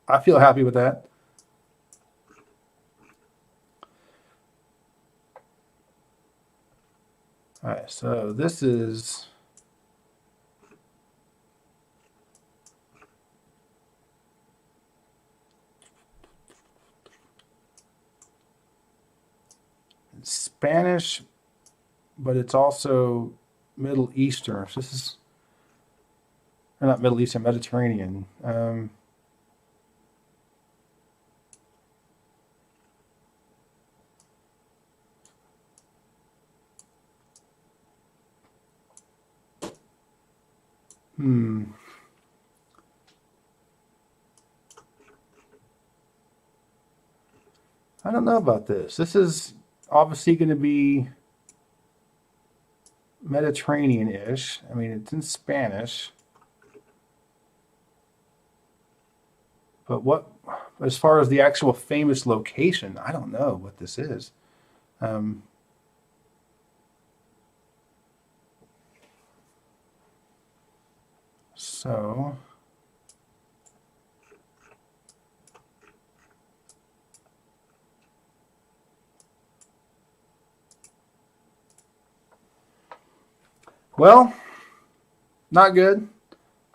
I feel happy with that. All right, so this is Spanish, but it's also Middle Eastern. So this is or not Middle Eastern, Mediterranean. Hmm. I don't know about this. This is obviously going to be Mediterranean-ish. I mean, it's in Spanish, but as far as the actual famous location, I don't know what this is. Um, so, Well, not good.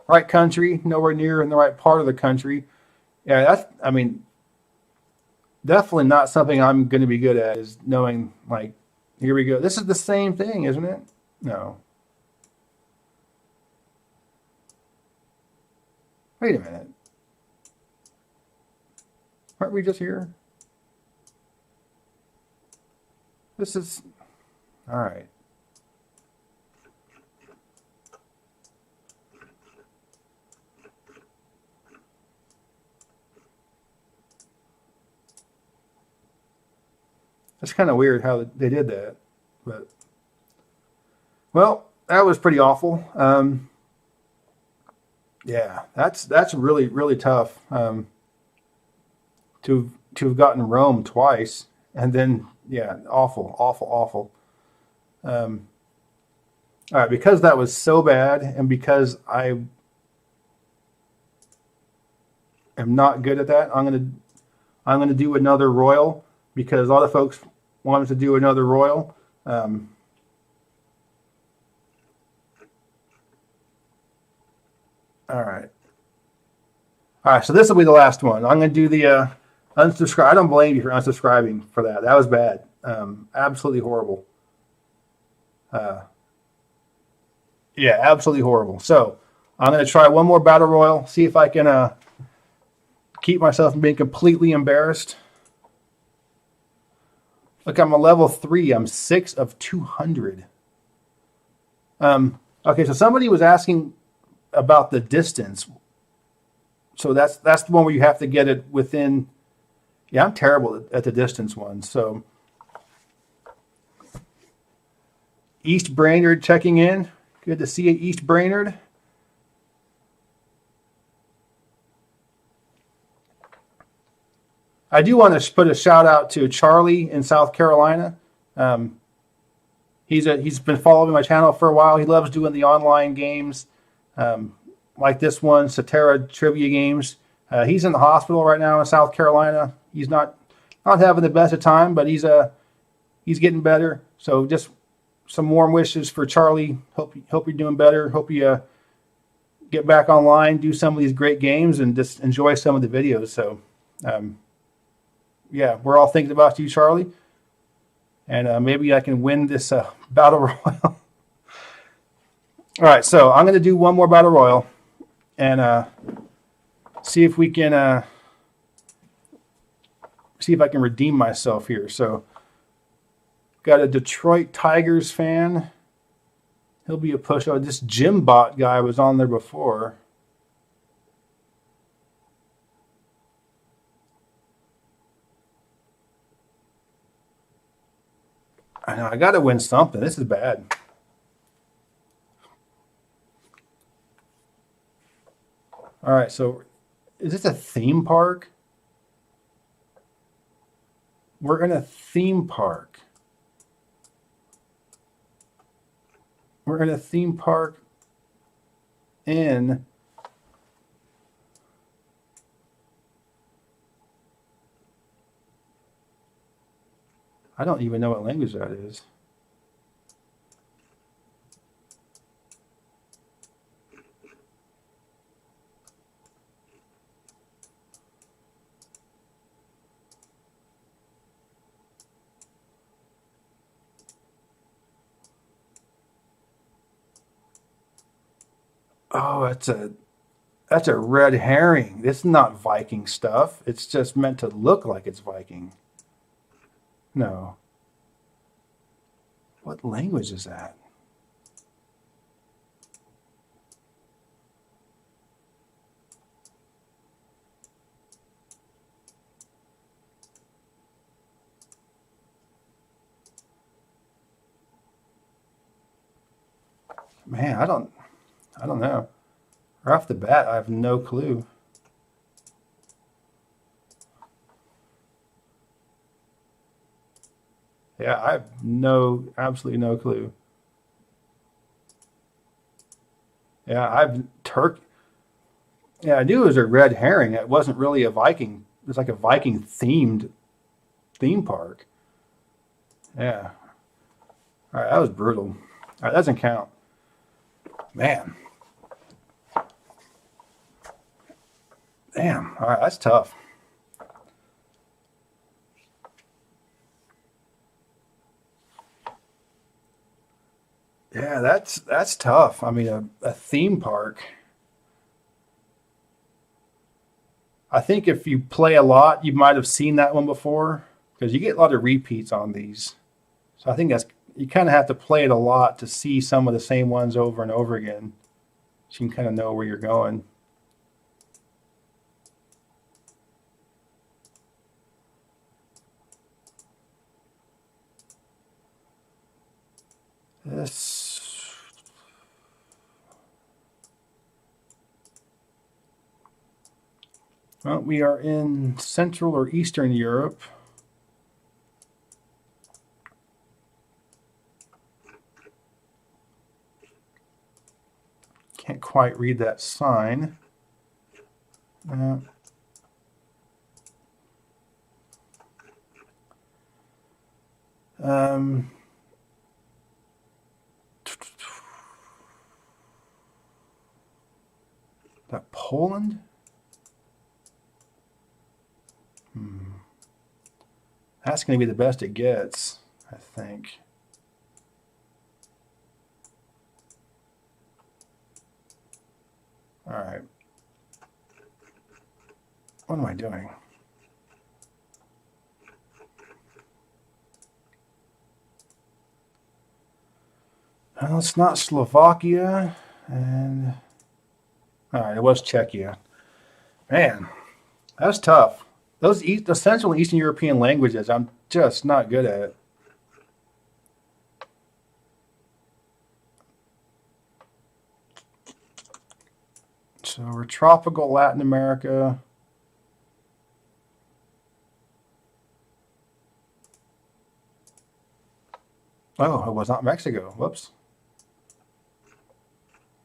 Right country, nowhere near in the right part of the country. Yeah, I mean, definitely not something I'm going to be good at, is knowing, like, here we go. This is the same thing, isn't it? No. Wait a minute. Aren't we just here? This is, all right. It's kind of weird how they did that, but well, that was pretty awful. Yeah, that's really tough, to have gotten Rome twice, and then yeah, awful. All right, because that was so bad, and because I am not good at that, I'm gonna do another royal, because a lot of folks wanted to do another royal. All right. All right, so this will be the last one. I'm going to do the unsubscribe. I don't blame you for unsubscribing for that. That was bad. Absolutely horrible. Yeah, absolutely horrible. So I'm going to try one more battle royal, see if I can keep myself from being completely embarrassed. Look, I'm a level 3. I'm 6 of 200. Okay, so somebody was asking about the distance. So that's the one where you have to get it within. Yeah, I'm terrible at the distance one. So East Brainerd checking in. Good to see you, East Brainerd. I do want to put a shout out to Charlie in South Carolina. He's been following my channel for a while. He loves doing the online games, like this one, Satera trivia games. He's in the hospital right now in South Carolina. He's not having the best of time, but he's getting better. So just some warm wishes for Charlie. Hope you're doing better. Hope you get back online, do some of these great games, and just enjoy some of the videos. So yeah, we're all thinking about you, Charlie. And maybe I can win this battle royal. All right, so I'm going to do one more battle royal and see if we can see if I can redeem myself here. So, got a Detroit Tigers fan. He'll be a push. Oh, this Jimbot guy was on there before. I know, I got to win something. This is bad. All right, so is this a theme park? We're in a theme park. We're in a theme park in I don't even know what language that is. Oh, that's a red herring. It's not Viking stuff. It's just meant to look like it's Viking. No. What language is that? Man, I don't know. Right off the bat, I have no clue. Yeah, I have absolutely no clue. Yeah, Yeah, I knew it was a red herring. It wasn't really a Viking. It's like a Viking themed theme park. Yeah. All right, that was brutal. All right, that doesn't count. Man. Damn. All right, that's tough. Yeah, that's tough. I mean, a theme park. I think if you play a lot, you might have seen that one before because you get a lot of repeats on these. So I think that's you kind of have to play it a lot to see some of the same ones over and over again. So you can kind of know where you're going. This, well, we are in Central or Eastern Europe. Can't quite read that sign. Um, that Poland? That's going to be the best it gets, I think. All right. What am I doing? Well, it's not Slovakia, and all right, it was Czechia. Man, that's tough. Those the Central and Eastern European languages, I'm just not good at. So we're tropical Latin America. Oh, it was not Mexico. Whoops.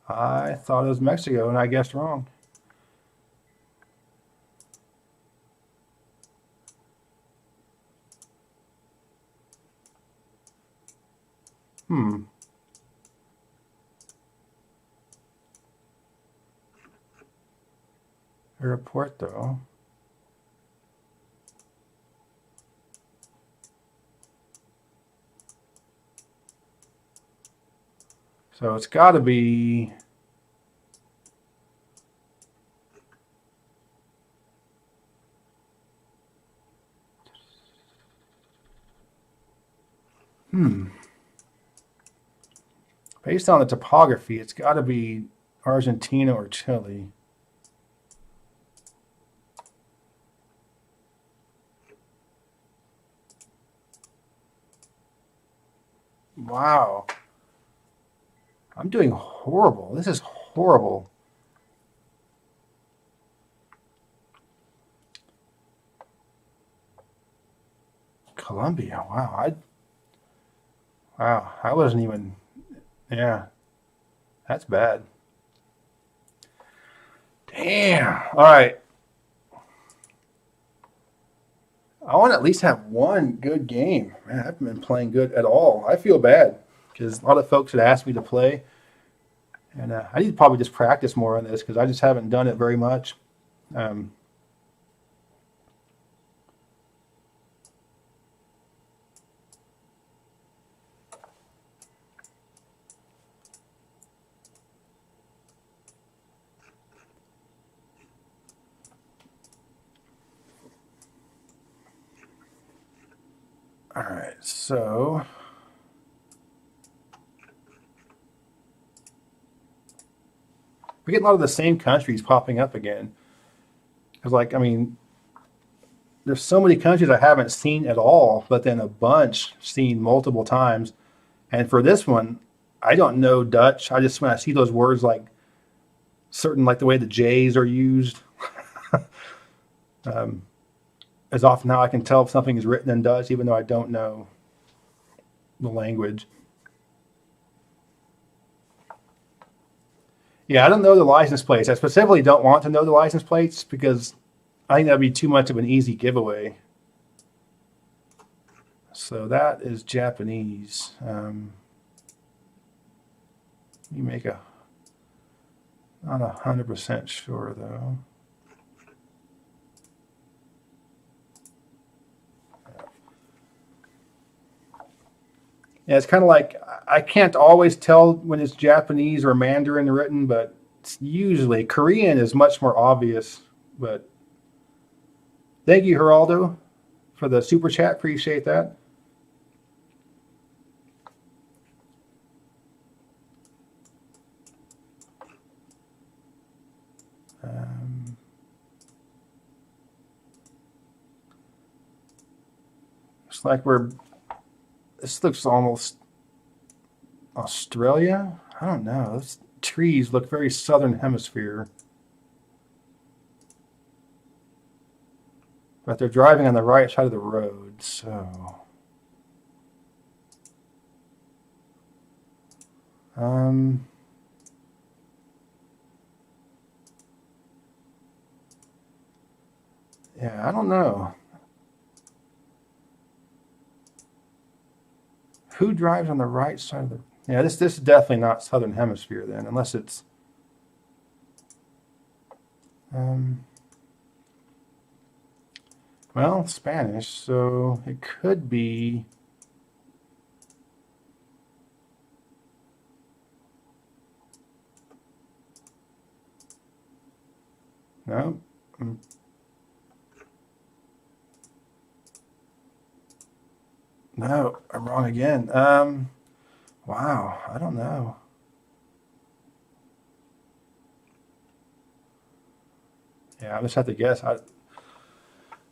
I thought it was Mexico, and I guessed wrong. Aeropuerto. So it's got to be. Based on the topography, it's got to be Argentina or Chile. Wow. I'm doing horrible. This is horrible. Colombia. Wow. I wasn't even. Yeah. That's bad. Damn. All right. I want to at least have one good game. Man, I haven't been playing good at all. I feel bad because a lot of folks had asked me to play, and I need to probably just practice more on this because I just haven't done it very much. Um, all right, so we get a lot of the same countries popping up again. Because, like, I mean, there's so many countries I haven't seen at all, but then a bunch seen multiple times. And for this one, I don't know Dutch. I just when I see those words like certain like the way the J's are used, as often how I can tell if something is written in Dutch, even though I don't know the language. Yeah, I don't know the license plates. I specifically don't want to know the license plates because I think that'd be too much of an easy giveaway. So that is Japanese. You make a Not 100% sure though. Yeah, it's kind of like I can't always tell when it's Japanese or Mandarin written, but it's usually Korean is much more obvious. But thank you, Geraldo, for the super chat. Appreciate that. Looks like this looks almost Australia. I don't know. Those trees look very southern hemisphere. But they're driving on the right side of the road, so. Yeah, I don't know. Who drives on the right side of the... Yeah, this is definitely not southern hemisphere then, unless it's... well, Spanish, so it could be... No. No, I'm wrong again. Wow, I don't know. Yeah, I just have to guess.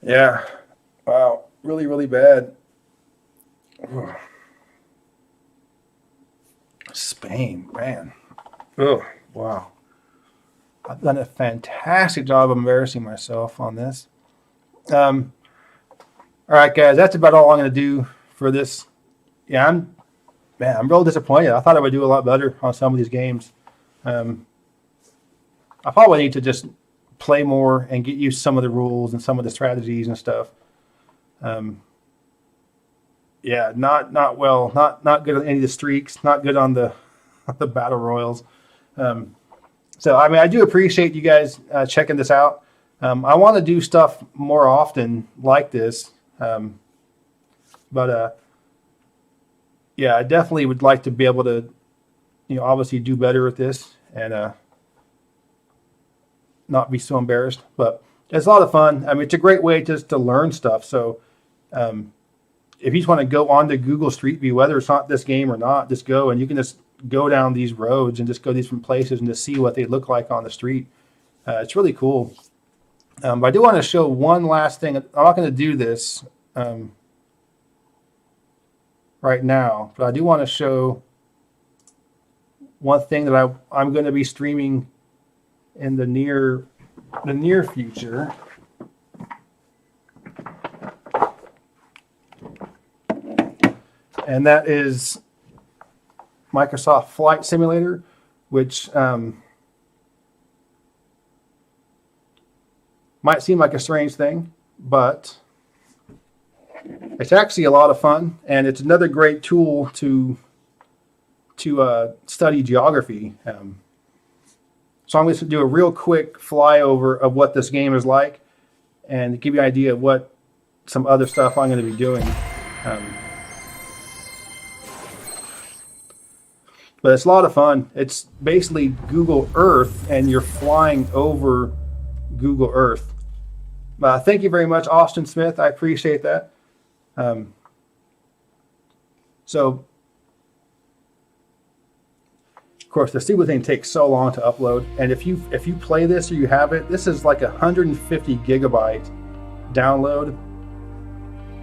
Yeah, wow, really, really bad. Ugh. Spain, man. Oh, wow. I've done a fantastic job of embarrassing myself on this. All right, guys, that's about all I'm going to do for this. Yeah, I'm real disappointed. I thought I would do a lot better on some of these games. I probably need to just play more and get used to some of the rules and some of the strategies and stuff. Yeah, not well, not good on any of the streaks, not good on the battle royals. So I mean, I do appreciate you guys checking this out. I want to do stuff more often like this, but yeah, I definitely would like to be able to, obviously do better with this and not be so embarrassed. But it's a lot of fun. I mean, it's a great way just to learn stuff. So if you just want to go on to Google Street View, whether it's not this game or not, just go and you can just go down these roads and just go to these different places and just see what they look like on the street. It's really cool. But I do want to show one last thing. I'm not going to do this right now, but I do want to show one thing that I'm going to be streaming in the near future. And that is Microsoft Flight Simulator, which might seem like a strange thing, but it's actually a lot of fun, and it's another great tool to study geography. So I'm going to do a real quick flyover of what this game is like and give you an idea of what some other stuff I'm going to be doing. But it's a lot of fun. It's basically Google Earth, and you're flying over Google Earth. Thank you very much, Austin Smith. I appreciate that. So, of course, the stupid thing takes so long to upload. And if you play this or you have it, this is like 150 gigabyte download,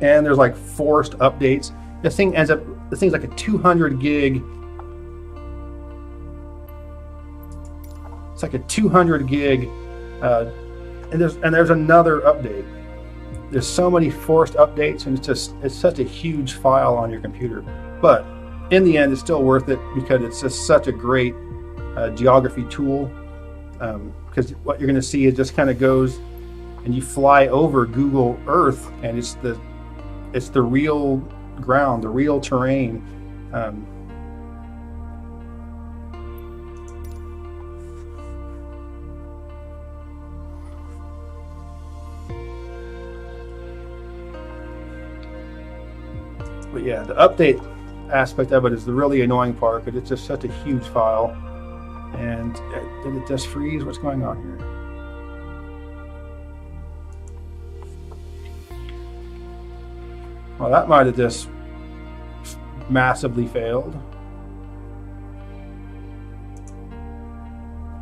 and there's like forced updates. This thing's like a 200 gig. It's like a 200 gig, and there's another update. There's so many forced updates, and it's such a huge file on your computer. But in the end, it's still worth it because it's just such a great geography tool. Because what you're going to see, it just kind of goes, and you fly over Google Earth, and it's the real ground, the real terrain. But yeah, the update aspect of it is the really annoying part because it's just such a huge file. And did it just freeze? What's going on here? Well, that might have just massively failed.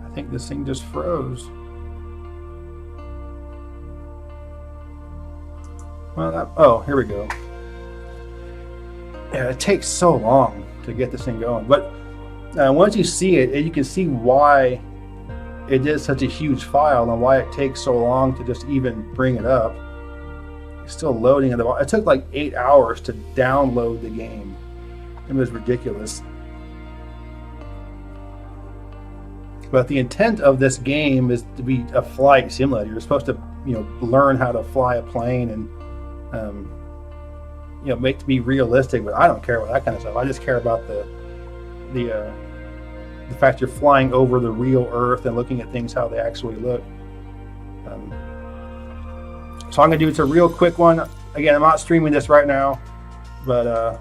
I think this thing just froze. Well, oh, here we go. Yeah, it takes so long to get this thing going. But once you see it, you can see why it is such a huge file and why it takes so long to just even bring it up. It's still loading at the bottom. It took like 8 hours to download the game. It was ridiculous. But the intent of this game is to be a flight simulator. You're supposed to, learn how to fly a plane and, make it be realistic. But I don't care about that kind of stuff. I just care about the fact you're flying over the real Earth and looking at things how they actually look. So I'm going to do it's a real quick one. Again, I'm not streaming this right now, but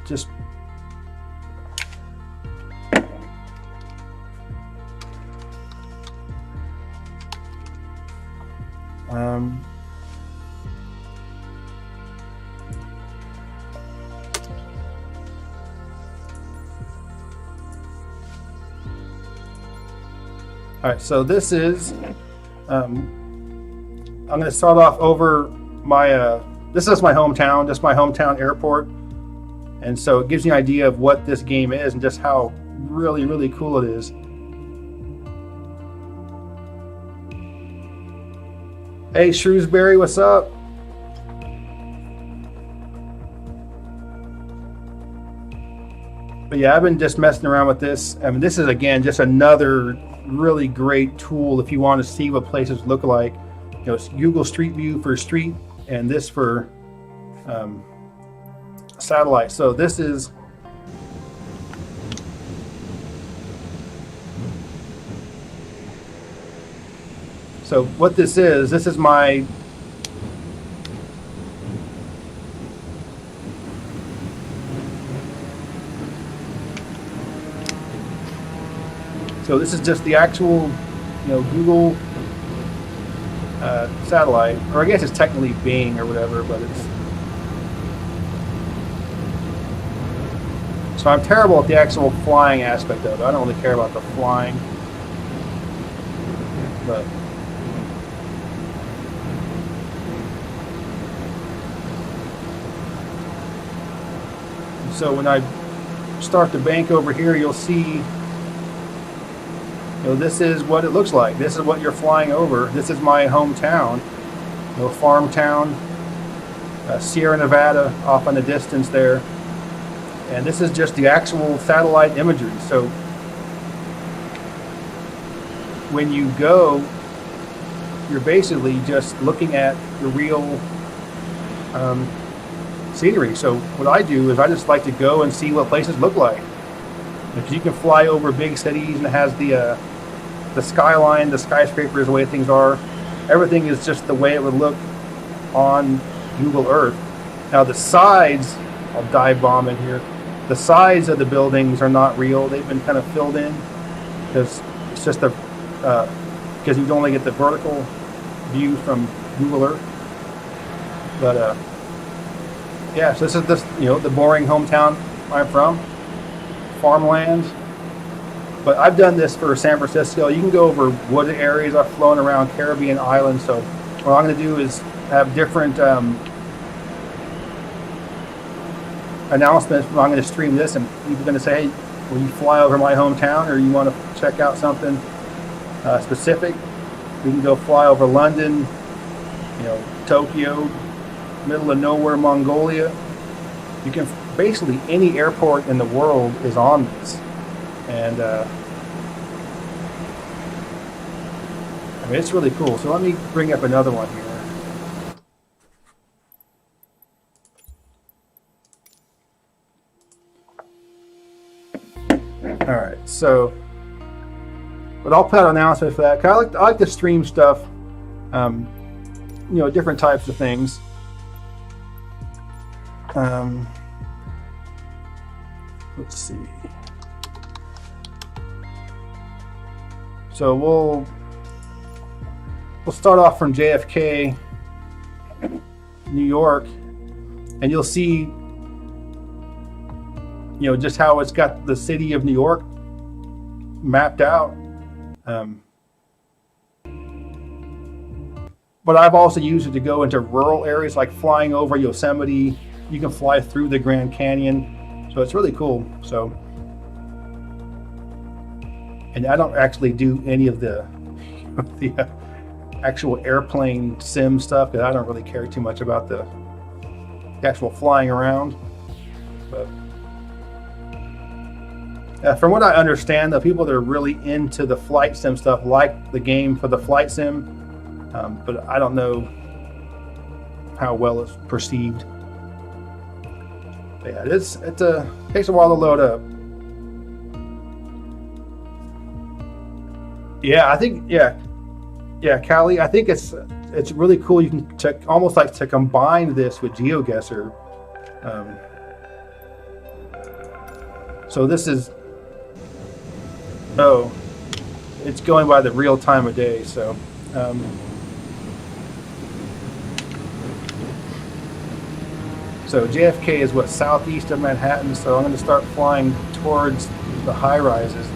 just all right, so this is I'm going to start off over my this is my hometown, just my hometown airport, and so it gives you an idea of what this game is and just how really, really cool it is. Hey Shrewsbury, what's up? But yeah, I've been just messing around with this. I mean, this is again just another really great tool if you want to see what places look like. It's Google Street View for street, and this for satellite. So this is what this is my this is just the actual Google satellite, or I guess it's technically Bing or whatever, but it's so I'm terrible at the actual flying aspect of it. I don't really care about the flying, but so when I start the bank over here, you'll see this is what it looks like. This is what you're flying over. This is my hometown, farm town, Sierra Nevada off in the distance there. And this is just the actual satellite imagery. So when you go, you're basically just looking at the real scenery. So what I do is I just like to go and see what places look like. Because you can fly over big cities and it has the skyline, the skyscrapers, the way things are. Everything is just the way it would look on Google Earth. Now the sides, I'll dive bomb in here. The sides of the buildings are not real. They've been kind of filled in because it's just because you only get the vertical view from Google Earth. But yeah, so this is the boring hometown I'm from, farmland. But I've done this for San Francisco. You can go over wooded areas. I've flown around Caribbean islands. So what I'm going to do is have different announcements when I'm going to stream this, and you're going to say, hey, will you fly over my hometown, or you want to check out something specific? We can go fly over London, Tokyo, middle of nowhere, Mongolia. You can basically any airport in the world is on this, and I mean, it's really cool. So let me bring up another one here. All right, so, but I'll put out an announcement for that. 'Cause I like to stream stuff, different types of things. Let's see. So we'll start off from JFK, New York, and you'll see, just how it's got the city of New York mapped out. But I've also used it to go into rural areas, like flying over Yosemite. You can fly through the Grand Canyon, so it's really cool. So, and I don't actually do any of the actual airplane sim stuff, because I don't really care too much about the actual flying around. But from what I understand, the people that are really into the flight sim stuff like the game for the flight sim. But I don't know how well it's perceived. But yeah, it takes a while to load up. Yeah, I think Callie, I think it's really cool. You can almost like to combine this with GeoGuessr. So this is it's going by the real time of day. So. So JFK is southeast of Manhattan, so I'm going to start flying towards the high rises.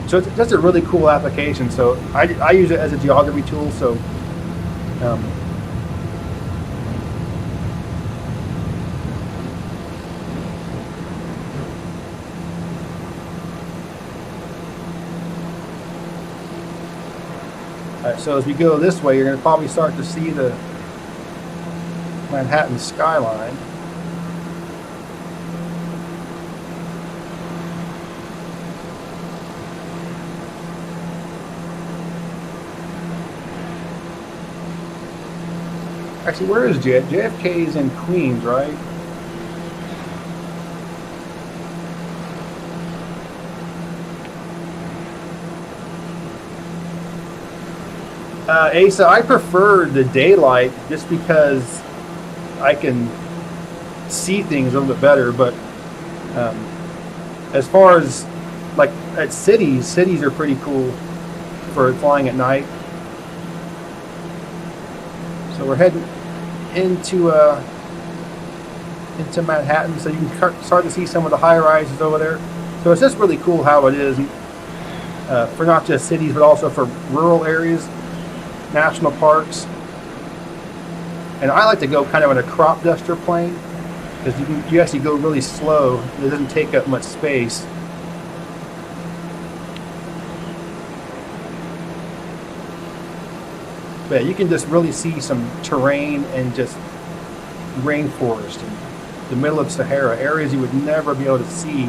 So it's just a really cool application. So I use it as a geography tool. So all right, so as we go this way, you're going to probably start to see the Manhattan skyline. Actually, where is JFK? Is in Queens, right? Asa, I prefer the daylight just because I can see things a little bit better, but as far as like at cities are pretty cool for flying at night. So we're heading into Manhattan, so you can start to see some of the high rises over there. So it's just really cool how it is for not just cities, but also for rural areas, national parks. And I like to go kind of in a crop duster plane, because you actually go really slow. It doesn't take up much space. But you can just really see some terrain and just rainforest in the middle of Sahara, areas you would never be able to see.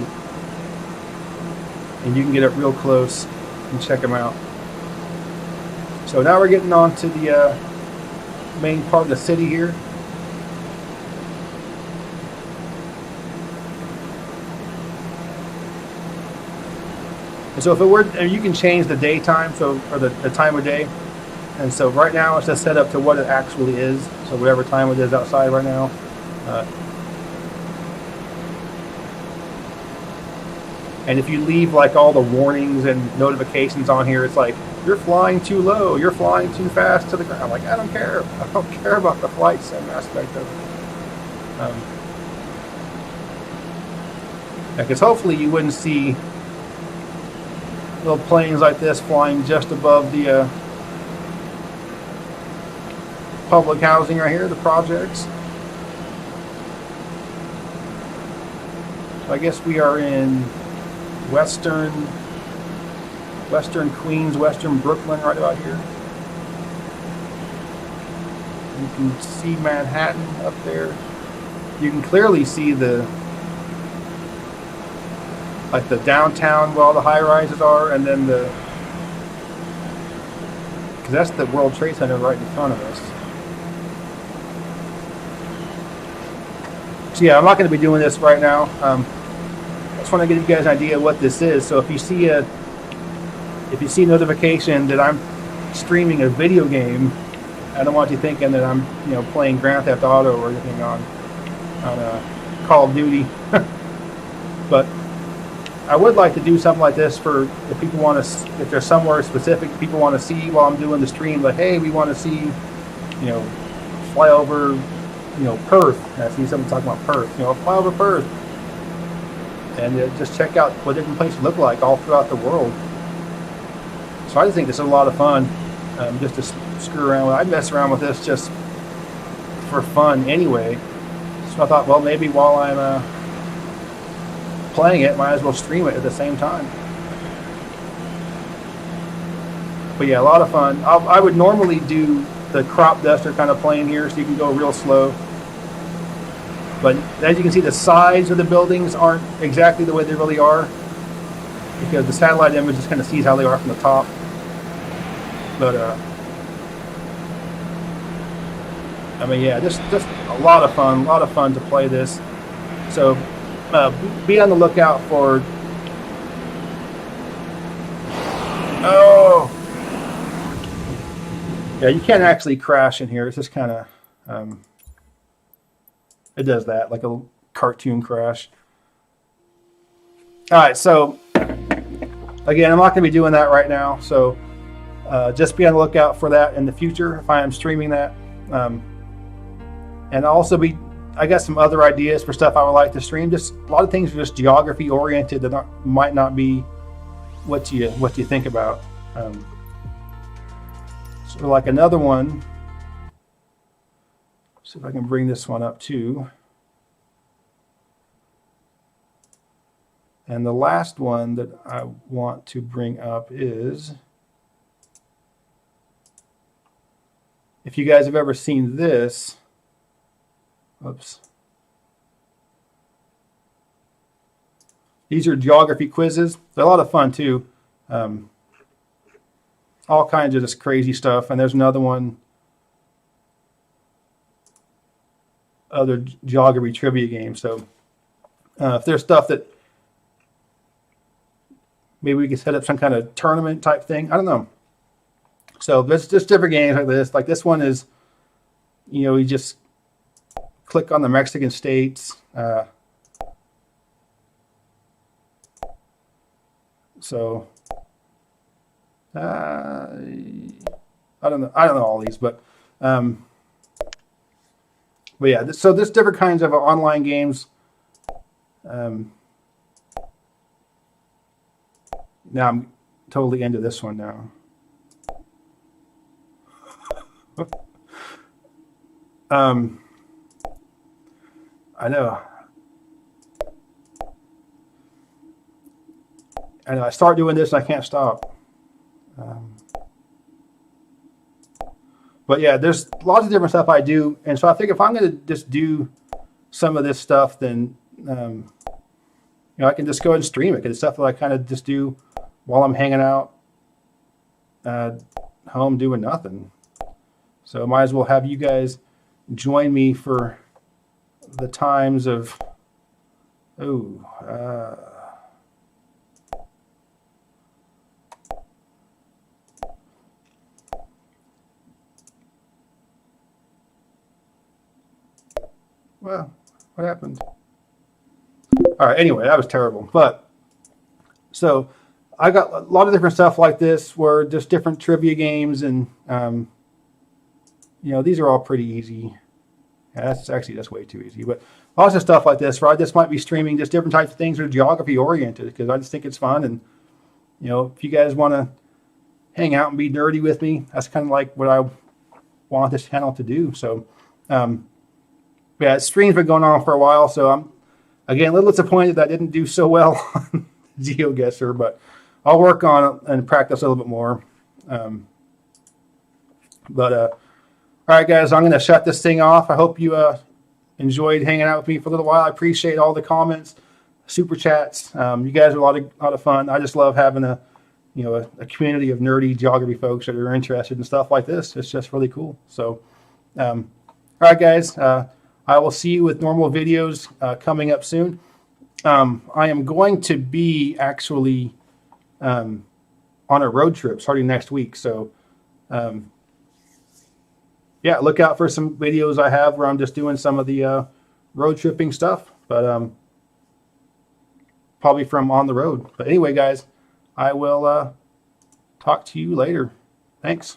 And you can get up real close and check them out. So now we're getting on to the main part of the city here. And so if it were, you can change the daytime, or the time of day. And so right now it's just set up to what it actually is. So whatever time it is outside right now. And if you leave like all the warnings and notifications on here, it's like, you're flying too low, you're flying too fast to the ground. Like, I don't care. I don't care about the flight sim aspect of it. Because hopefully you wouldn't see little planes like this flying just above the public housing right here, the projects. So I guess we are in Western Queens, Western Brooklyn, right about here. You can see Manhattan up there. You can clearly see the downtown where all the high rises are, and then because that's the World Trade Center right in front of us. So yeah, I'm not going to be doing this right now. I just want to give you guys an idea of what this is. So if you see a notification that I'm streaming a video game, I don't want you thinking that I'm, playing Grand Theft Auto or anything on Call of Duty. But I would like to do something like this for if people want to, if there's somewhere specific people want to see while I'm doing the stream. Like, hey, we want to see, fly over, Perth. I see someone talking about Perth. Fly over Perth, and just check out what different places look like all throughout the world. So I just think this is a lot of fun, just to screw around with. I mess around with this just for fun anyway. So I thought, well, maybe while I'm playing it, might as well stream it at the same time. But yeah, a lot of fun. I would normally do the crop duster kind of plane here, so you can go real slow. But as you can see, the sides of the buildings aren't exactly the way they really are, because the satellite image just kind of sees how they are from the top. But I mean, yeah, just a lot of fun to play this. So be on the lookout for. Oh, yeah, you can't actually crash in here. It's just kind of it does that, like a cartoon crash. All right, so again, I'm not going to be doing that right now. So just be on the lookout for that in the future if I am streaming that. And also I got some other ideas for stuff I would like to stream. Just a lot of things are just geography oriented that might not be what you think about. So like another one. See if I can bring this one up too. And the last one that I want to bring up is, if you guys have ever seen this, oops. These are geography quizzes. They're a lot of fun too. All kinds of just crazy stuff. And there's another one, other geography trivia games. So if there's stuff that maybe we can set up some kind of tournament type thing, I don't know. So there's just different games like this. Like this one is, you just click on the Mexican states. I don't know all these, but yeah. So there's different kinds of online games. Now I'm totally into this one now. I know. I start doing this and I can't stop. But yeah, there's lots of different stuff I do, and so I think if I'm going to just do some of this stuff, then I can just go ahead and stream it, because it's stuff that I kind of just do while I'm hanging out home doing nothing. So I might as well have you guys join me for the times of well, what happened? All right, anyway, that was terrible. But so I got a lot of different stuff like this, where just different trivia games, and these are all pretty easy. Yeah, that's way too easy. But lots of stuff like this, where I just might be streaming just different types of things that are geography oriented, because I just think it's fun. And if you guys want to hang out and be nerdy with me, that's kind of like what I want this channel to do. So yeah, stream's been going on for a while, so I'm again a little disappointed that I didn't do so well on GeoGuessr, but I'll work on it and practice a little bit more. All right, guys, I'm going to shut this thing off. I hope you enjoyed hanging out with me for a little while. I appreciate all the comments, super chats. You guys are a lot of fun. I just love having a community of nerdy geography folks that are interested in stuff like this. It's just really cool. So, all right, guys. I will see you with normal videos coming up soon. I am going to be actually on a road trip starting next week. So, yeah, look out for some videos I have where I'm just doing some of the road tripping stuff, but probably from on the road. But anyway, guys, I will talk to you later. Thanks.